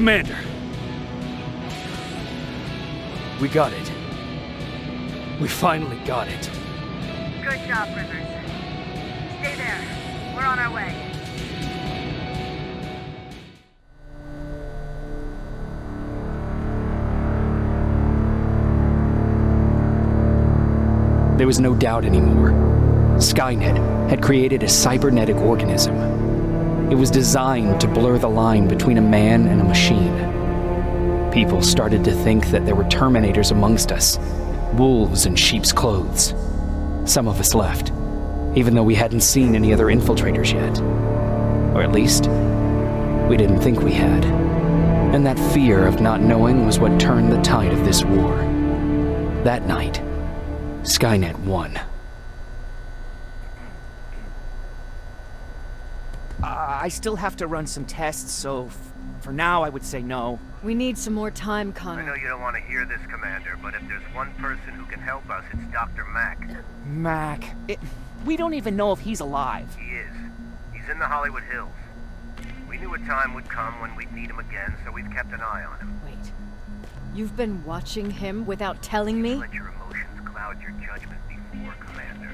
C: Commander! We got it. We finally got it.
O: Good job, Rivers. Stay there. We're on our way.
C: There was no doubt anymore. Skynet had created a cybernetic organism. It was designed to blur the line between a man and a machine. People started to think that there were Terminators amongst us, wolves in sheep's clothes. Some of us left, even though we hadn't seen any other infiltrators yet. Or at least, we didn't think we had. And that fear of not knowing was what turned the tide of this war. That night, Skynet won.
N: I still have to run some tests, so for now I would say no.
L: We need some more time, Connor.
D: I know you don't want to hear this, Commander, but if there's one person who can help us, it's Dr. Mack.
N: Mac. We don't even know if he's alive.
D: He is. He's in the Hollywood Hills. We knew a time would come when we'd need him again, so we've kept an eye on him.
L: Wait. You've been watching him without telling me?
D: Let your emotions cloud your judgment before, Commander.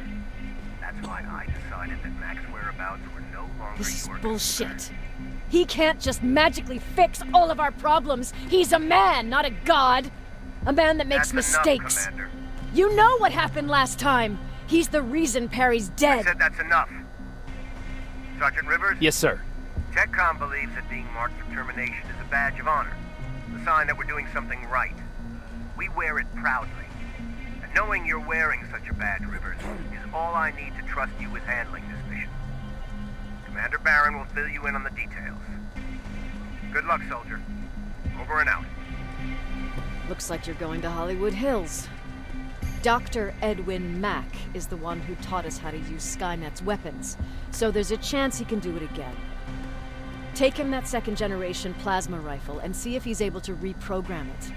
D: That's why I decided that Mack's whereabouts were no longer
L: This is
D: your
L: bullshit.
D: concern.
L: He can't just magically fix all of our problems. He's a man, not a god. A man that makes
D: That's
L: mistakes.
D: Enough, Commander.
L: You know what happened last time. He's the reason Perry's
D: I
L: dead.
D: said that's enough. Sergeant Rivers?
C: Yes, sir.
D: TechCom believes that being marked for termination is a badge of honor, a sign that we're doing something right. We wear it proudly. And knowing you're wearing such a badge, Rivers, is all I need to trust you with handling this mission. Commander Barron will fill you in on the details. Good luck, soldier. Over and out.
L: Looks like you're going to Hollywood Hills. Dr. Edwin Mack is the one who taught us how to use Skynet's weapons, so there's a chance he can do it again. Take him that second-generation plasma rifle and see if he's able to reprogram it.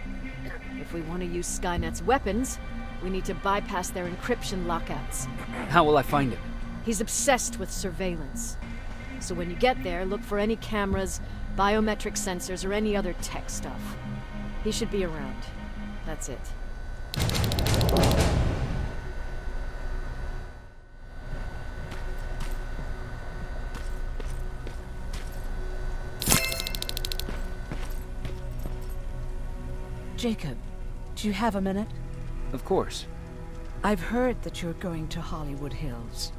L: If we want to use Skynet's weapons, we need to bypass their encryption lockouts.
C: How will I find him?
L: He's obsessed with surveillance. So when you get there, look for any cameras, biometric sensors, or any other tech stuff. He should be around. That's it.
F: Jacob, do you have a minute?
C: Of course.
F: I've heard that you're going to Hollywood Hills.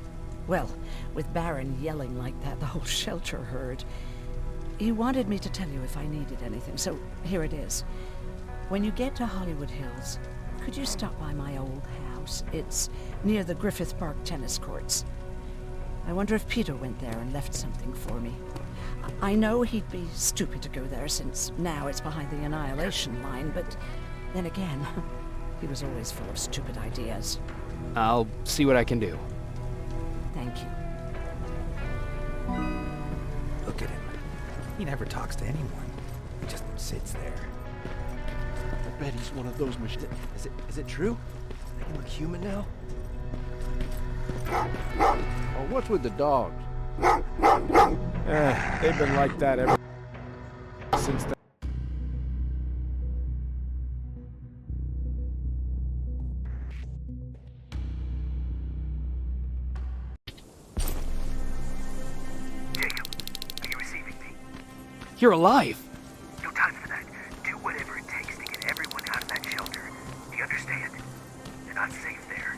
F: Well, with Barron yelling like that, the whole shelter heard. He wanted me to tell you if I needed anything, so here it is. When you get to Hollywood Hills, could you stop by my old house? It's near the Griffith Park tennis courts. I wonder if Peter went there and left something for me. I know he'd be stupid to go there since now it's behind the Annihilation line, but then again, he was always full of stupid ideas.
C: I'll see what I can do.
F: Thank you.
B: Look at him. He never talks to anyone. He just sits there.
R: I bet he's one of those machines. Is it true? They can look human now?
J: Oh, what's with the dogs? They've been like that ever since the...
D: Jacob, are you receiving me?
C: You're alive!
D: No time for that. Do whatever it takes to get everyone out of that shelter. Do you understand? You're not safe there.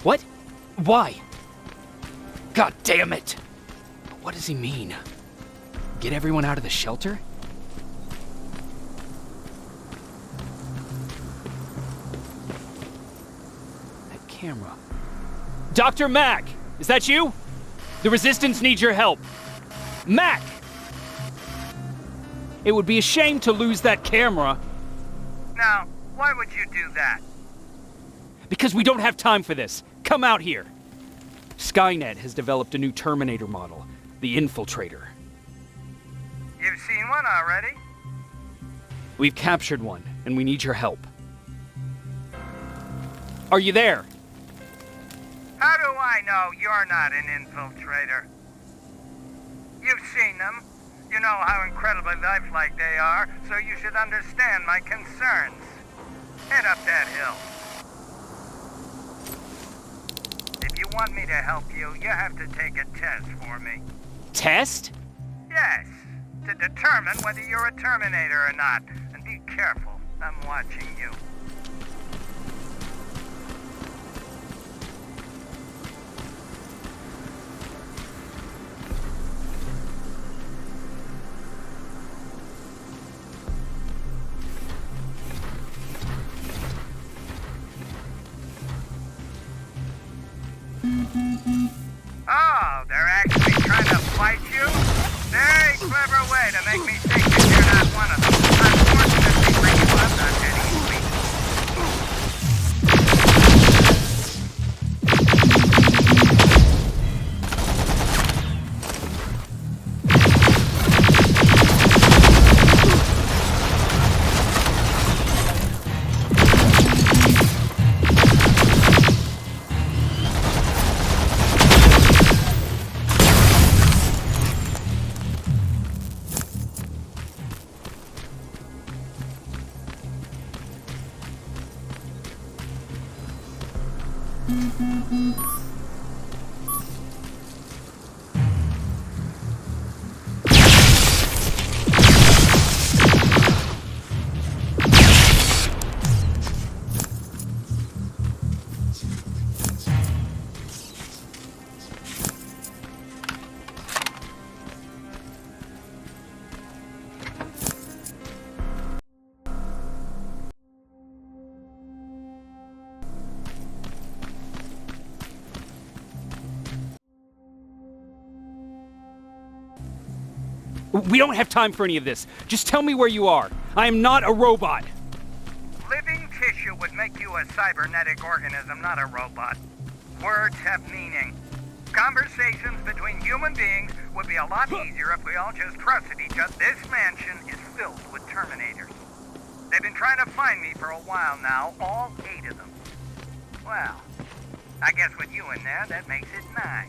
C: What? Why? God damn it! What does he mean? Get everyone out of the shelter? That camera.
Q: Dr. Mack! Is that you? The Resistance needs your help. Mack! It would be a shame to lose that camera.
D: Now, why would you do that?
Q: Because we don't have time for this. Come out here. Skynet has developed a new Terminator model, the Infiltrator.
D: You've seen one already?
Q: We've captured one, and we need your help. Are you there?
D: How do I know you're not an infiltrator? You've seen them. You know how incredibly lifelike they are, so you should understand my concerns. Head up that hill. If you want me to help you, you have to take a test for me.
Q: Test?
D: Yes, to determine whether you're a Terminator or not. And be careful, I'm watching you. Oh, they're actually trying to fight you? Very clever way to make me think that you're not one of them. Unfortunately for you, I'm not that easily.
Q: We don't have time for any of this. Just tell me where you are. I am not a robot.
D: Living tissue would make you a cybernetic organism, not a robot. Words have meaning. Conversations between human beings would be a lot easier if we all just trusted each other. This mansion is filled with Terminators. They've been trying to find me for a while now, all 8 of them. Well, I guess with you in there, that makes it 9.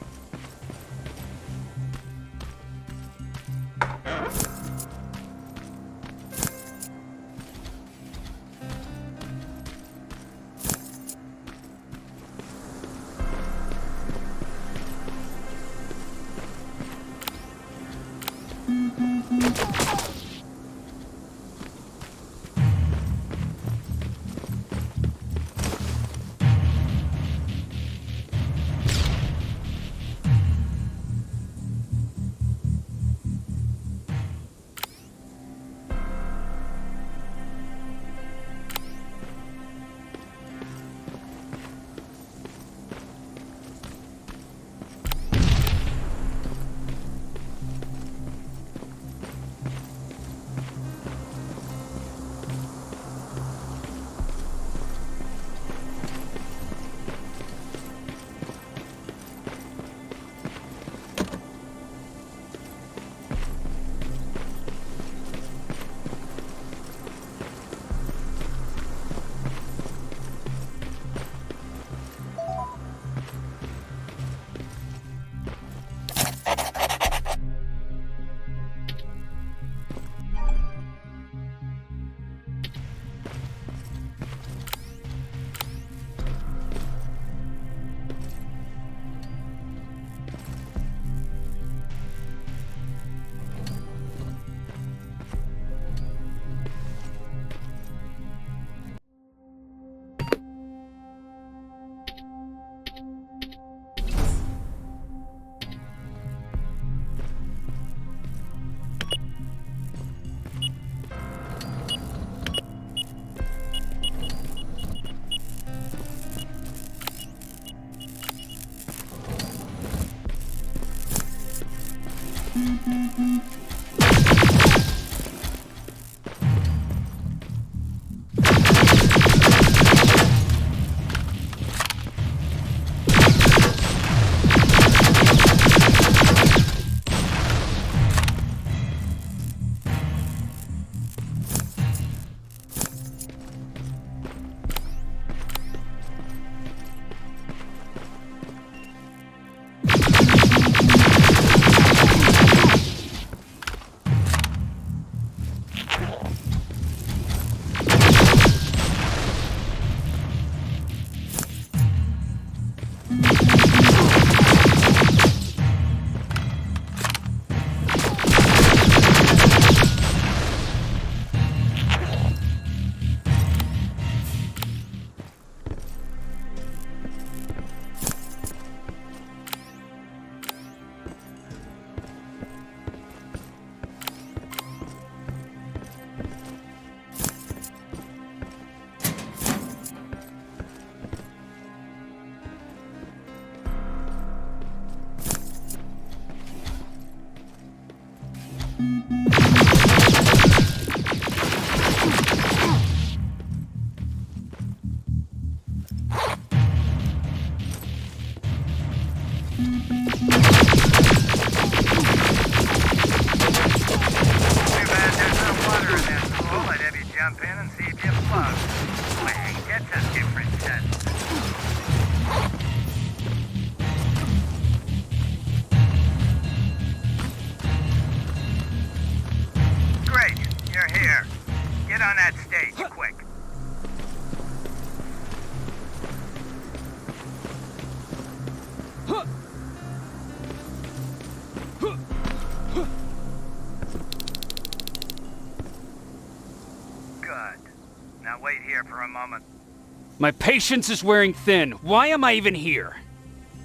Q: My patience is wearing thin. Why am I even here?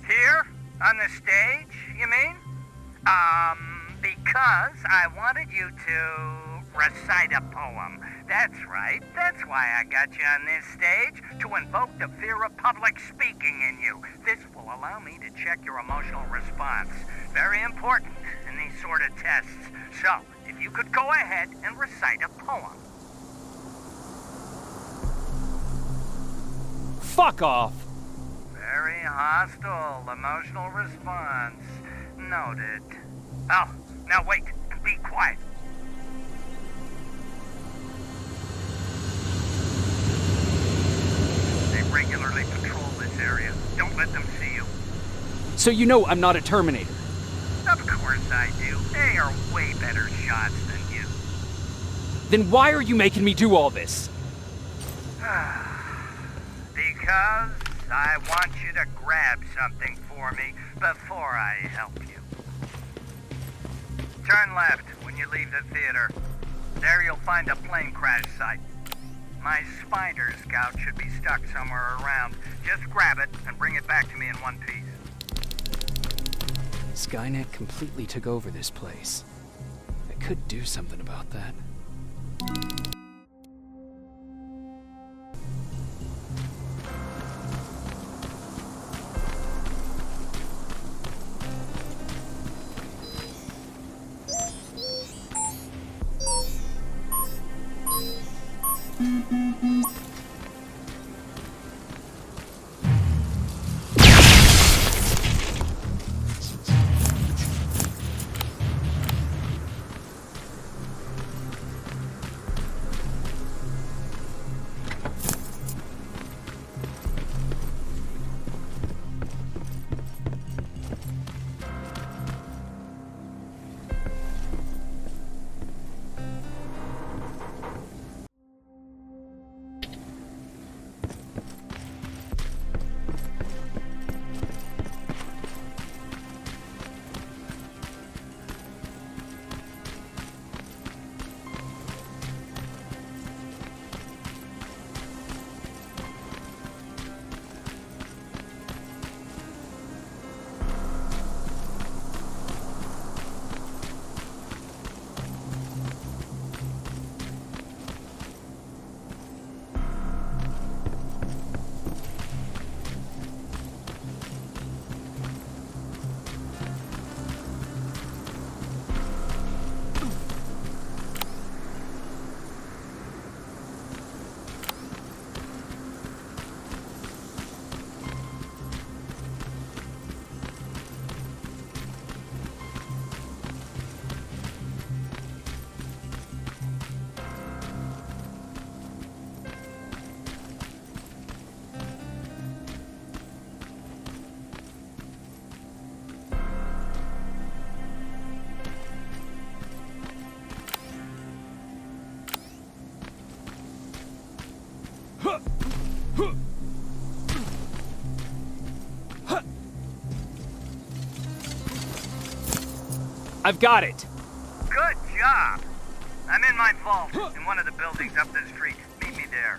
D: Here? On the stage, you mean? Because I wanted you to recite a poem. That's right. That's why I got you on this stage, to invoke the fear of public speaking in you. This will allow me to check your emotional response. Very important in these sort of tests. So, if you could go ahead and recite a poem.
Q: Fuck off!
D: Very hostile emotional response. Noted. Oh, now wait. Be quiet. They regularly patrol this area. Don't let them see you.
Q: So you know I'm not a Terminator?
D: Of course I do. They are way better shots than you.
Q: Then why are you making me do all this?
D: Because I want you to grab something for me before I help you. Turn left when you leave the theater. There you'll find a plane crash site. My spider scout should be stuck somewhere around. Just grab it and bring it back to me in one piece.
C: Skynet completely took over this place. I could do something about that.
Q: I've got it.
D: Good job. I'm in my vault in one of the buildings up the street. Meet me there.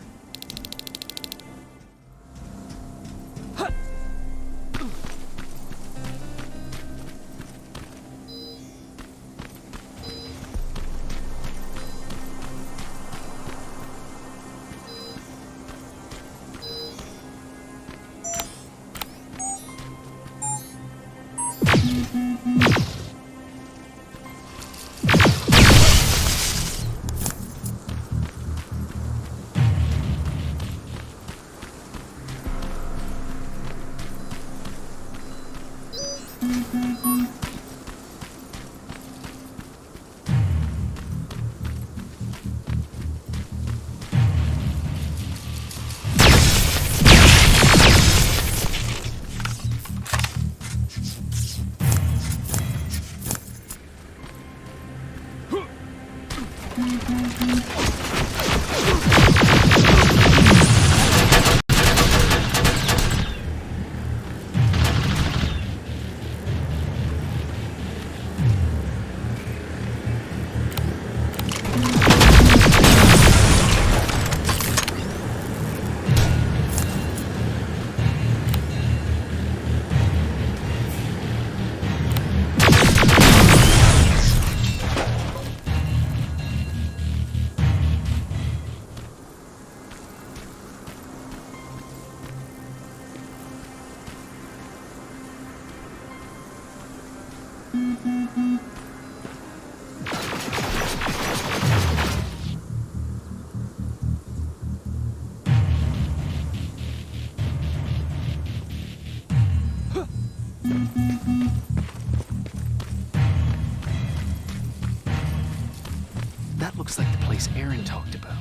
C: That looks like the place Aaron talked about.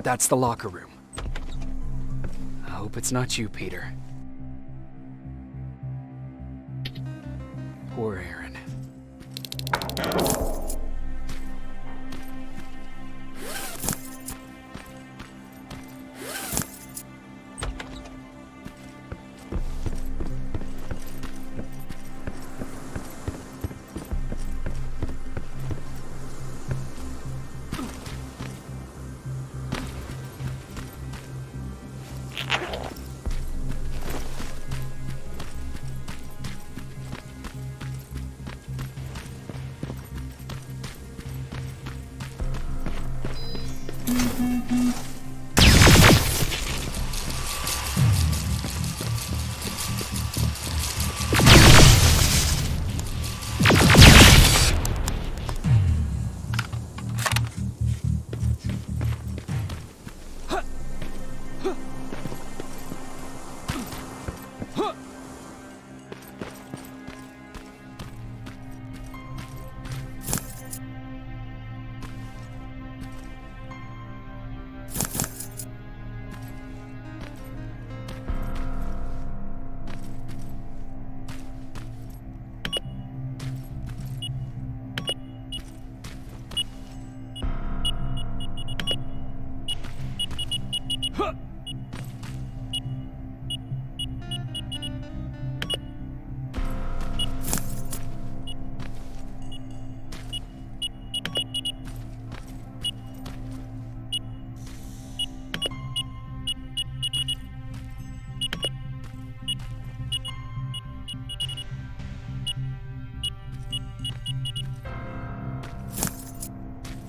C: That's the locker room. I hope it's not you, Peter. Poor Aaron.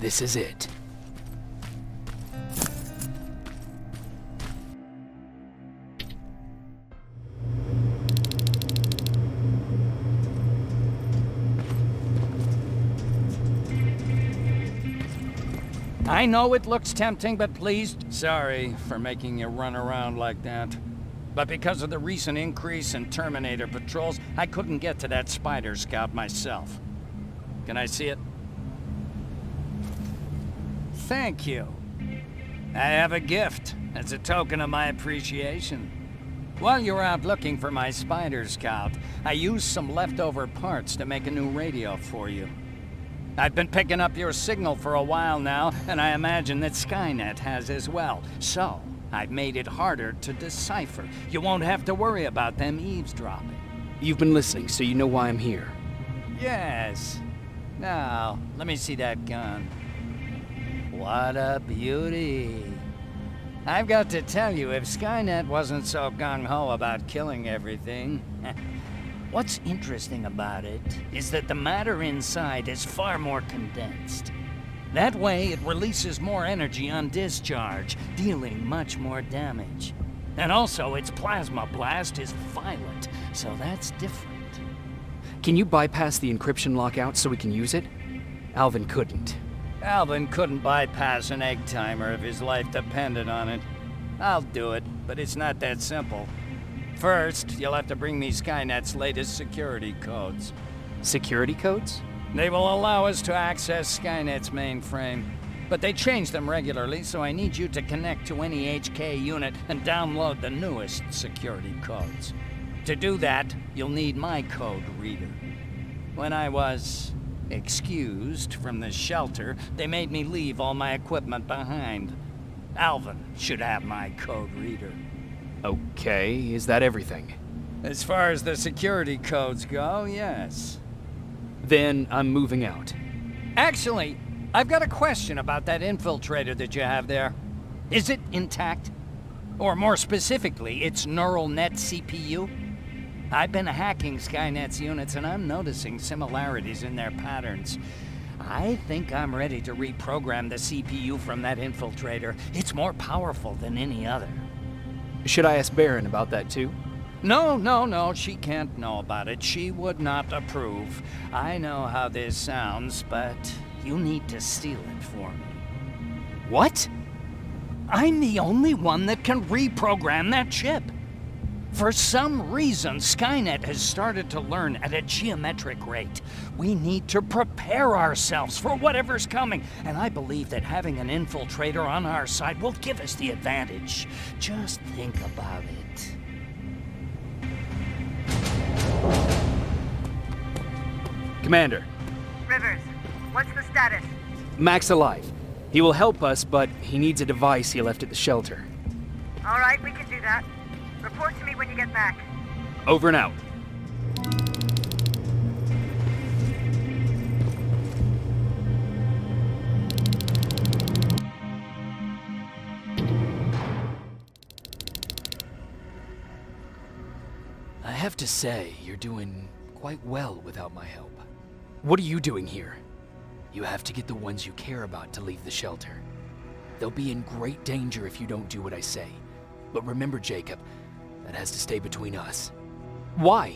C: This is it.
B: I know it looks tempting, but please, sorry for making you run around like that. But because of the recent increase in Terminator patrols, I couldn't get to that Spider Scout myself. Can I see it? Thank you. I have a gift as a token of my appreciation. While you were out looking for my Spider Scout, I used some leftover parts to make a new radio for you. I've been picking up your signal for a while now, and I imagine that Skynet has as well. So, I've made it harder to decipher. You won't have to worry about them eavesdropping.
C: You've been listening, so you know why I'm here.
B: Yes. Now, let me see that gun. What a beauty. I've got to tell you, if Skynet wasn't so gung-ho about killing everything... What's interesting about it is that the matter inside is far more condensed. That way, it releases more energy on discharge, dealing much more damage. And also, its plasma blast is violent, so that's different.
C: Can you bypass the encryption lockout so we can use it? Alvin couldn't.
B: Alvin couldn't bypass an egg timer if his life depended on it. I'll do it, but it's not that simple. First, you'll have to bring me Skynet's latest security codes.
C: Security codes?
B: They will allow us to access Skynet's mainframe, but they change them regularly, so I need you to connect to any HK unit and download the newest security codes. To do that, you'll need my code reader. When I was excused from the shelter, they made me leave all my equipment behind. Alvin should have my code reader.
C: Okay, is that everything?
B: As far as the security codes go, yes.
C: Then I'm moving out.
B: Actually, I've got a question about that infiltrator that you have there. Is it intact? Or more specifically, its neural net CPU? I've been hacking Skynet's units and I'm noticing similarities in their patterns. I think I'm ready to reprogram the CPU from that infiltrator. It's more powerful than any other.
C: Should I ask Baron about that too?
B: No, she can't know about it. She would not approve. I know how this sounds, but you need to steal it for me.
C: What?
B: I'm the only one that can reprogram that chip. For some reason, Skynet has started to learn at a geometric rate. We need to prepare ourselves for whatever's coming, and I believe that having an infiltrator on our side will give us the advantage. Just think about it.
C: Commander.
O: Rivers, what's the status?
C: Mac's alive. He will help us, but he needs a device he left at the shelter.
O: All right, we can do that. Report to me when you get back.
C: Over and out. I have to say, you're doing quite well without my help. What are you doing here? You have to get the ones you care about to leave the shelter. They'll be in great danger if you don't do what I say. But remember, Jacob, that has to stay between us. Why?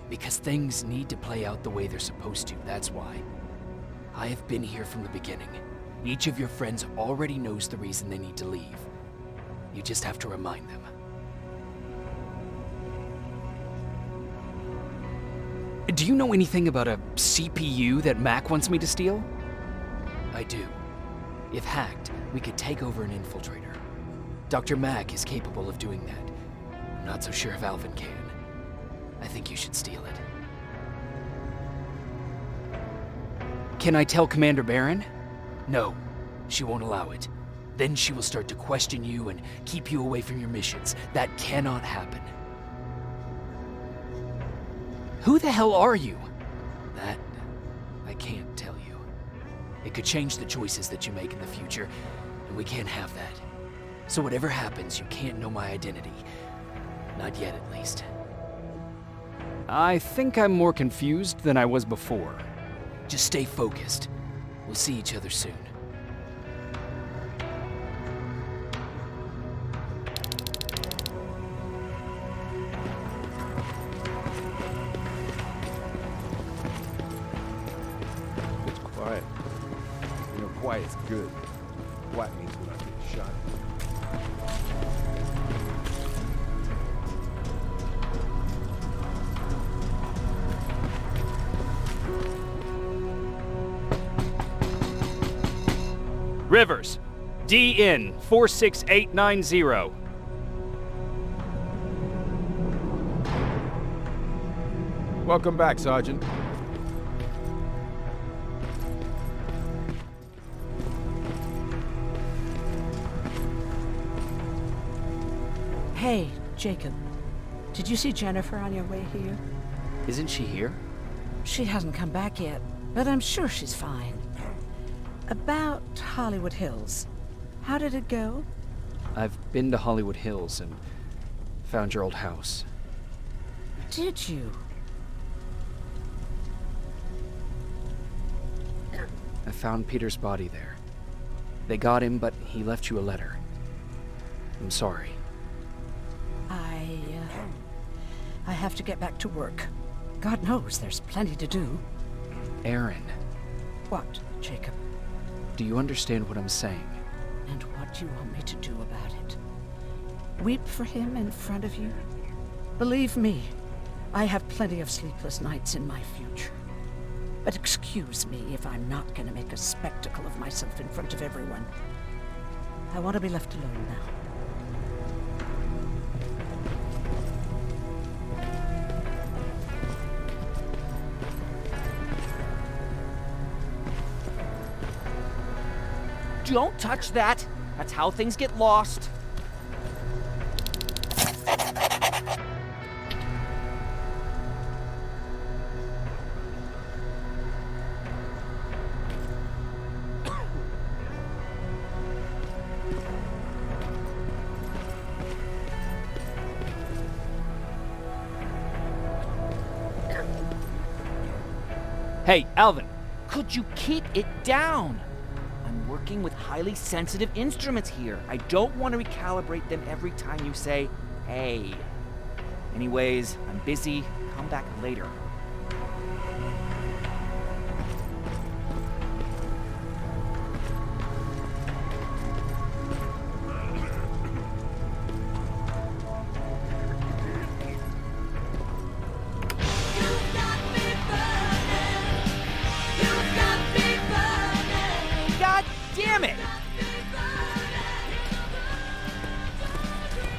C: Because things need to play out the way they're supposed to, that's why. I have been here from the beginning. Each of your friends already knows the reason they need to leave. You just have to remind them. Do you know anything about a CPU that Mac wants me to steal? I do. If hacked, we could take over an infiltrator. Dr. Mac is capable of doing that. I'm not so sure if Alvin can. I think you should steal it. Can I tell Commander Baron? No, she won't allow it. Then she will start to question you and keep you away from your missions. That cannot happen. Who the hell are you? That, I can't tell you. It could change the choices that you make in the future, and we can't have that. So whatever happens, you can't know my identity. Not yet, at least. I think I'm more confused than I was before. Just stay focused. We'll see each other soon.
J: Quiet's good. Quiet means we're not getting shot.
Q: Rivers, DN 46890.
J: Welcome back, Sergeant.
F: Hey, Jacob. Did you see Jennifer on your way here?
C: Isn't she here?
F: She hasn't come back yet, but I'm sure she's fine. About Hollywood Hills. How did it go?
C: I've been to Hollywood Hills and found your old house.
F: Did you?
C: I found Peter's body there. They got him, but he left you a letter. I'm sorry.
F: I have to get back to work. God knows there's plenty to do.
C: Aaron.
F: What, Jacob?
C: Do you understand what I'm saying?
F: And what do you want me to do about it? Weep for him in front of you? Believe me, I have plenty of sleepless nights in my future. But excuse me if I'm not going to make a spectacle of myself in front of everyone. I want to be left alone now.
N: Don't touch that! That's how things get lost.
Q: Hey, Alvin.
N: Could you keep it down? I'm working with highly sensitive instruments here. I don't want to recalibrate them every time you say, hey. Anyways, I'm busy. Come back later.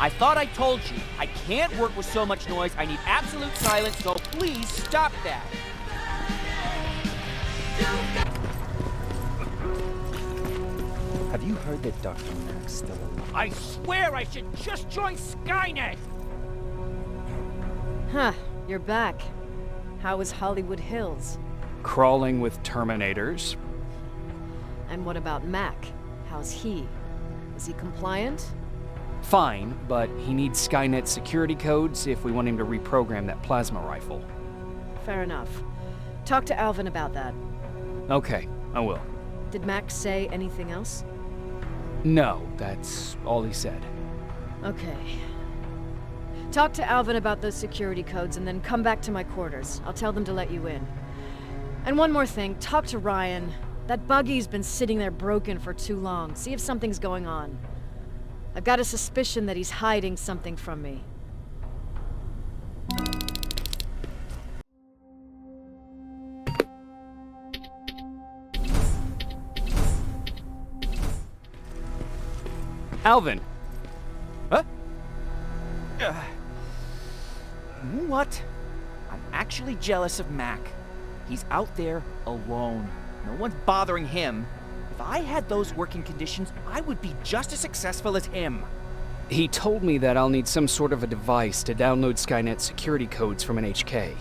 N: I thought I told you, I can't work with so much noise. I need absolute silence, so please stop that.
P: Have you heard that Dr. Mack's still alive?
N: I swear I should just join Skynet!
L: Huh, you're back. How was Hollywood Hills?
Q: Crawling with Terminators.
L: And what about Mac? How's he? Is he compliant?
Q: Fine, but he needs Skynet security codes if we want him to reprogram that plasma rifle.
L: Fair enough. Talk to Alvin about that.
Q: Okay, I will.
L: Did Mac say anything else?
Q: No, that's all he said.
L: Okay. Talk to Alvin about those security codes and then come back to my quarters. I'll tell them to let you in. And one more thing, talk to Ryan. That buggy's been sitting there broken for too long. See if something's going on. I've got a suspicion that he's hiding something from me.
Q: Alvin!
N: Huh? You know what? I'm actually jealous of Mac. He's out there alone. No one's bothering him. If I had those working conditions, I would be just as successful as him.
Q: He told me that I'll need some sort of a device to download Skynet security codes from an HK.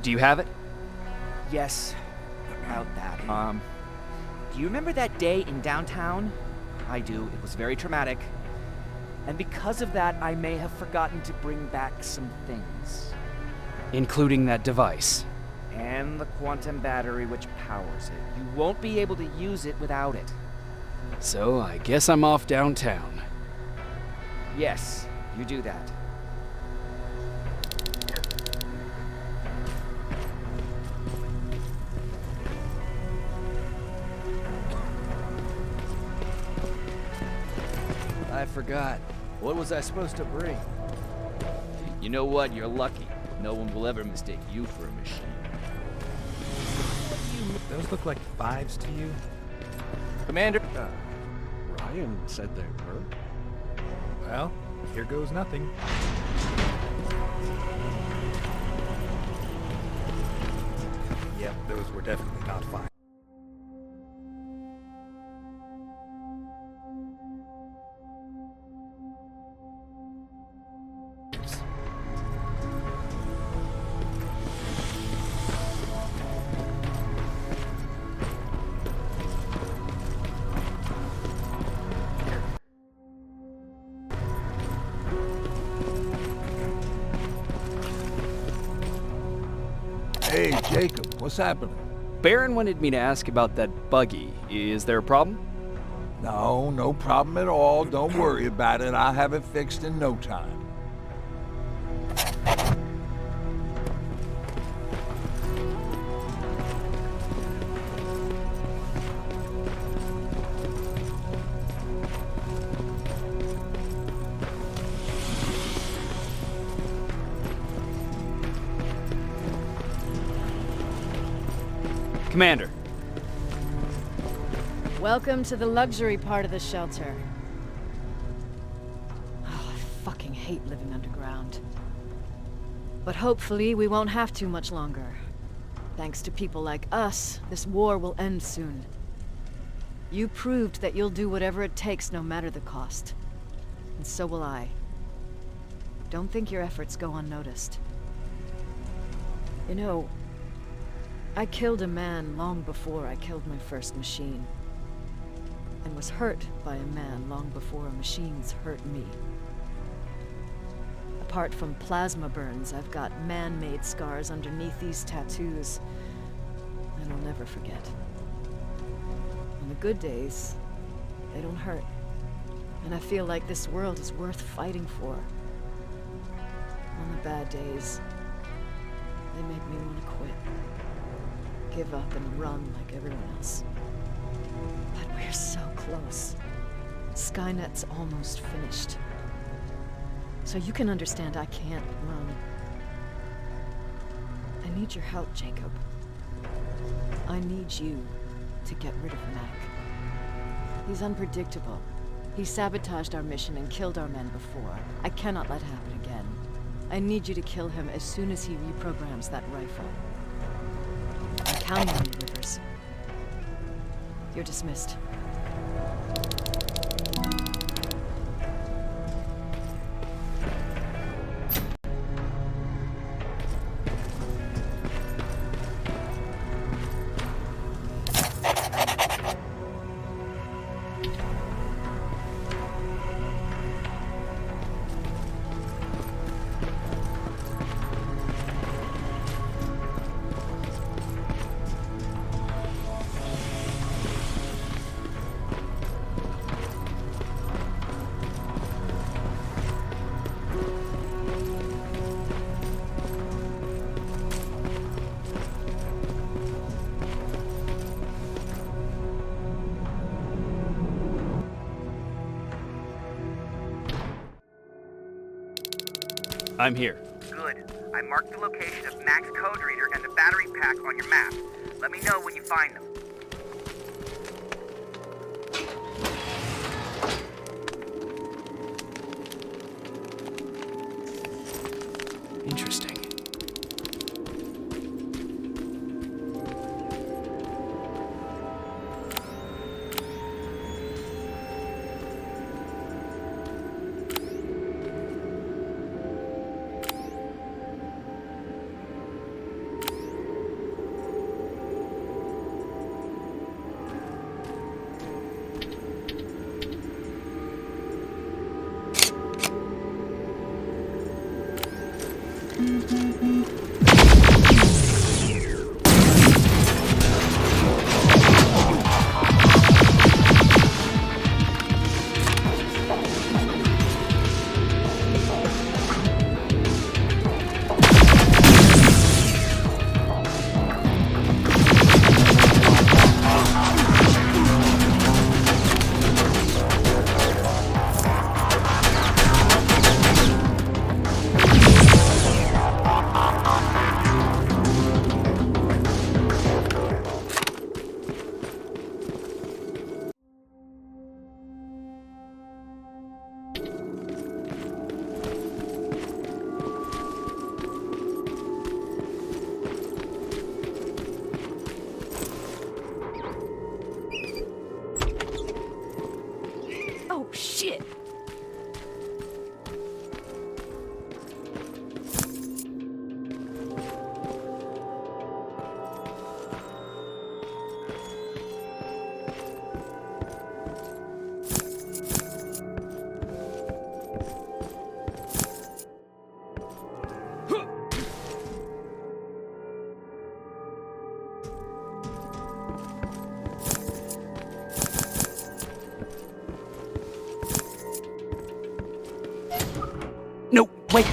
Q: Do you have it?
N: Yes, about that. Do you remember that day in downtown? I do. It was very traumatic. And because of that, I may have forgotten to bring back some things.
Q: Including that device.
N: And the quantum battery which powers it. You won't be able to use it without it.
Q: So I guess I'm off downtown.
N: Yes, you do that.
K: I forgot. What was I supposed to bring?
N: You know what? You're lucky. No one will ever mistake you for a machine.
B: Those look like 5s to you?
K: Commander?
R: Ryan said they were.
B: Well, here goes nothing. Yep, those were definitely not 5.
G: Hey, Jacob, what's happening?
Q: Baron wanted me to ask about that buggy. Is there a problem?
G: No, no problem at all. Don't worry about it. I'll have it fixed in no time.
Q: Commander.
L: Welcome to the luxury part of the shelter. Oh, I fucking hate living underground. But hopefully we won't have to much longer. Thanks to people like us, this war will end soon. You proved that you'll do whatever it takes no matter the cost. And so will I. Don't think your efforts go unnoticed. You know, I killed a man long before I killed my first machine. And was hurt by a man long before machines hurt me. Apart from plasma burns, I've got man-made scars underneath these tattoos. And I'll never forget. On the good days, they don't hurt. And I feel like this world is worth fighting for. On the bad days, they make me want to quit. Give up and run like everyone else. But we're so close. Skynet's almost finished. So you can understand I can't run. I need your help, Jacob. I need you to get rid of Mac. He's unpredictable. He sabotaged our mission and killed our men before. I cannot let it happen again. I need you to kill him as soon as he reprograms that rifle. I'm counting on you, Rivers. You're dismissed.
Q: I'm here.
D: Good. I marked the location of Mac's code reader and the battery pack on your map. Let me know when you find them.
A: Interesting.
C: No, wait!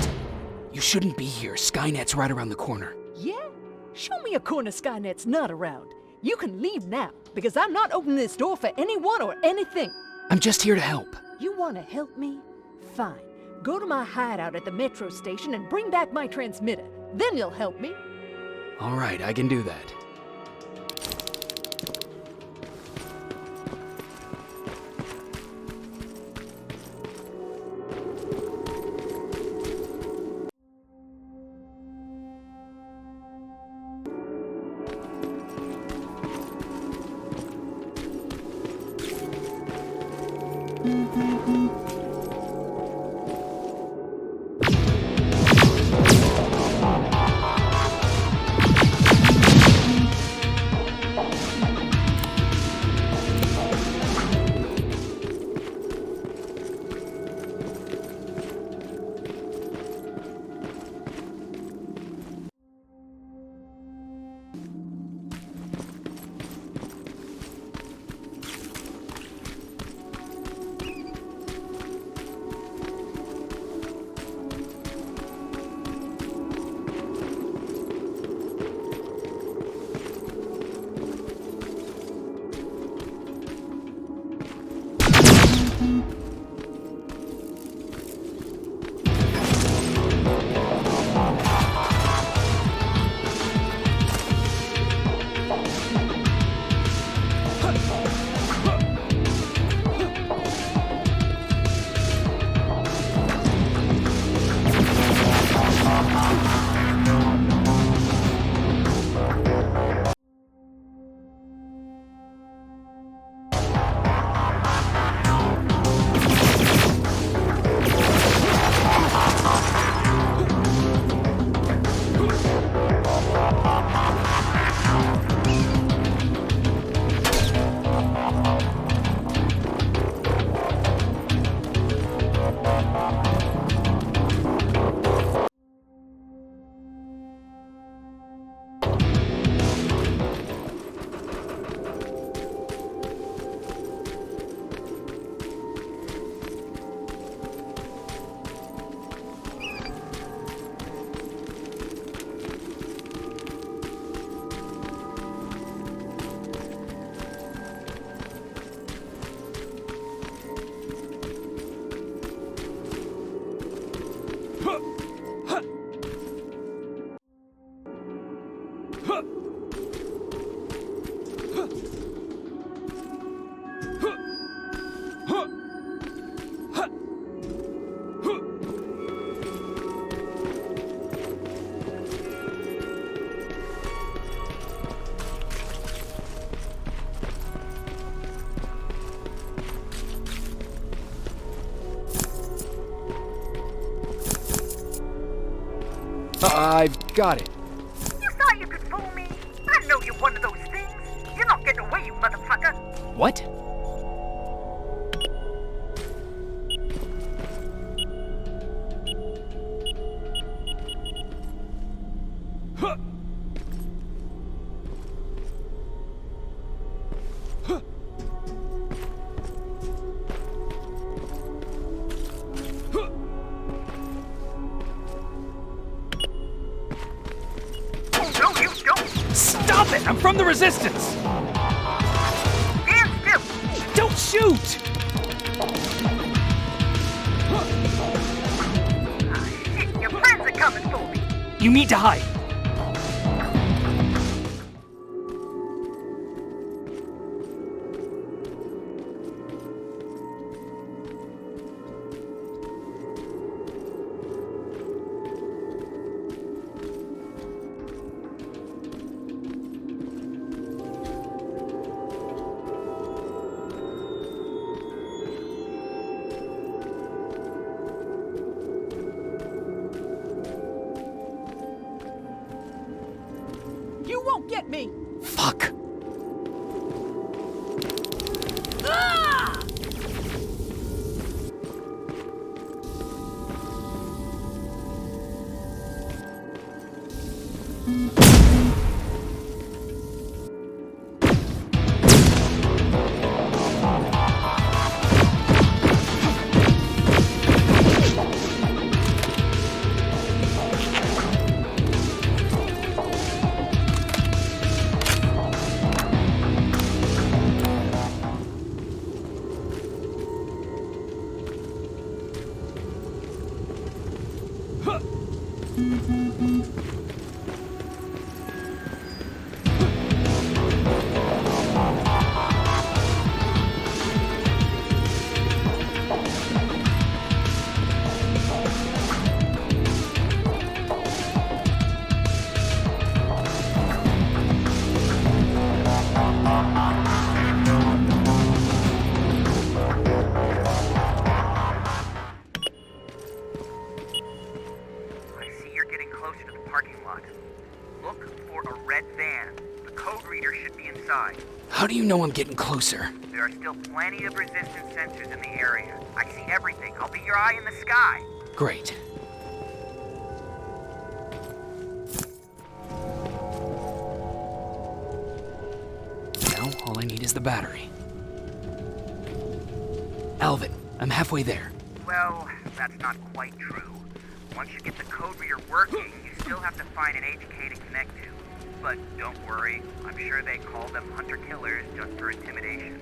C: You shouldn't be here. Skynet's right around the corner.
S: Yeah? Show me a corner Skynet's not around. You can leave now, because I'm not opening this door for anyone or anything.
C: I'm just here to help.
S: You want to help me? Fine. Go to my hideout at the metro station and bring back my transmitter. Then you'll help me.
C: All right, I can do that.
A: I've got it.
O: You thought you could fool me? I know you're one of those things. You're not getting away, you motherfucker.
C: What?
Q: Stop it! I'm from the Resistance!
O: Stand still!
Q: Don't shoot!
O: Shit, your friends are coming for me.
Q: You need to hide.
S: You won't get me!
C: Fuck.
S: Ah!
C: How do you know I'm getting closer?
D: There are still plenty of resistance sensors in the area. I see everything. I'll be your eye in the sky.
C: Great. Now, all I need is the battery. Alvin, I'm halfway there.
D: Well, that's not quite true. Once you get the code reader working, you still have to find an HK to connect to. But don't worry, I'm sure they call them hunter-killers just for intimidation.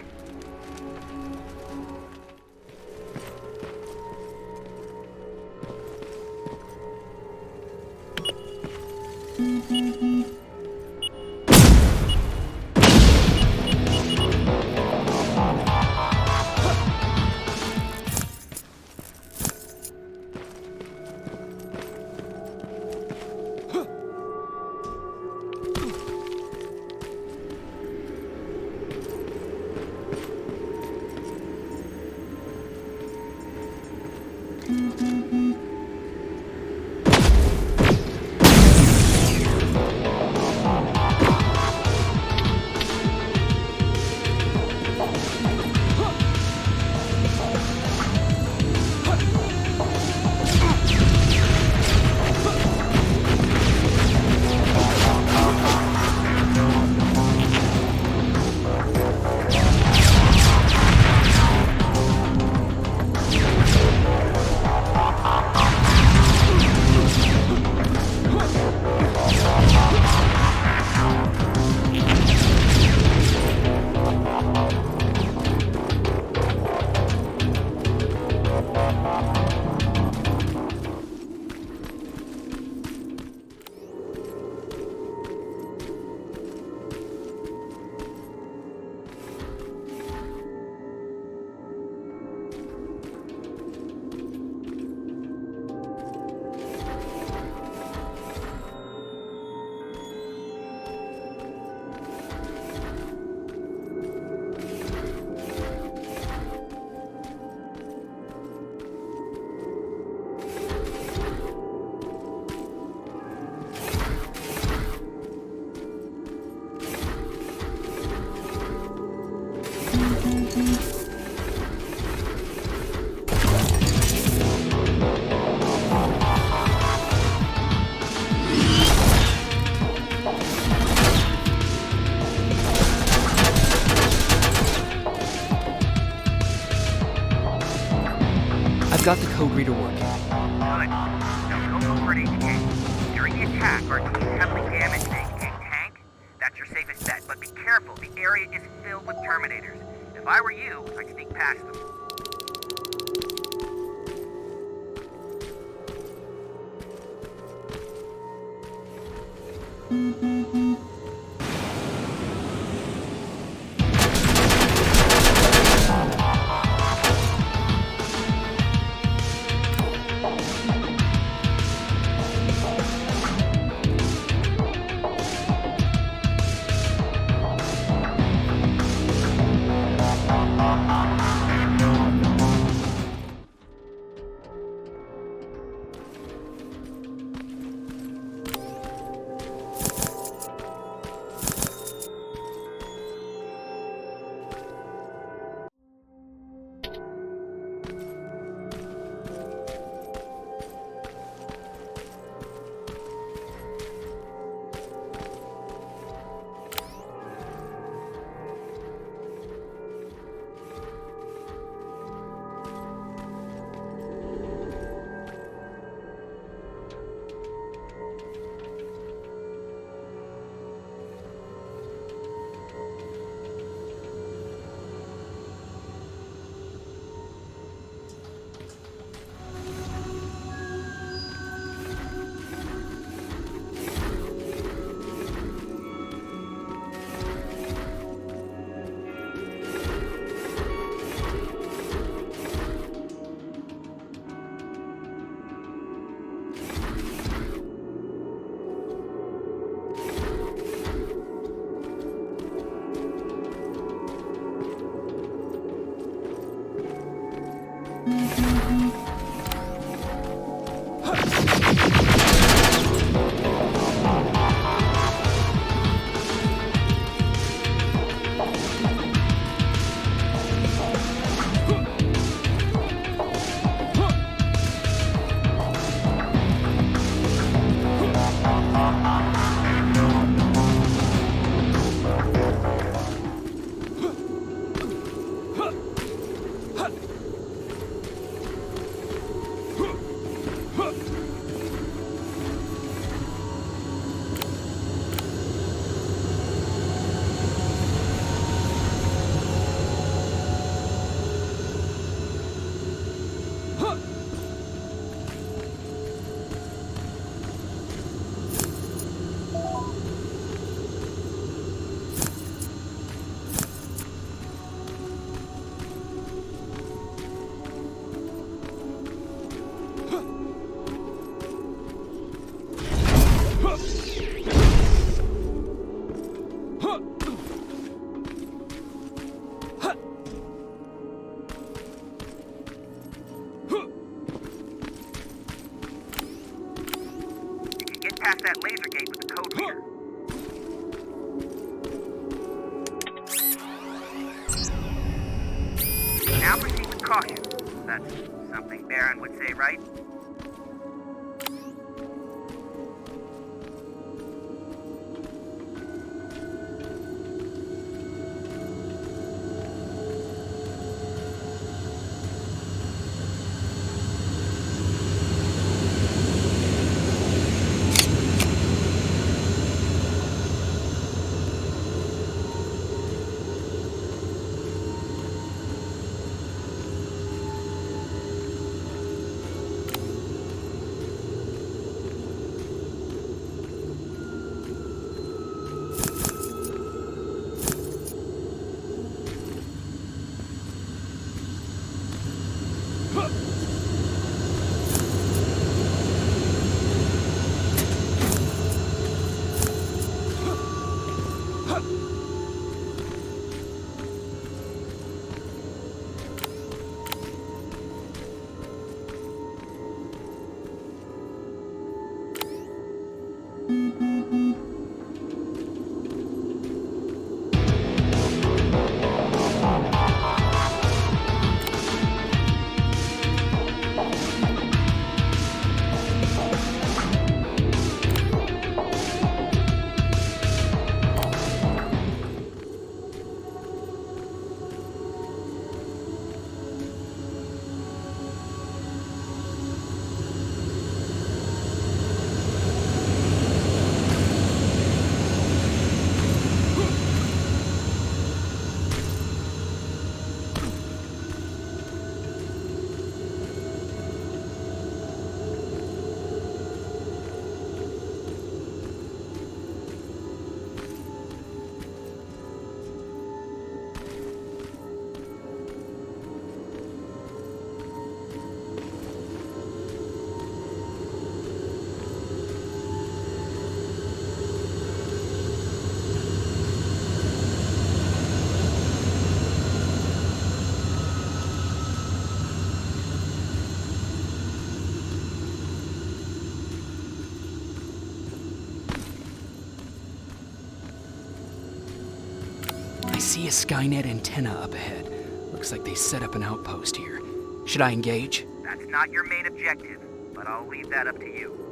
C: Got the code reader working.
D: Good. Now go look for an HK. During the attack, our team heavily damaged an HK tank. That's your safest bet, but be careful. The area is filled with Terminators. If I were you, I'd sneak past them. past that laser gate with the code reader. Now proceed with caution. That's something Baron would say, right?
C: I see a Skynet antenna up ahead. Looks like they set up an outpost here. Should I engage?
D: That's not your main objective, but I'll leave that up to you.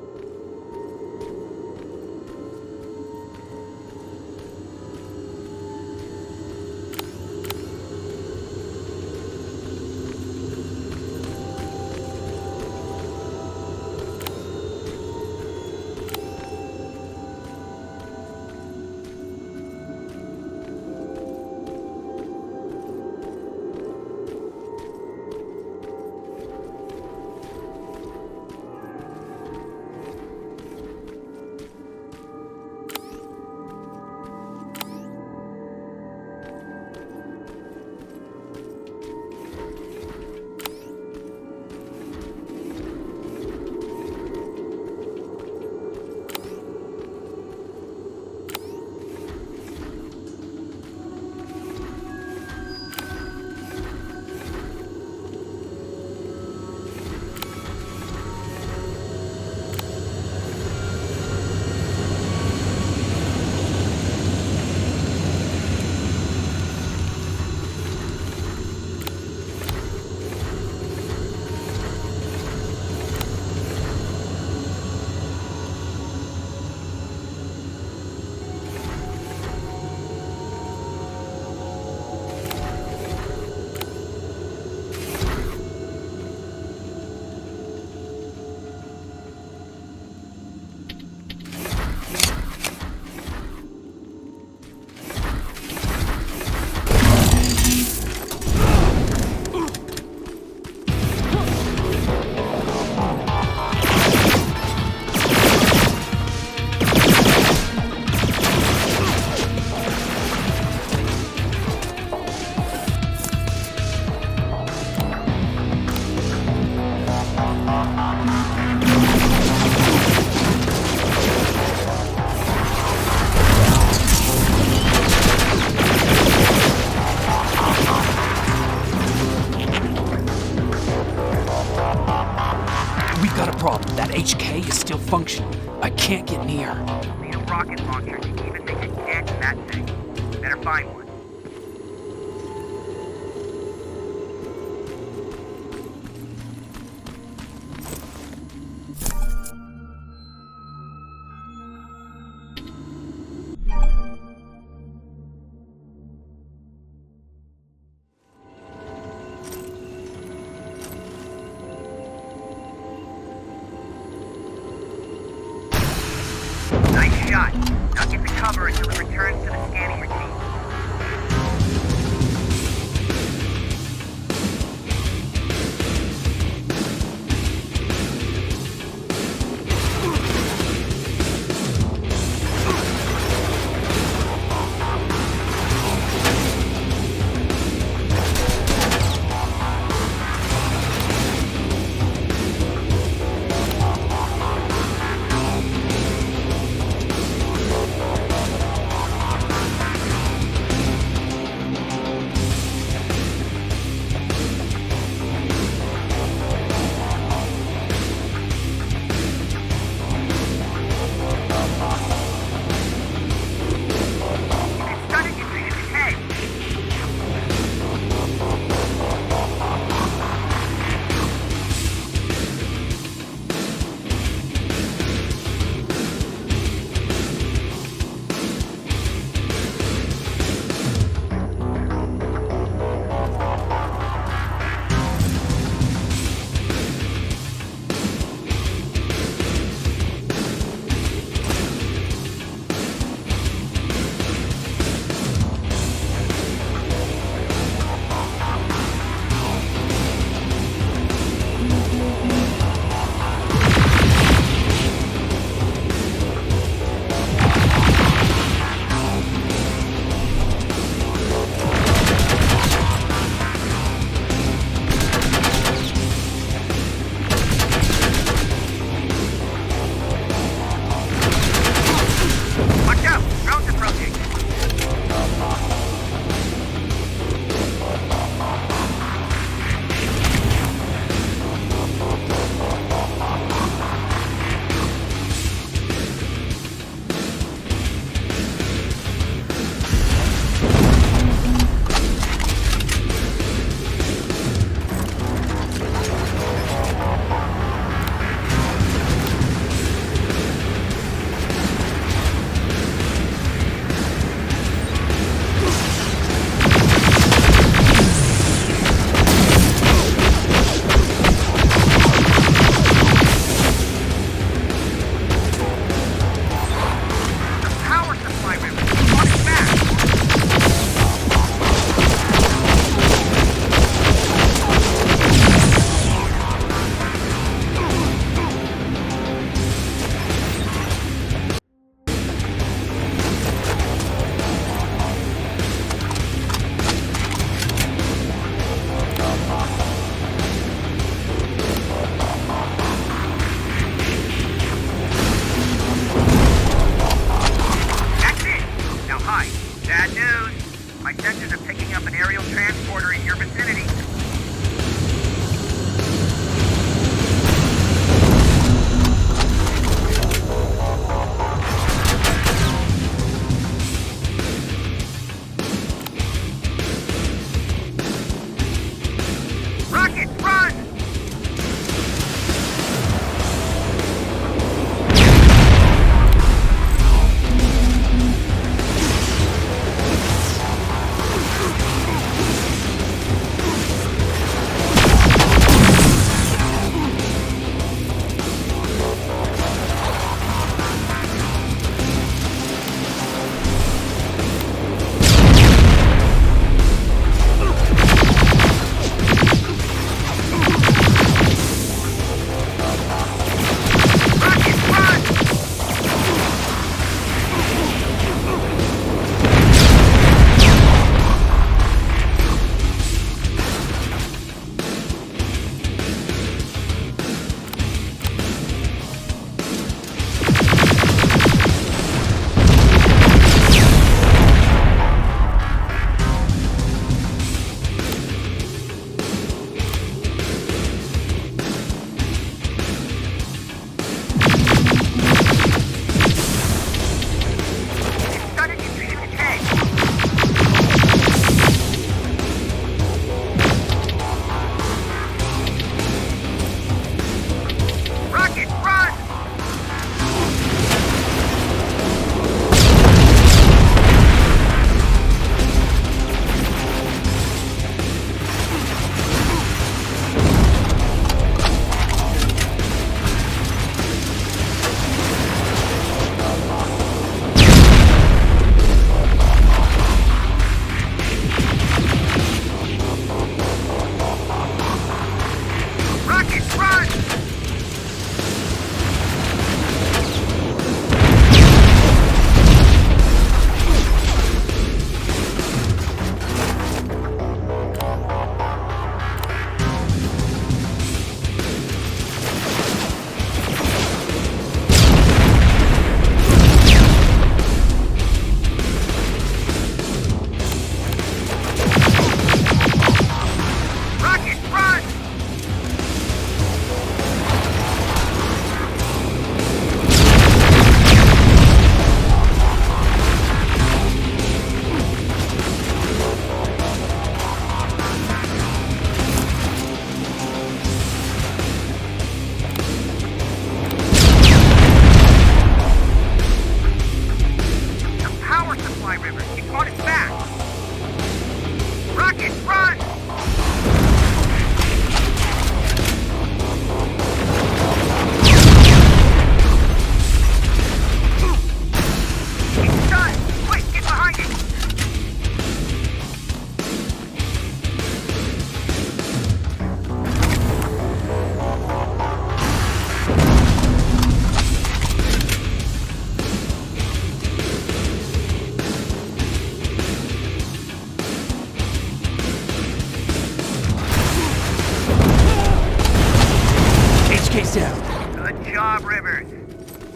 C: HK is still functional. I can't get near.
D: Need a rocket launcher to even make a dent in that thing. Better find one. Nice shot. Now get the cover until it returns to the scanning routine.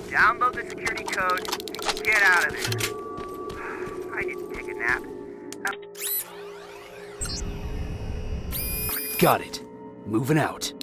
D: Download the security code and get out of there. I need to take a nap.
Q: Got it. Moving out.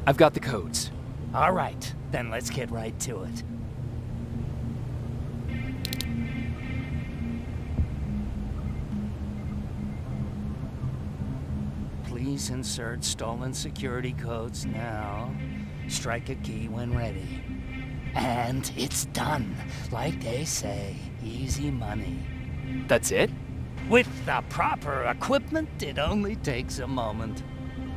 Q: I've got the codes.
T: All right, then let's get right to it. Please insert stolen security codes now. Strike a key when ready. And it's done. Like they say, easy money.
Q: That's it?
T: With the proper equipment, it only takes a moment.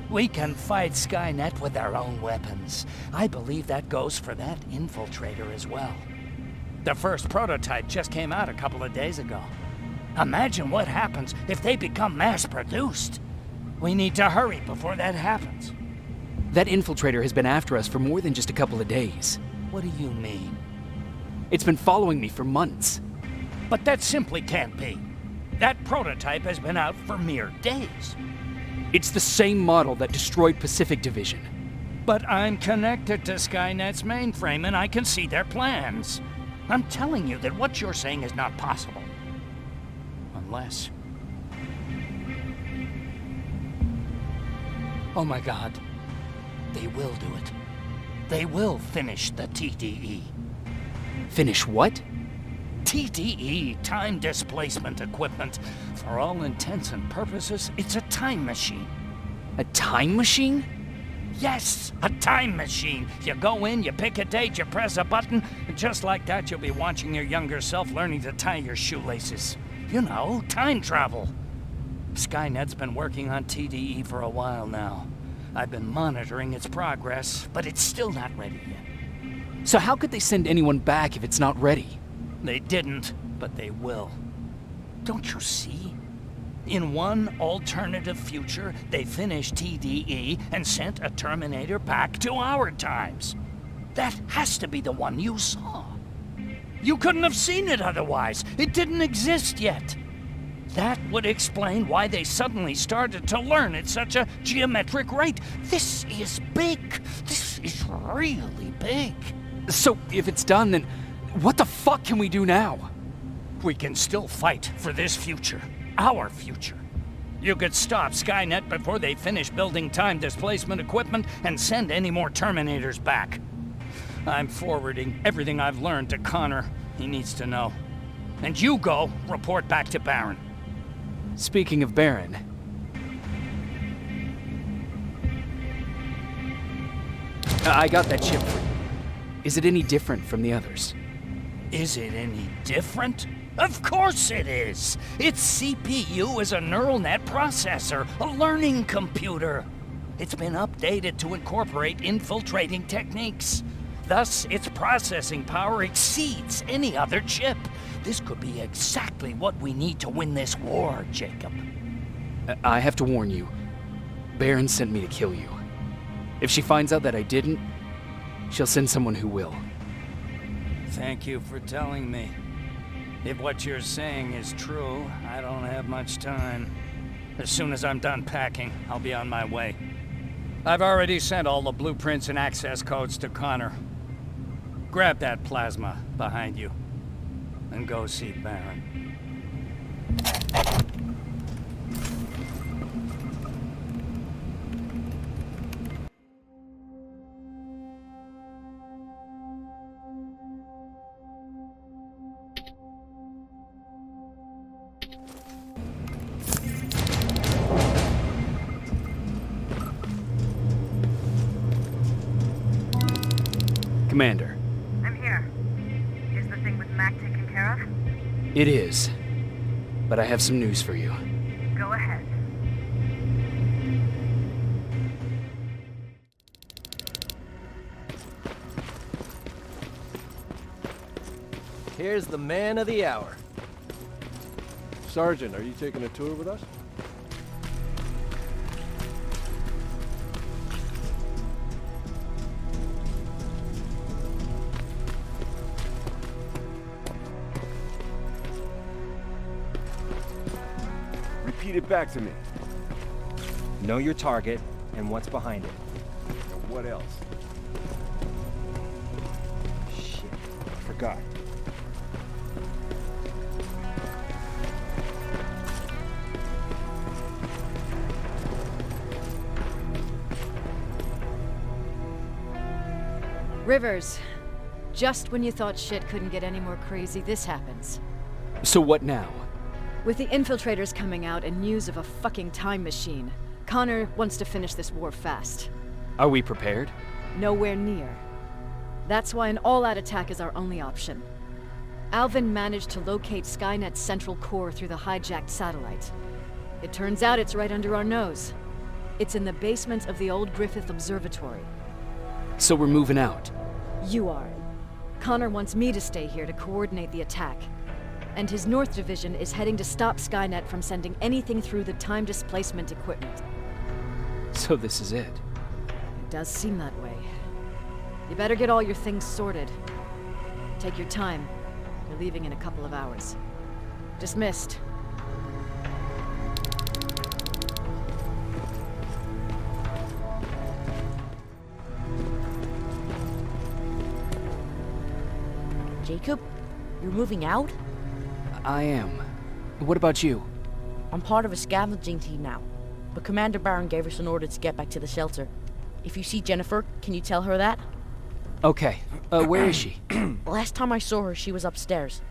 T: We can fight Skynet with our own weapons. I believe that goes for that infiltrator as well. The first prototype just came out a couple of days ago. Imagine what happens if they become mass-produced. We need to hurry before that happens.
Q: That infiltrator has been after us for more than just a couple of days.
T: What do you mean?
Q: It's been following me for months.
T: But that simply can't be. That prototype has been out for mere days.
Q: It's the same model that destroyed Pacific Division.
T: But I'm connected to Skynet's mainframe and I can see their plans. I'm telling you that what you're saying is not possible. Unless... Oh my God. They will do it. They will finish the TDE.
Q: Finish what?
T: TDE, time displacement equipment. For all intents and purposes, it's a time machine.
Q: A time machine?
T: Yes, a time machine. You go in, you pick a date, you press a button, and just like that you'll be watching your younger self learning to tie your shoelaces. You know, time travel. Skynet's been working on TDE for a while now. I've been monitoring its progress, but it's still not ready yet.
Q: So how could they send anyone back if it's not ready?
T: They didn't, but they will. Don't you see? In one alternative future, they finished TDE and sent a Terminator back to our times. That has to be the one you saw. You couldn't have seen it otherwise. It didn't exist yet. That would explain why they suddenly started to learn at such a geometric rate. This is big. This is really big.
Q: So, if it's done, then what the fuck can we do now?
T: We can still fight for this future. Our future. You could stop Skynet before they finish building time displacement equipment and send any more Terminators back. I'm forwarding everything I've learned to Connor. He needs to know. And you go report back to Baron.
Q: Speaking of Baron... I got that chip for you. Is it any different from the others?
T: Is it any different? Of course it is! Its CPU is a neural net processor, a learning computer. It's been updated to incorporate infiltrating techniques. Thus, its processing power exceeds any other chip. This could be exactly what we need to win this war, Jacob.
Q: I have to warn you. Baron sent me to kill you. If she finds out that I didn't, she'll send someone who will.
T: Thank you for telling me. If what you're saying is true, I don't have much time. As soon as I'm done packing, I'll be on my way. I've already sent all the blueprints and access codes to Connor. Grab that plasma behind you, and go see Baron.
Q: Commander.
O: I'm here. Is the thing with Mac taken care of?
Q: It is. But I have some news for you.
O: Go ahead.
K: Here's the man of the hour.
R: Sergeant, are you taking a tour with us?
H: Repeat it back to me.
P: Know your target and what's behind it.
H: And what else?
P: Shit, I forgot.
L: Rivers, just when you thought shit couldn't get any more crazy, this happens.
Q: So what now?
L: With the infiltrators coming out and news of a fucking time machine, Connor wants to finish this war fast.
Q: Are we prepared?
L: Nowhere near. That's why an all-out attack is our only option. Alvin managed to locate Skynet's central core through the hijacked satellite. It turns out it's right under our nose. It's in the basement of the old Griffith Observatory.
Q: So we're moving out?
L: You are. Connor wants me to stay here to coordinate the attack. And his North Division is heading to stop Skynet from sending anything through the time displacement equipment.
Q: So this is it?
L: It does seem that way. You better get all your things sorted. Take your time. You're leaving in a couple of hours. Dismissed.
I: Jacob, you're moving out?
Q: I am. What about you?
I: I'm part of a scavenging team now, but Commander Baron gave us an order to get back to the shelter. If you see Jennifer, can you tell her that?
Q: Okay. Where is she?
I: Last time I saw her, she was upstairs.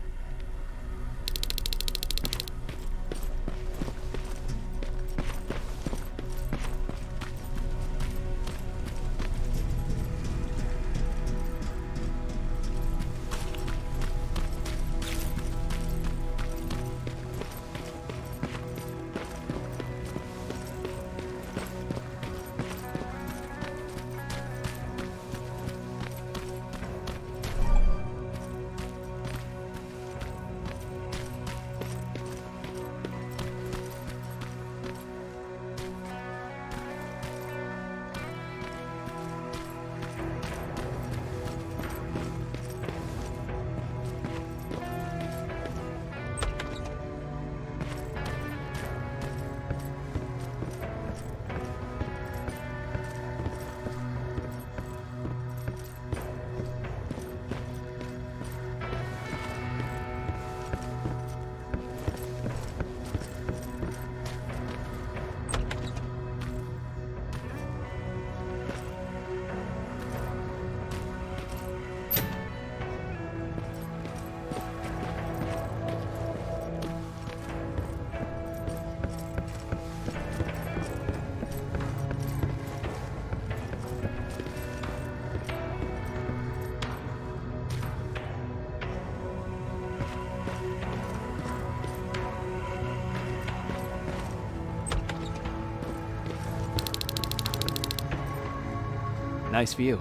C: Nice view.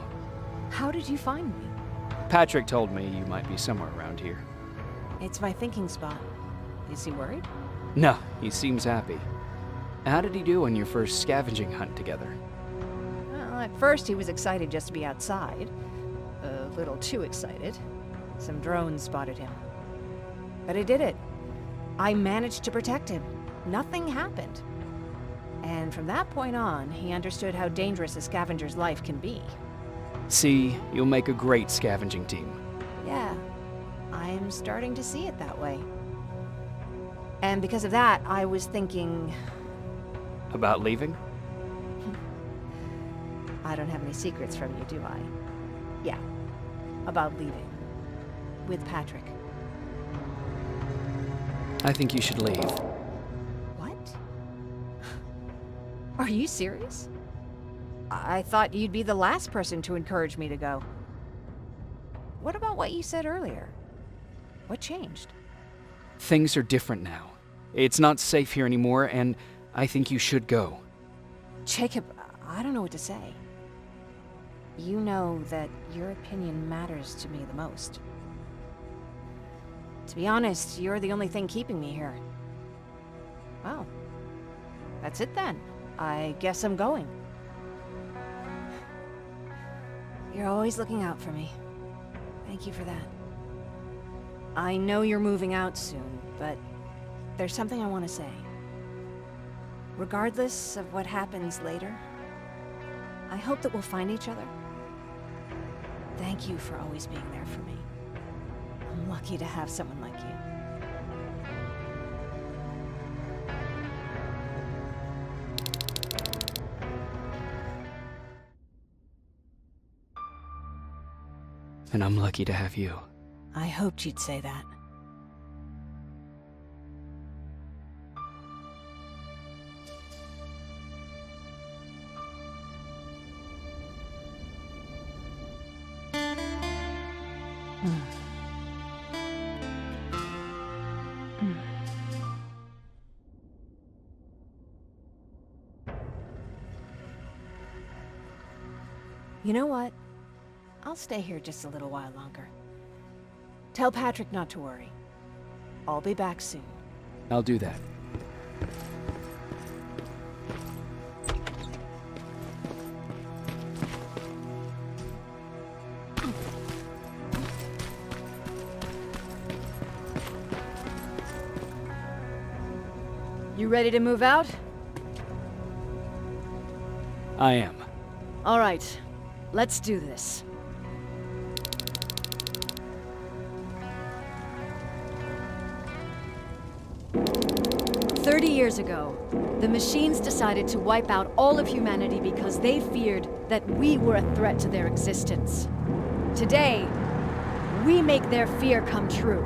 E: How did you find me?
C: Patrick told me you might be somewhere around here.
E: It's my thinking spot. Is he worried?
C: No, he seems happy. How did he do on your first scavenging hunt together?
E: Well, at first he was excited just to be outside. A little too excited. Some drones spotted him. But I did it. I managed to protect him. Nothing happened. And from that point on, he understood how dangerous a scavenger's life can be.
C: See, you'll make a great scavenging team.
E: Yeah, I'm starting to see it that way. And because of that, I was thinking...
C: About leaving?
E: I don't have any secrets from you, do I? Yeah, about leaving. With Patrick.
C: I think you should leave.
E: What? Are you serious? I thought you'd be the last person to encourage me to go. What about what you said earlier? What changed?
C: Things are different now. It's not safe here anymore, and I think you should go.
E: Jacob, I don't know what to say. You know that your opinion matters to me the most. To be honest, you're the only thing keeping me here. Well, that's it then. I guess I'm going. You're always looking out for me. Thank you for that. I know you're moving out soon, but there's something I want to say. Regardless of what happens later, I hope that we'll find each other. Thank you for always being there for me. I'm lucky to have someone like you.
C: And I'm lucky to have you.
E: I hoped you'd say that. You know what? I'll stay here just a little while longer. Tell Patrick not to worry. I'll be back soon.
C: I'll do that.
L: You ready to move out?
C: I am.
L: All right, let's do this. Years ago, the machines decided to wipe out all of humanity because they feared that we were a threat to their existence. Today, we make their fear come true.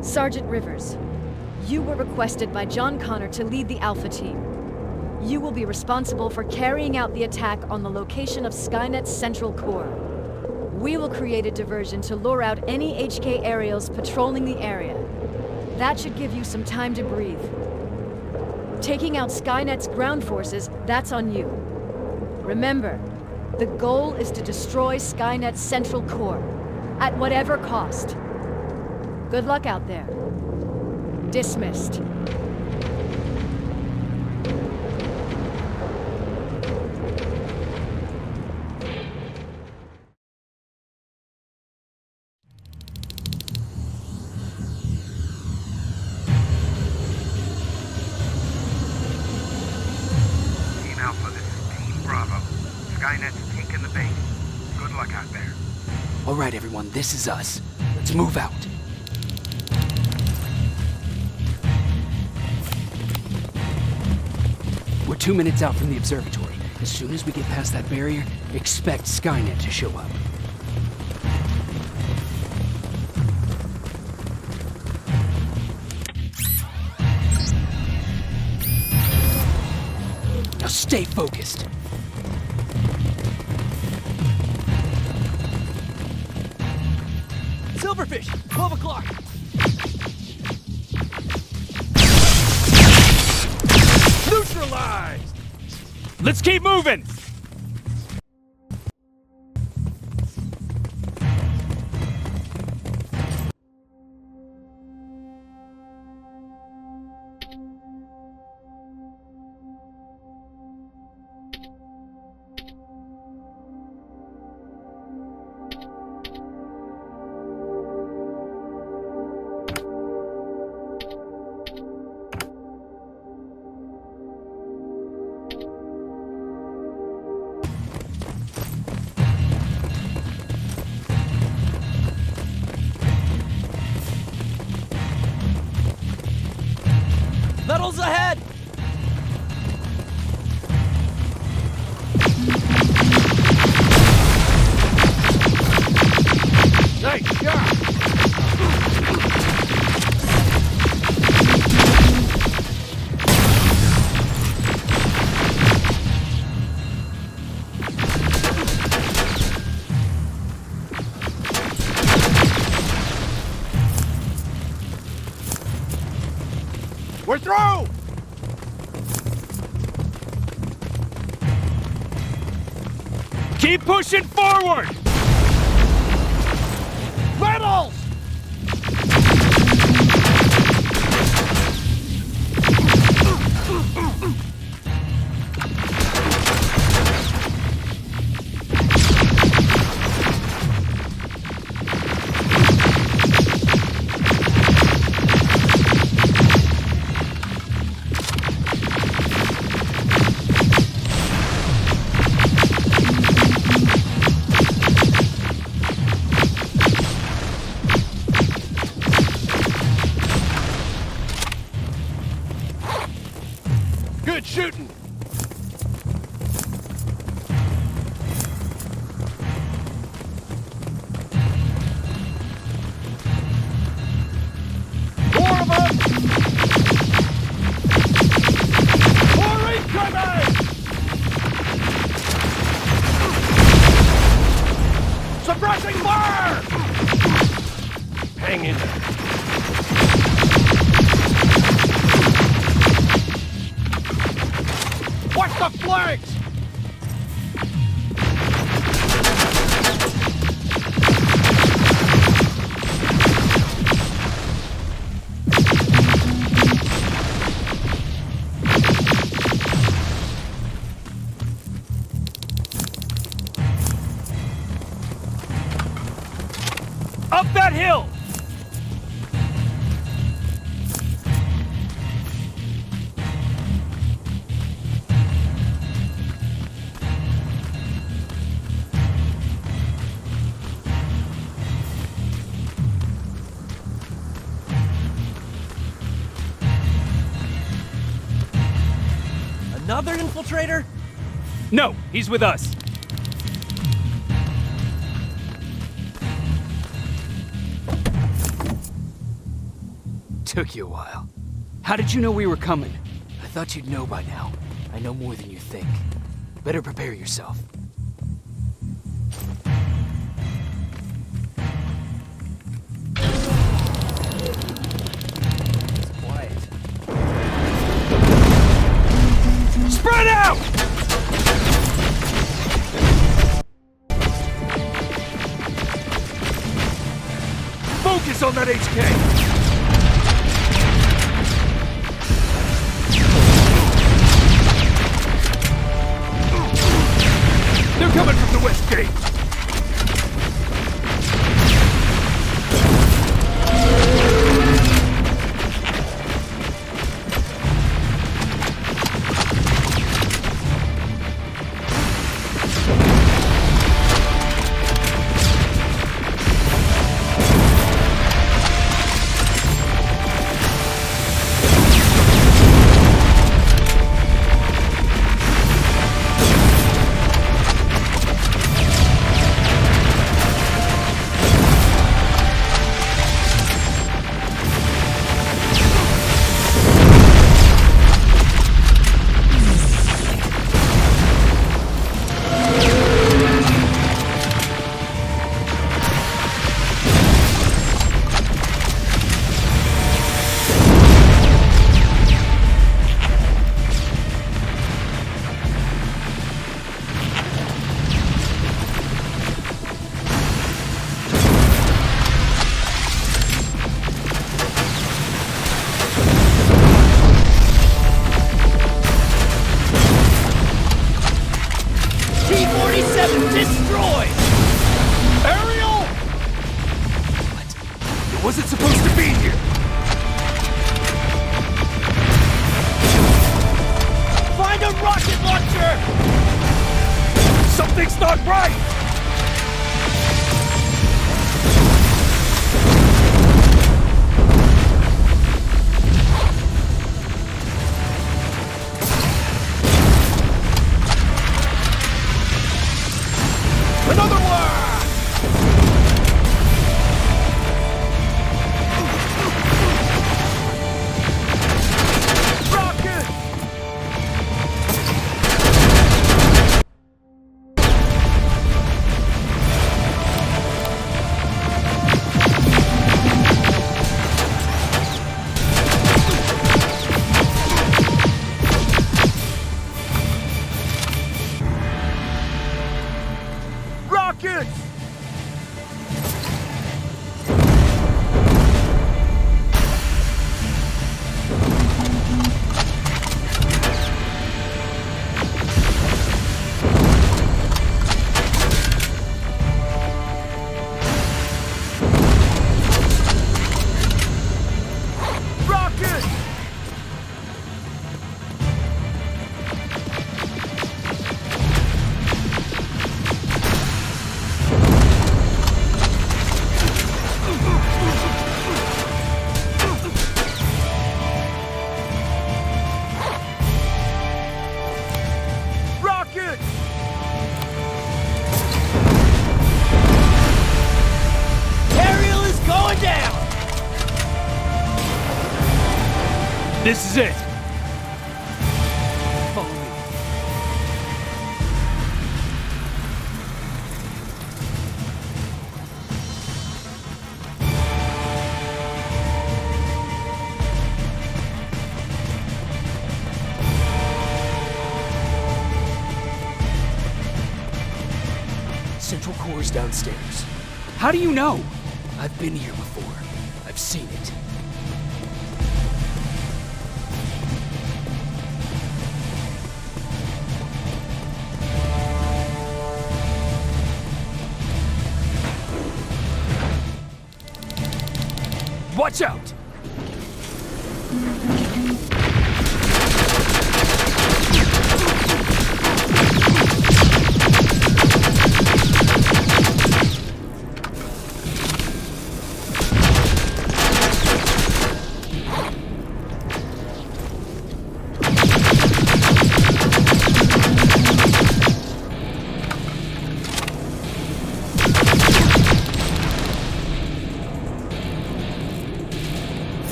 L: Sergeant Rivers, you were requested by John Connor to lead the Alpha team. You will be responsible for carrying out the attack on the location of Skynet's central core. We will create a diversion to lure out any HK aerials patrolling the area. That should give you some time to breathe. Taking out Skynet's ground forces, that's on you. Remember, the goal is to destroy Skynet's central core, at whatever cost. Good luck out there. Dismissed.
C: All right, everyone, this is us. Let's move out. We're 2 minutes out from the observatory. As soon as we get past that barrier, expect Skynet to show up. Now stay focused.
R: Silverfish, 12 o'clock.
J: Neutralized! Let's keep moving! We're through!
C: Keep pushing forward!
J: Metals! Good shooting! More of them! More incoming! Suppressing fire! Hang in there. Watch the flanks!
C: Up that hill!
K: Another infiltrator?
C: No, he's with us.
Q: Took you a while. How did you know we were coming? I thought you'd know by now. I know more than you think. Better prepare yourself.
K: Quiet.
C: Spread out! Focus on that HK! They're coming from the west gate! T-47 destroyed! Ariel! What? It wasn't supposed to be here! Find a rocket launcher! Something's not right! Another one! Rocket!
G: Rockets!
C: This is it!
T: Follow me.
C: Central core's downstairs. How do you know? I've been here before. I've seen it. Watch out!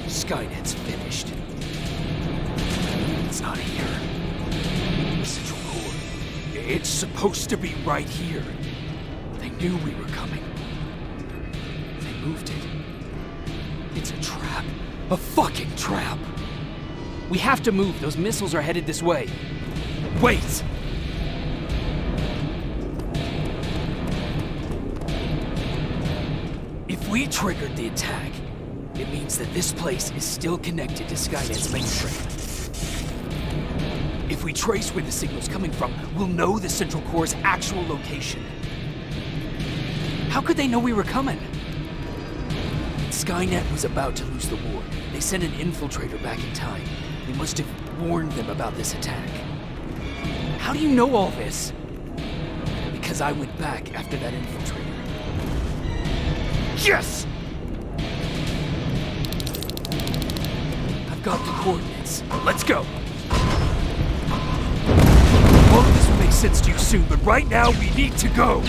C: Skynet's finished. It's not here. Central core. It's supposed to be right here. They knew we were coming. They moved it. It's a trap. A fucking trap.
Q: We have to move. Those missiles are headed this way.
C: Wait! If we triggered the attack, it means that this place is still connected to Skynet's mainframe. If we trace where the signal's coming from, we'll know the Central Core's actual location.
Q: How could they know we were coming?
C: Skynet was about to lose the war. They sent an infiltrator back in time. They must have warned them about this attack.
Q: How do you know all this?
C: Because I went back after that infiltrator.
Q: Yes!
C: I've got the coordinates.
Q: Let's go!
C: All of this will make sense to you soon, but right now we need to go!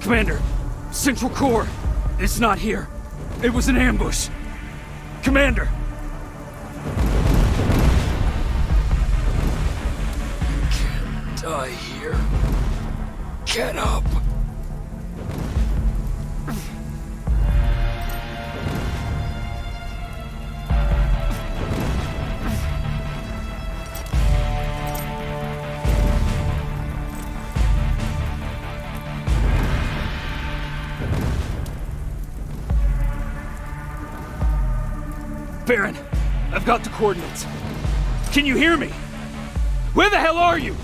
Q: Commander, Central Core, it's not here. It was an ambush. Commander!
C: Can't die here. Get up!
Q: Baron, I've got the coordinates. Can you hear me? Where the hell are you?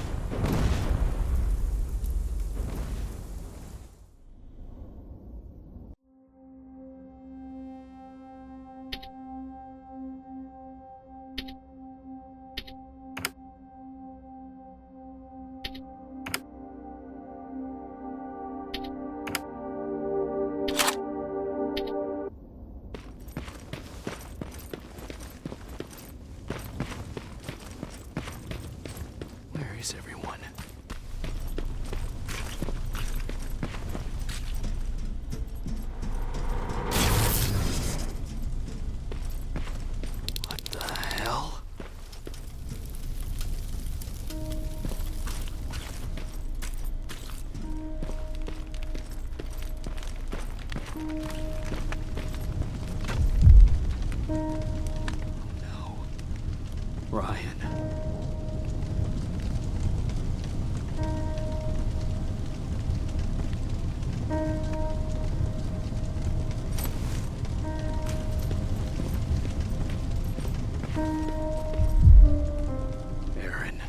Q: No. Ryan. Aaron.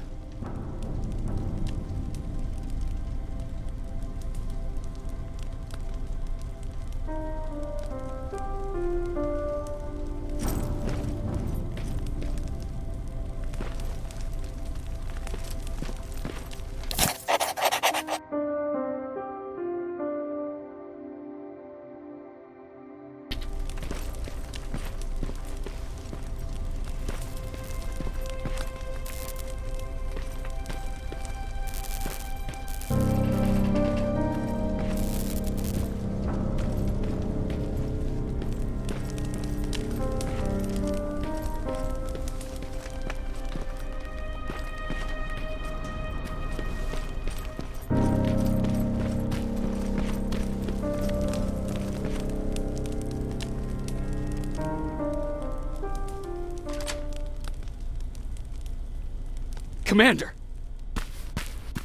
Q: Commander!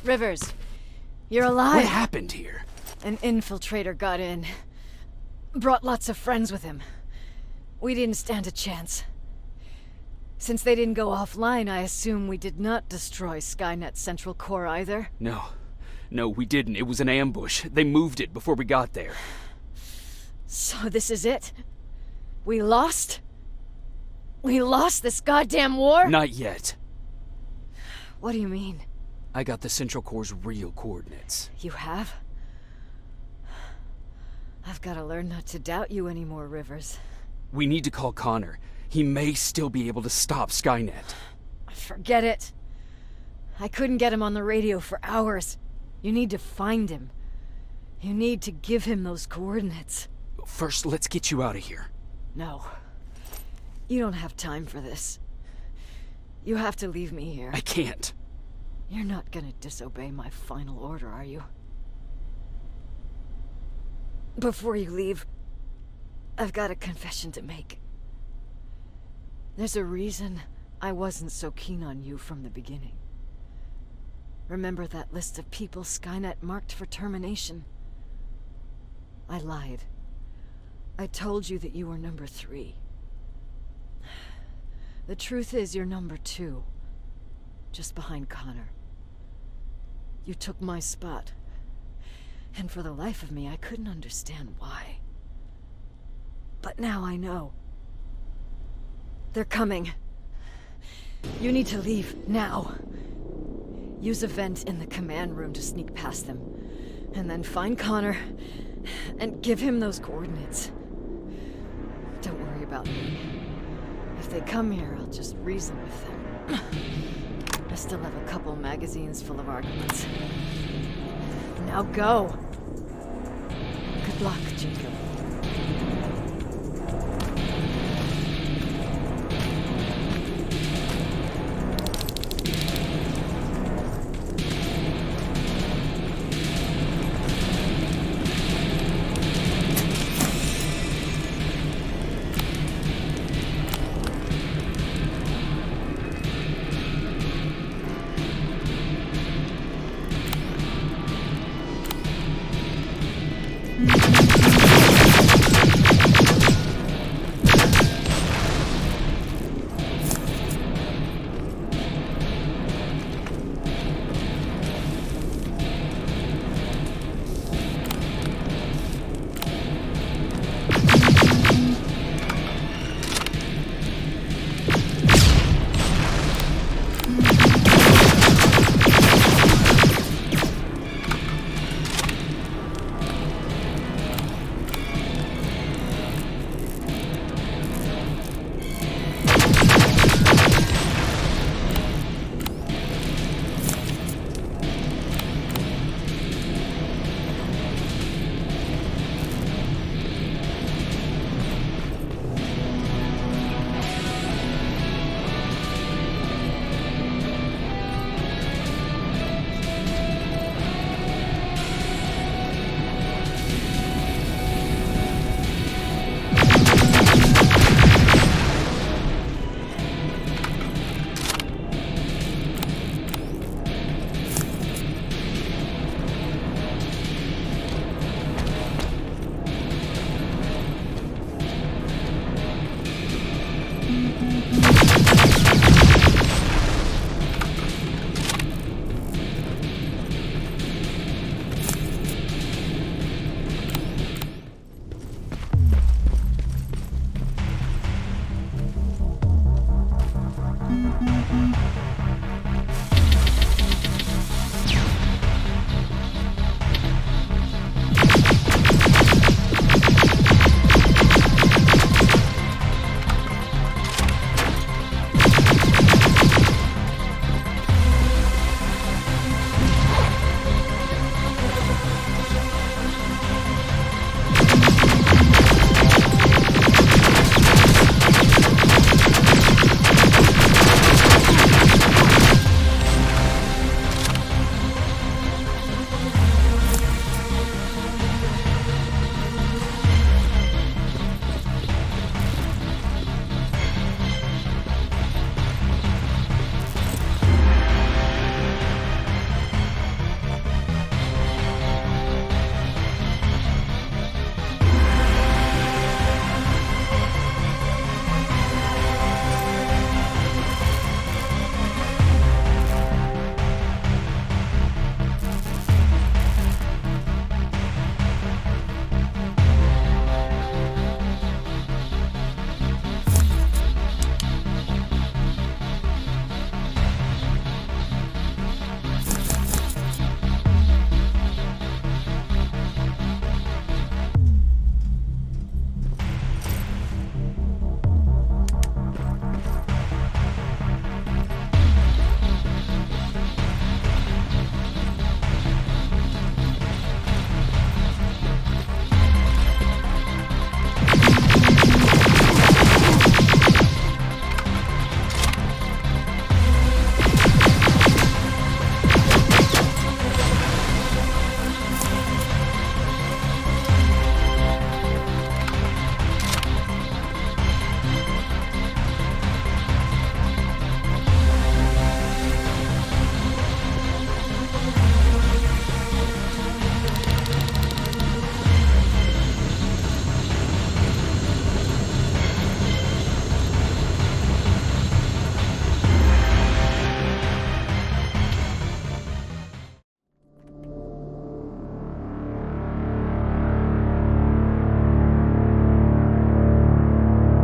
L: Rivers, you're alive.
Q: What happened here?
L: An infiltrator got in. Brought lots of friends with him. We didn't stand a chance. Since they didn't go offline, I assume we did not destroy Skynet's central core either?
Q: No. No, we didn't. It was an ambush. They moved it before we got there.
L: So this is it? We lost? We lost this goddamn war?
Q: Not yet.
L: What do you mean?
Q: I got the Central Core's real coordinates.
L: You have? I've got to learn not to doubt you anymore, Rivers.
Q: We need to call Connor. He may still be able to stop Skynet.
L: Forget it. I couldn't get him on the radio for hours. You need to find him. You need to give him those coordinates.
Q: First, let's get you out of here.
L: No. You don't have time for this. You have to leave me here.
Q: I can't.
L: You're not gonna disobey my final order, are you? Before you leave, I've got a confession to make. There's a reason I wasn't so keen on you from the beginning. Remember that list of people Skynet marked for termination? I lied. I told you that you were number 3. The truth is you're number 2, just behind Connor. You took my spot, and for the life of me, I couldn't understand why. But now I know. They're coming. You need to leave, now. Use a vent in the command room to sneak past them, and then find Connor, and give him those coordinates. Don't worry about me. If they come here, I'll just reason with them. I still have a couple magazines full of arguments. Now go! Good luck, Jacob.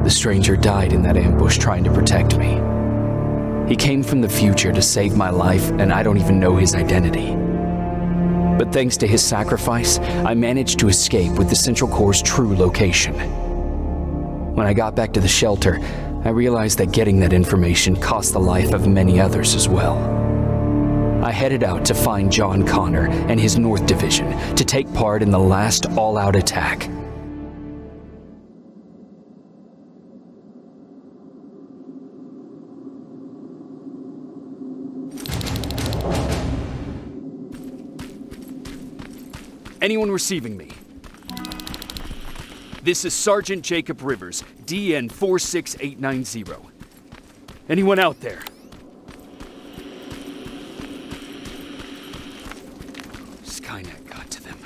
A: The stranger died in that ambush trying to protect me. He came from the future to save my life, and I don't even know his identity. But thanks to his sacrifice, I managed to escape with the Central Core's true location. When I got back to the shelter, I realized that getting that information cost the life of many others as well. I headed out to find John Connor and his North Division to take part in the last all-out attack.
C: Anyone receiving me? This is Sergeant Jacob Rivers, DN 46890. Anyone out there? Skynet got to them.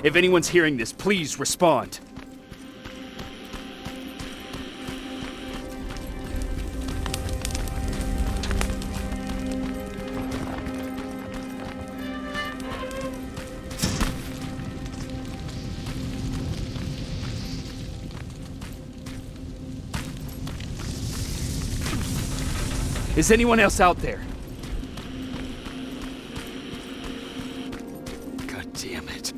C: If anyone's hearing this, please respond. Is anyone else out there? God damn it.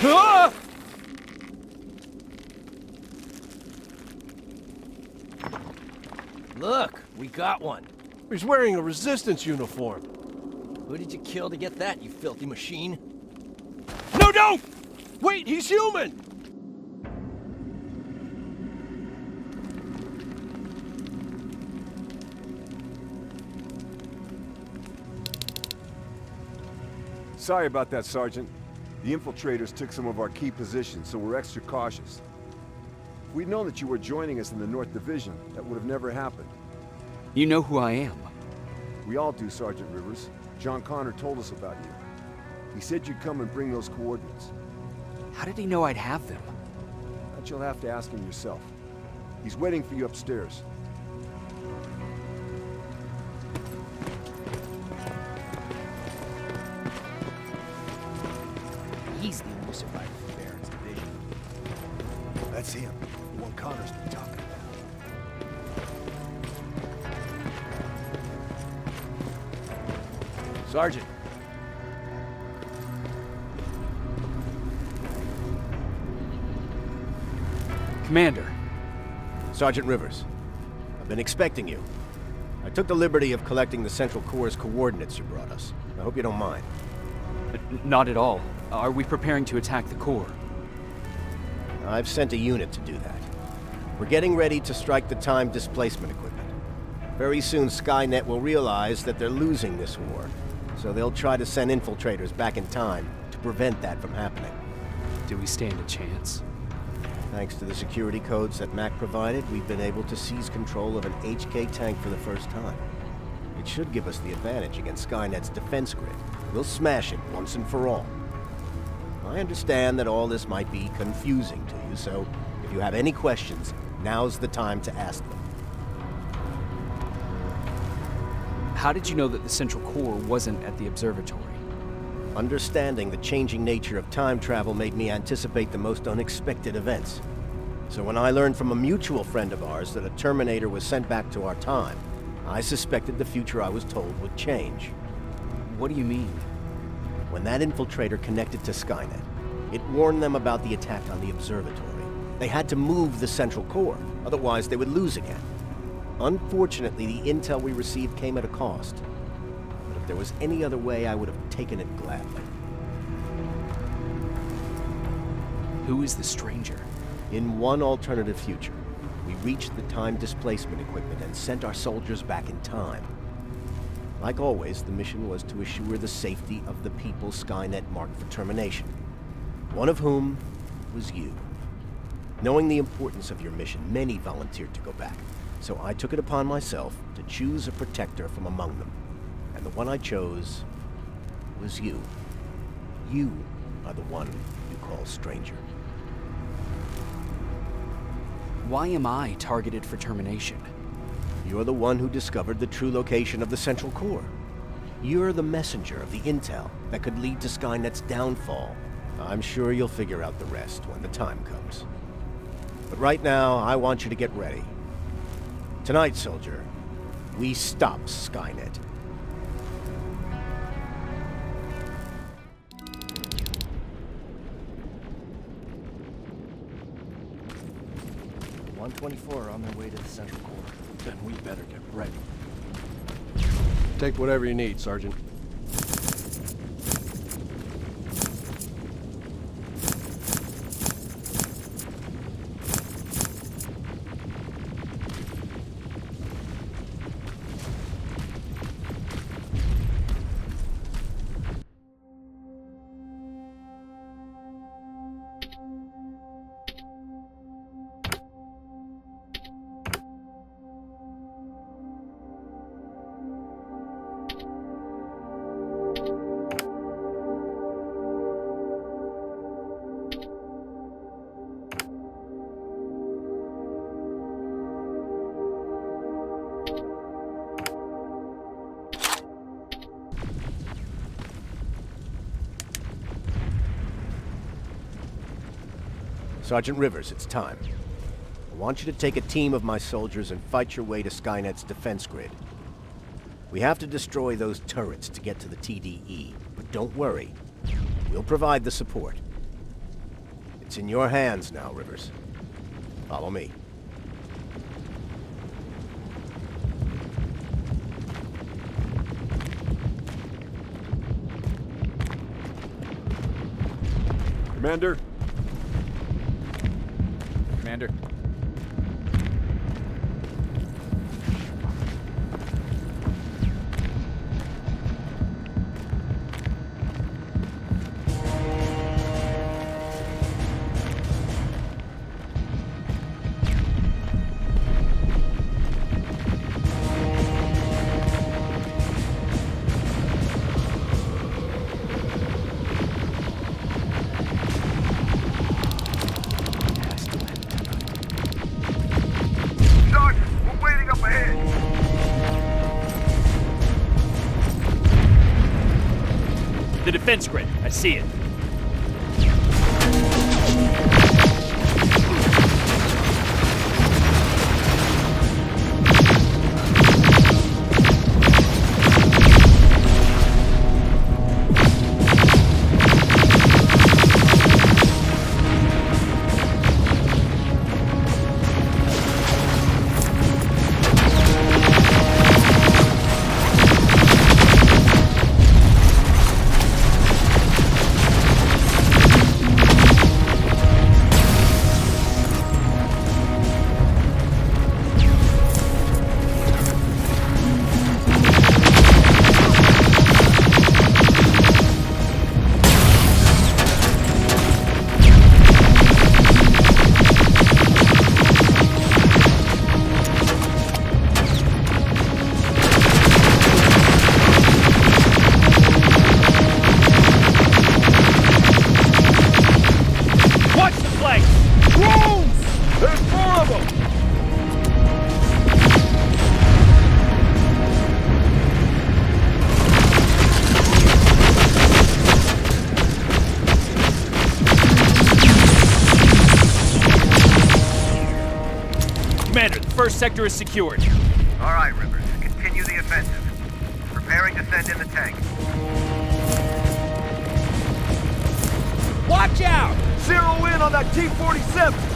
C: Ah!
K: Look, we got one.
R: He's wearing a resistance uniform.
K: Who did you kill to get that, you filthy machine?
R: No, don't! Wait, he's human!
H: Sorry about that, Sergeant. The infiltrators took some of our key positions, so we're extra cautious. If we'd known that you were joining us in the North Division, that would have never happened.
C: You know who I am.
H: We all do, Sergeant Rivers. John Connor told us about you. He said you'd come and bring those coordinates.
C: How did he know I'd have them?
H: That you'll have to ask him yourself. He's waiting for you upstairs.
P: He's the only survivor from Baron's division.
U: That's him, the one Connor's been talking about.
R: Sergeant.
C: Commander.
R: Sergeant Rivers. I've been expecting you. I took the liberty of collecting the Central Core's coordinates you brought us. I hope you don't mind.
C: Not at all. Are we preparing to attack the core?
R: I've sent a unit to do that. We're getting ready to strike the time displacement equipment. Very soon Skynet will realize that they're losing this war, so they'll try to send infiltrators back in time to prevent that from happening.
C: Do we stand a chance?
R: Thanks to the security codes that Mac provided, we've been able to seize control of an HK tank for the first time. It should give us the advantage against Skynet's defense grid. We'll smash it once and for all. I understand that all this might be confusing to you, so if you have any questions, now's the time to ask them.
C: How did you know that the Central Core wasn't at the observatory?
R: Understanding the changing nature of time travel made me anticipate the most unexpected events. So when I learned from a mutual friend of ours that a Terminator was sent back to our time, I suspected the future I was told would change.
C: What do you mean?
R: When that infiltrator connected to Skynet, it warned them about the attack on the observatory. They had to move the Central Core, otherwise they would lose again. Unfortunately, the intel we received came at a cost. But if there was any other way, I would have taken it gladly.
C: Who is the stranger?
R: In one alternative future, we reached the time displacement equipment and sent our soldiers back in time. Like always, the mission was to assure the safety of the people Skynet marked for termination. One of whom was you. Knowing the importance of your mission, many volunteered to go back, so I took it upon myself to choose a protector from among them. And the one I chose was you. You are the one you call stranger.
C: Why am I targeted for termination?
R: You're the one who discovered the true location of the Central Core. You're the messenger of the intel that could lead to Skynet's downfall. I'm sure you'll figure out the rest when the time comes. But right now, I want you to get ready. Tonight, soldier, we stop Skynet.
K: "124 on their way to the Central Core."
J: Then we better get ready.
M: Take whatever you need, Sergeant.
R: Sergeant Rivers, it's time. I want you to take a team of my soldiers and fight your way to Skynet's defense grid. We have to destroy those turrets to get to the TDE, but don't worry. We'll provide the support. It's in your hands now, Rivers. Follow me.
H: Commander?
B: Commander.
C: The defense grid. I see it.
A: First sector is secured.
D: All right, Rivers. Continue the offensive. Preparing to send in the tank.
G: Watch out! Zero in on that T-47!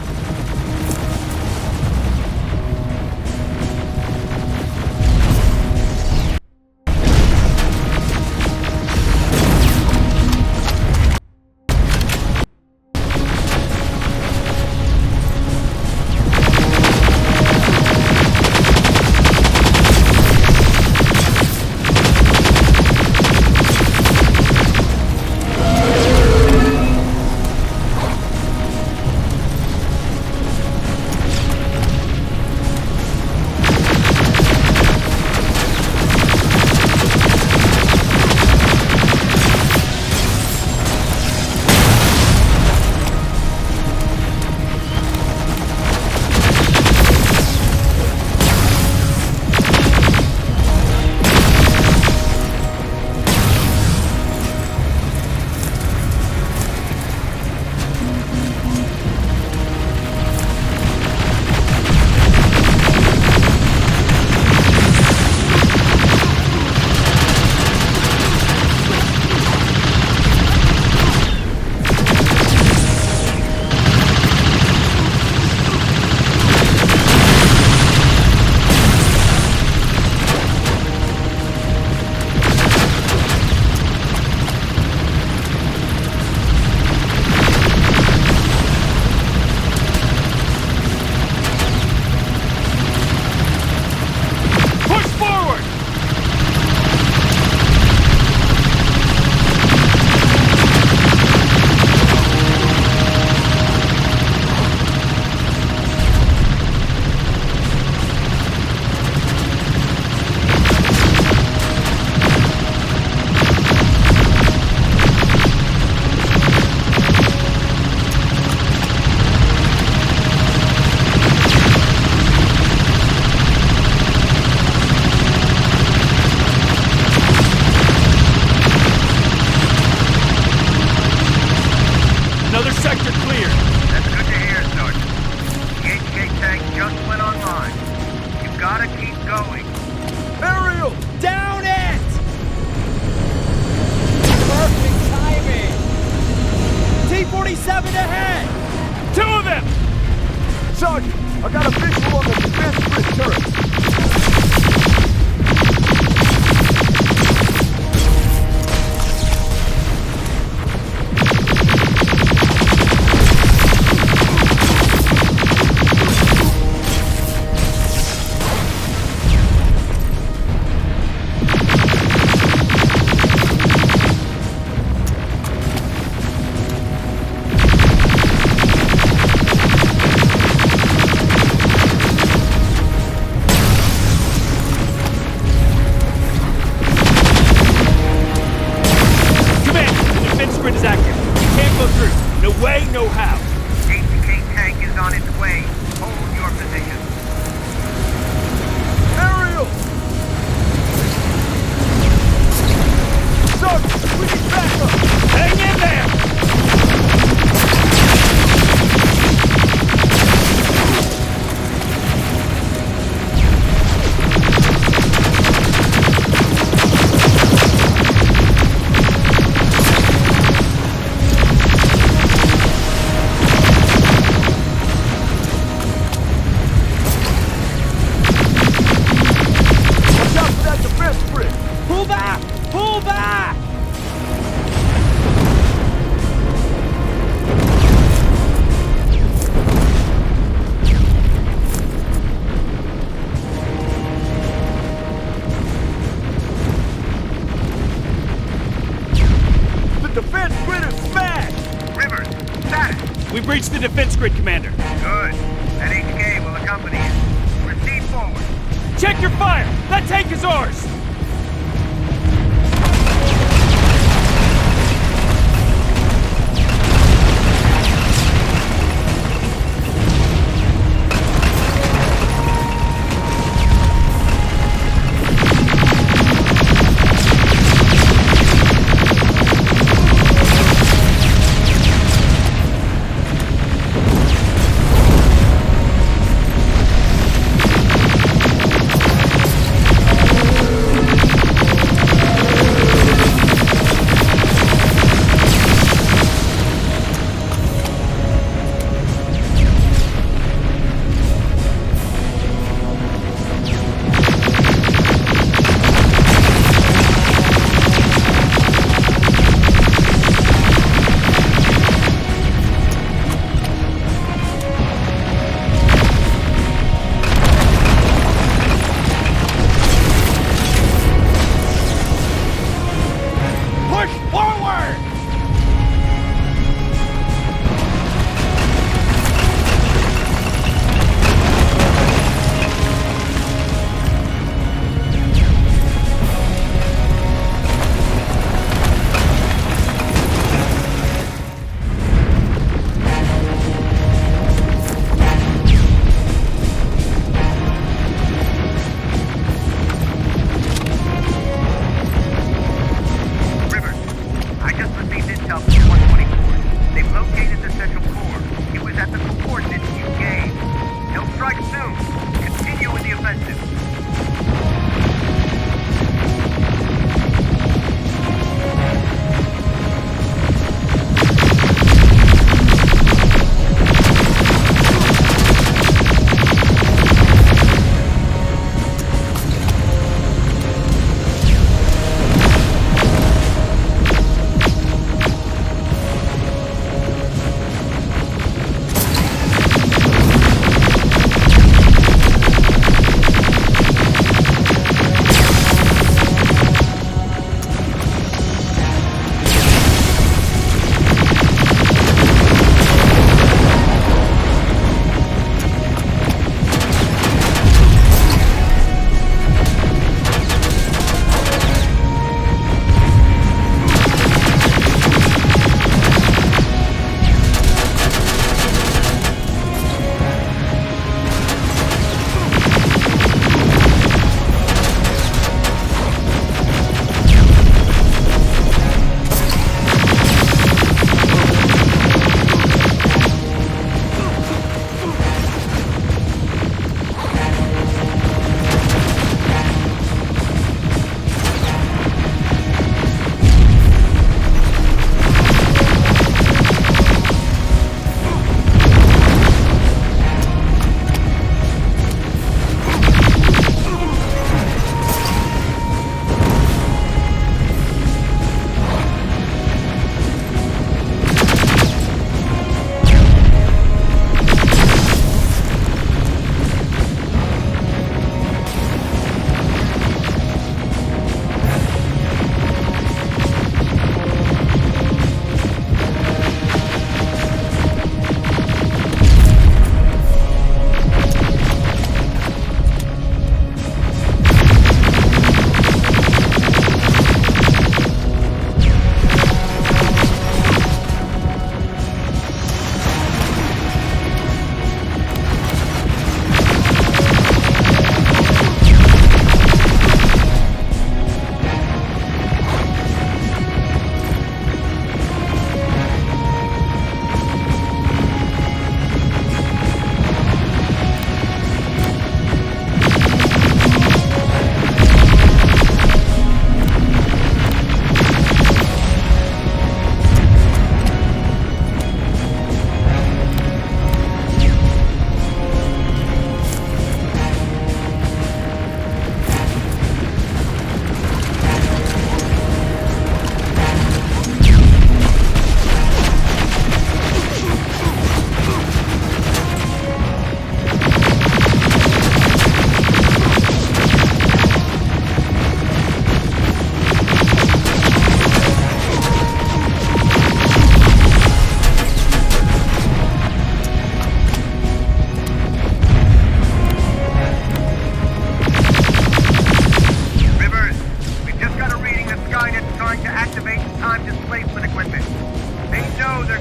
J: Another sector clear.
D: That's good to hear, Sergeant. The HK tank just went online. You've gotta keep going.
J: Aerial! Down it!
M: Perfect timing!
J: T-47 ahead! 2 of them!
H: Sergeant, I got a visual on the defense grid turret.
J: We've reached the defense grid, Commander.
D: Good. That HK will accompany you. Proceed forward.
J: Check your fire! That tank is ours!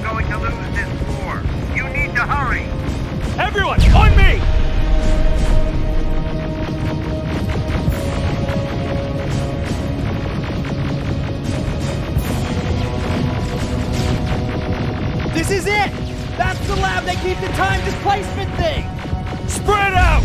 D: going to lose this war. You need to hurry.
J: Everyone, on me!
M: This is it! That's the lab that keeps the time displacement thing!
J: Spread out!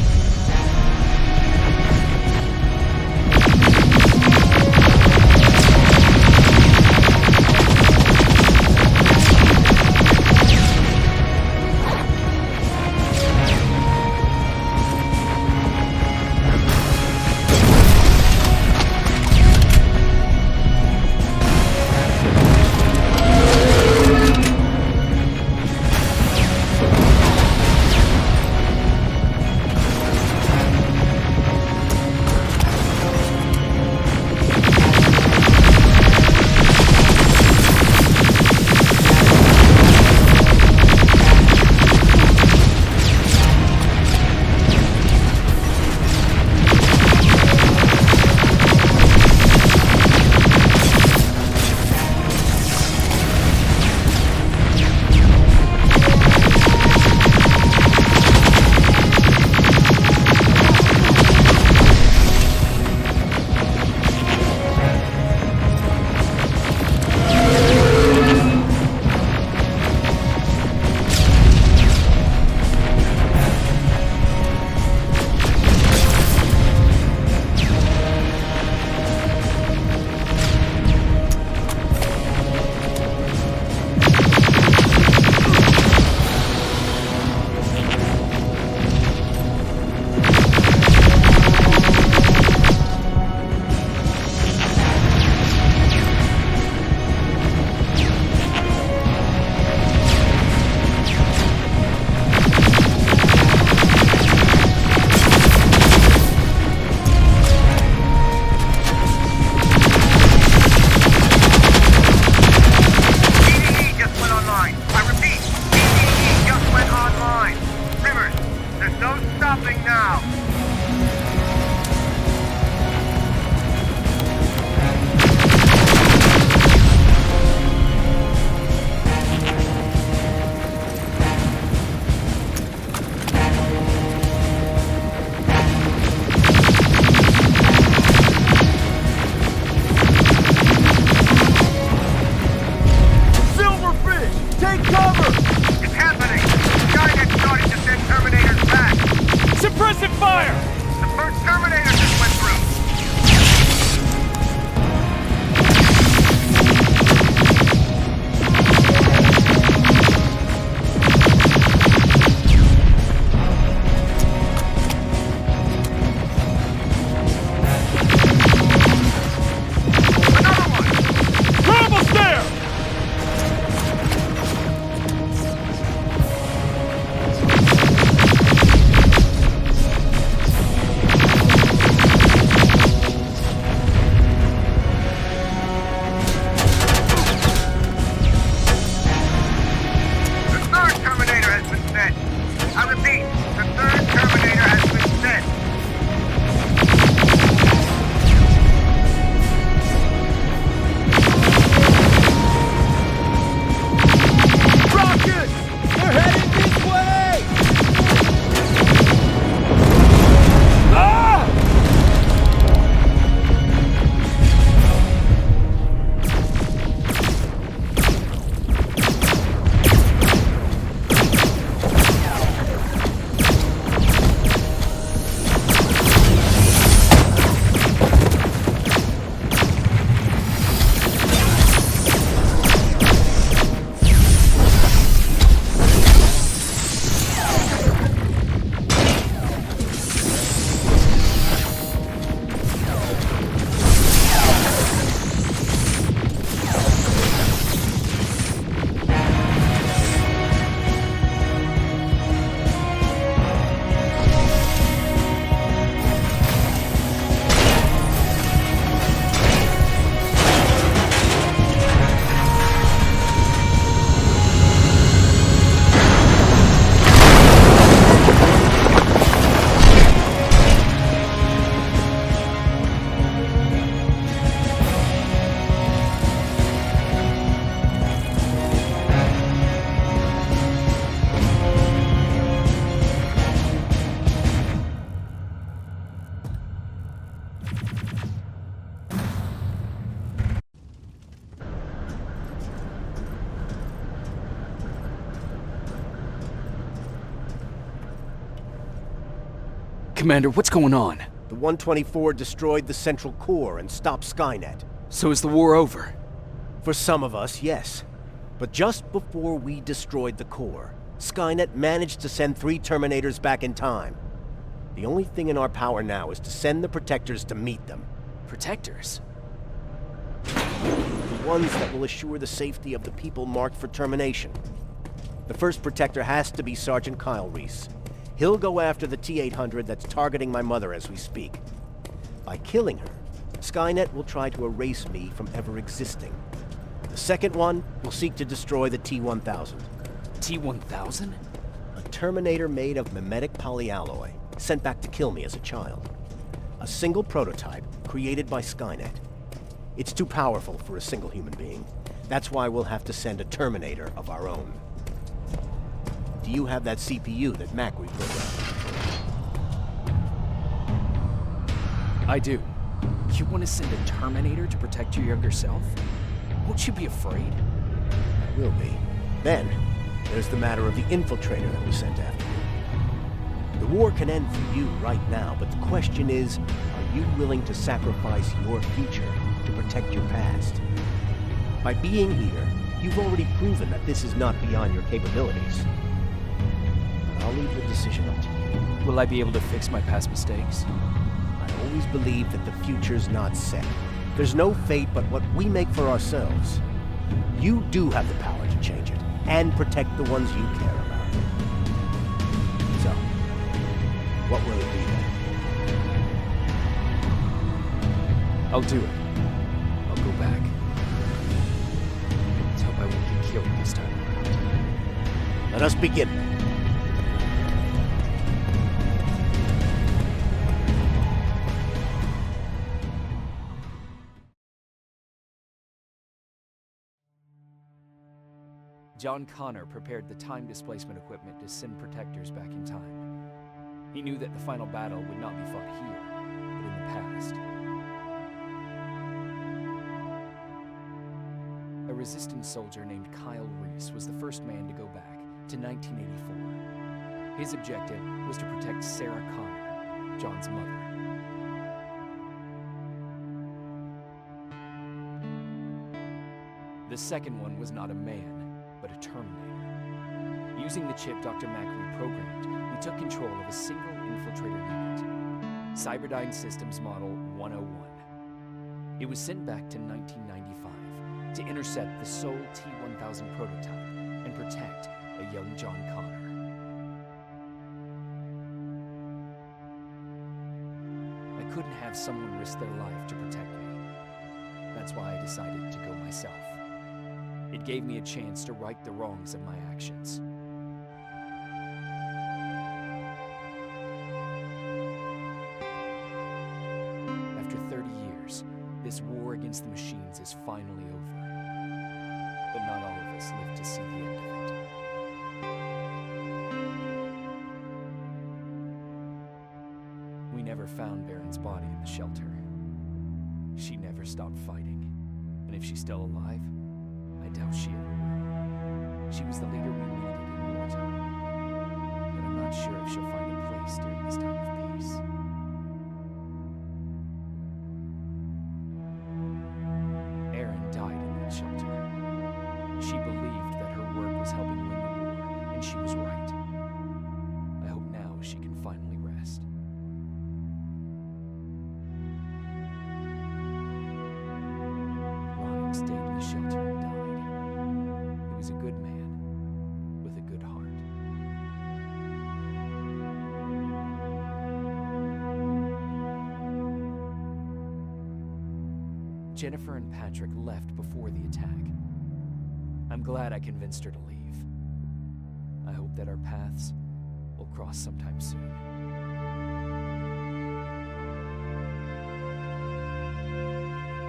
Q: Commander, what's going on?
R: The 124 destroyed the central core and stopped Skynet.
Q: So is the war over?
R: For some of us, yes. But just before we destroyed the core, Skynet managed to send 3 Terminators back in time. The only thing in our power now is to send the Protectors to meet them.
Q: Protectors?
R: The ones that will assure the safety of the people marked for termination. The first Protector has to be Sergeant Kyle Reese. He'll go after the T-800 that's targeting my mother as we speak. By killing her, Skynet will try to erase me from ever existing. The second one will seek to destroy the T-1000.
Q: T-1000?
R: A Terminator made of mimetic polyalloy, sent back to kill me as a child. A single prototype created by Skynet. It's too powerful for a single human being. That's why we'll have to send a Terminator of our own. Do you have that CPU that Mac reprogrammed?
Q: I do. You want to send a Terminator to protect your younger self? Won't you be afraid?
R: I will be. Then, there's the matter of the infiltrator that was sent after you. The war can end for you right now, but the question is, are you willing to sacrifice your future to protect your past? By being here, you've already proven that this is not beyond your capabilities. But I'll leave the decision up to you.
Q: Will I be able to fix my past mistakes?
R: I always believe that the future's not set. There's no fate but what we make for ourselves. You do have the power to change it, and protect the ones you care about. So, what will it be then?
Q: I'll do it. I'll go back. Let's hope I won't get killed this time around.
R: Let us begin.
Q: John Connor prepared the time displacement equipment to send Protectors back in time. He knew that the final battle would not be fought here, but in the past. A resistance soldier named Kyle Reese was the first man to go back to 1984. His objective was to protect Sarah Connor, John's mother. The second one was not a man, but a Terminator. Using the chip Dr. Mack reprogrammed, we took control of a single infiltrator unit, Cyberdyne Systems Model 101. It was sent back to 1995 to intercept the sole T-1000 prototype and protect a young John Connor. I couldn't have someone risk their life to protect me. That's why I decided to go myself. It gave me a chance to right the wrongs of my actions. After 30 years, this war against the machines is finally over. But not all of us live to see the end of it. We never found Baron's body in the shelter. She never stopped fighting. And if she's still alive, I doubt she ever will. She was the leader we needed in wartime. But I'm not sure if she'll find a place during this time of peace. Erin died in that shelter. She believed that her work was helping win the war, and she was right. I hope now she can finally rest. Ryan stayed in the shelter and died. He was a good man, with a good heart. Jennifer and Patrick left before the attack. I'm glad I convinced her to leave. I hope that our paths will cross sometime soon.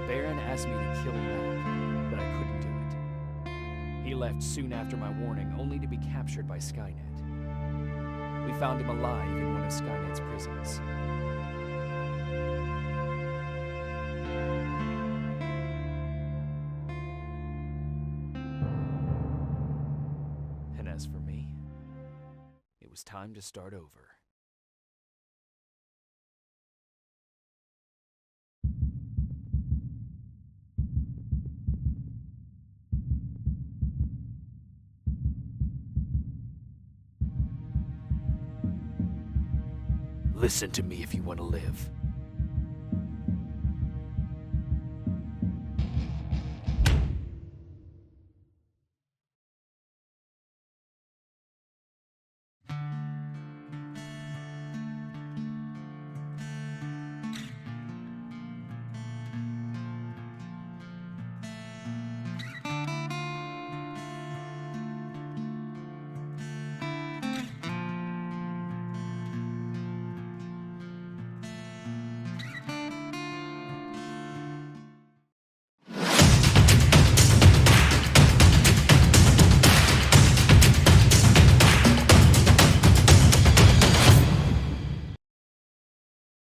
Q: Baron asked me to kill Mac, but I couldn't do it. He left soon after my warning, only to be captured by Skynet. We found him alive in one of Skynet's prisons. And as for me, it was time to start over.
A: Listen to me if you want to live.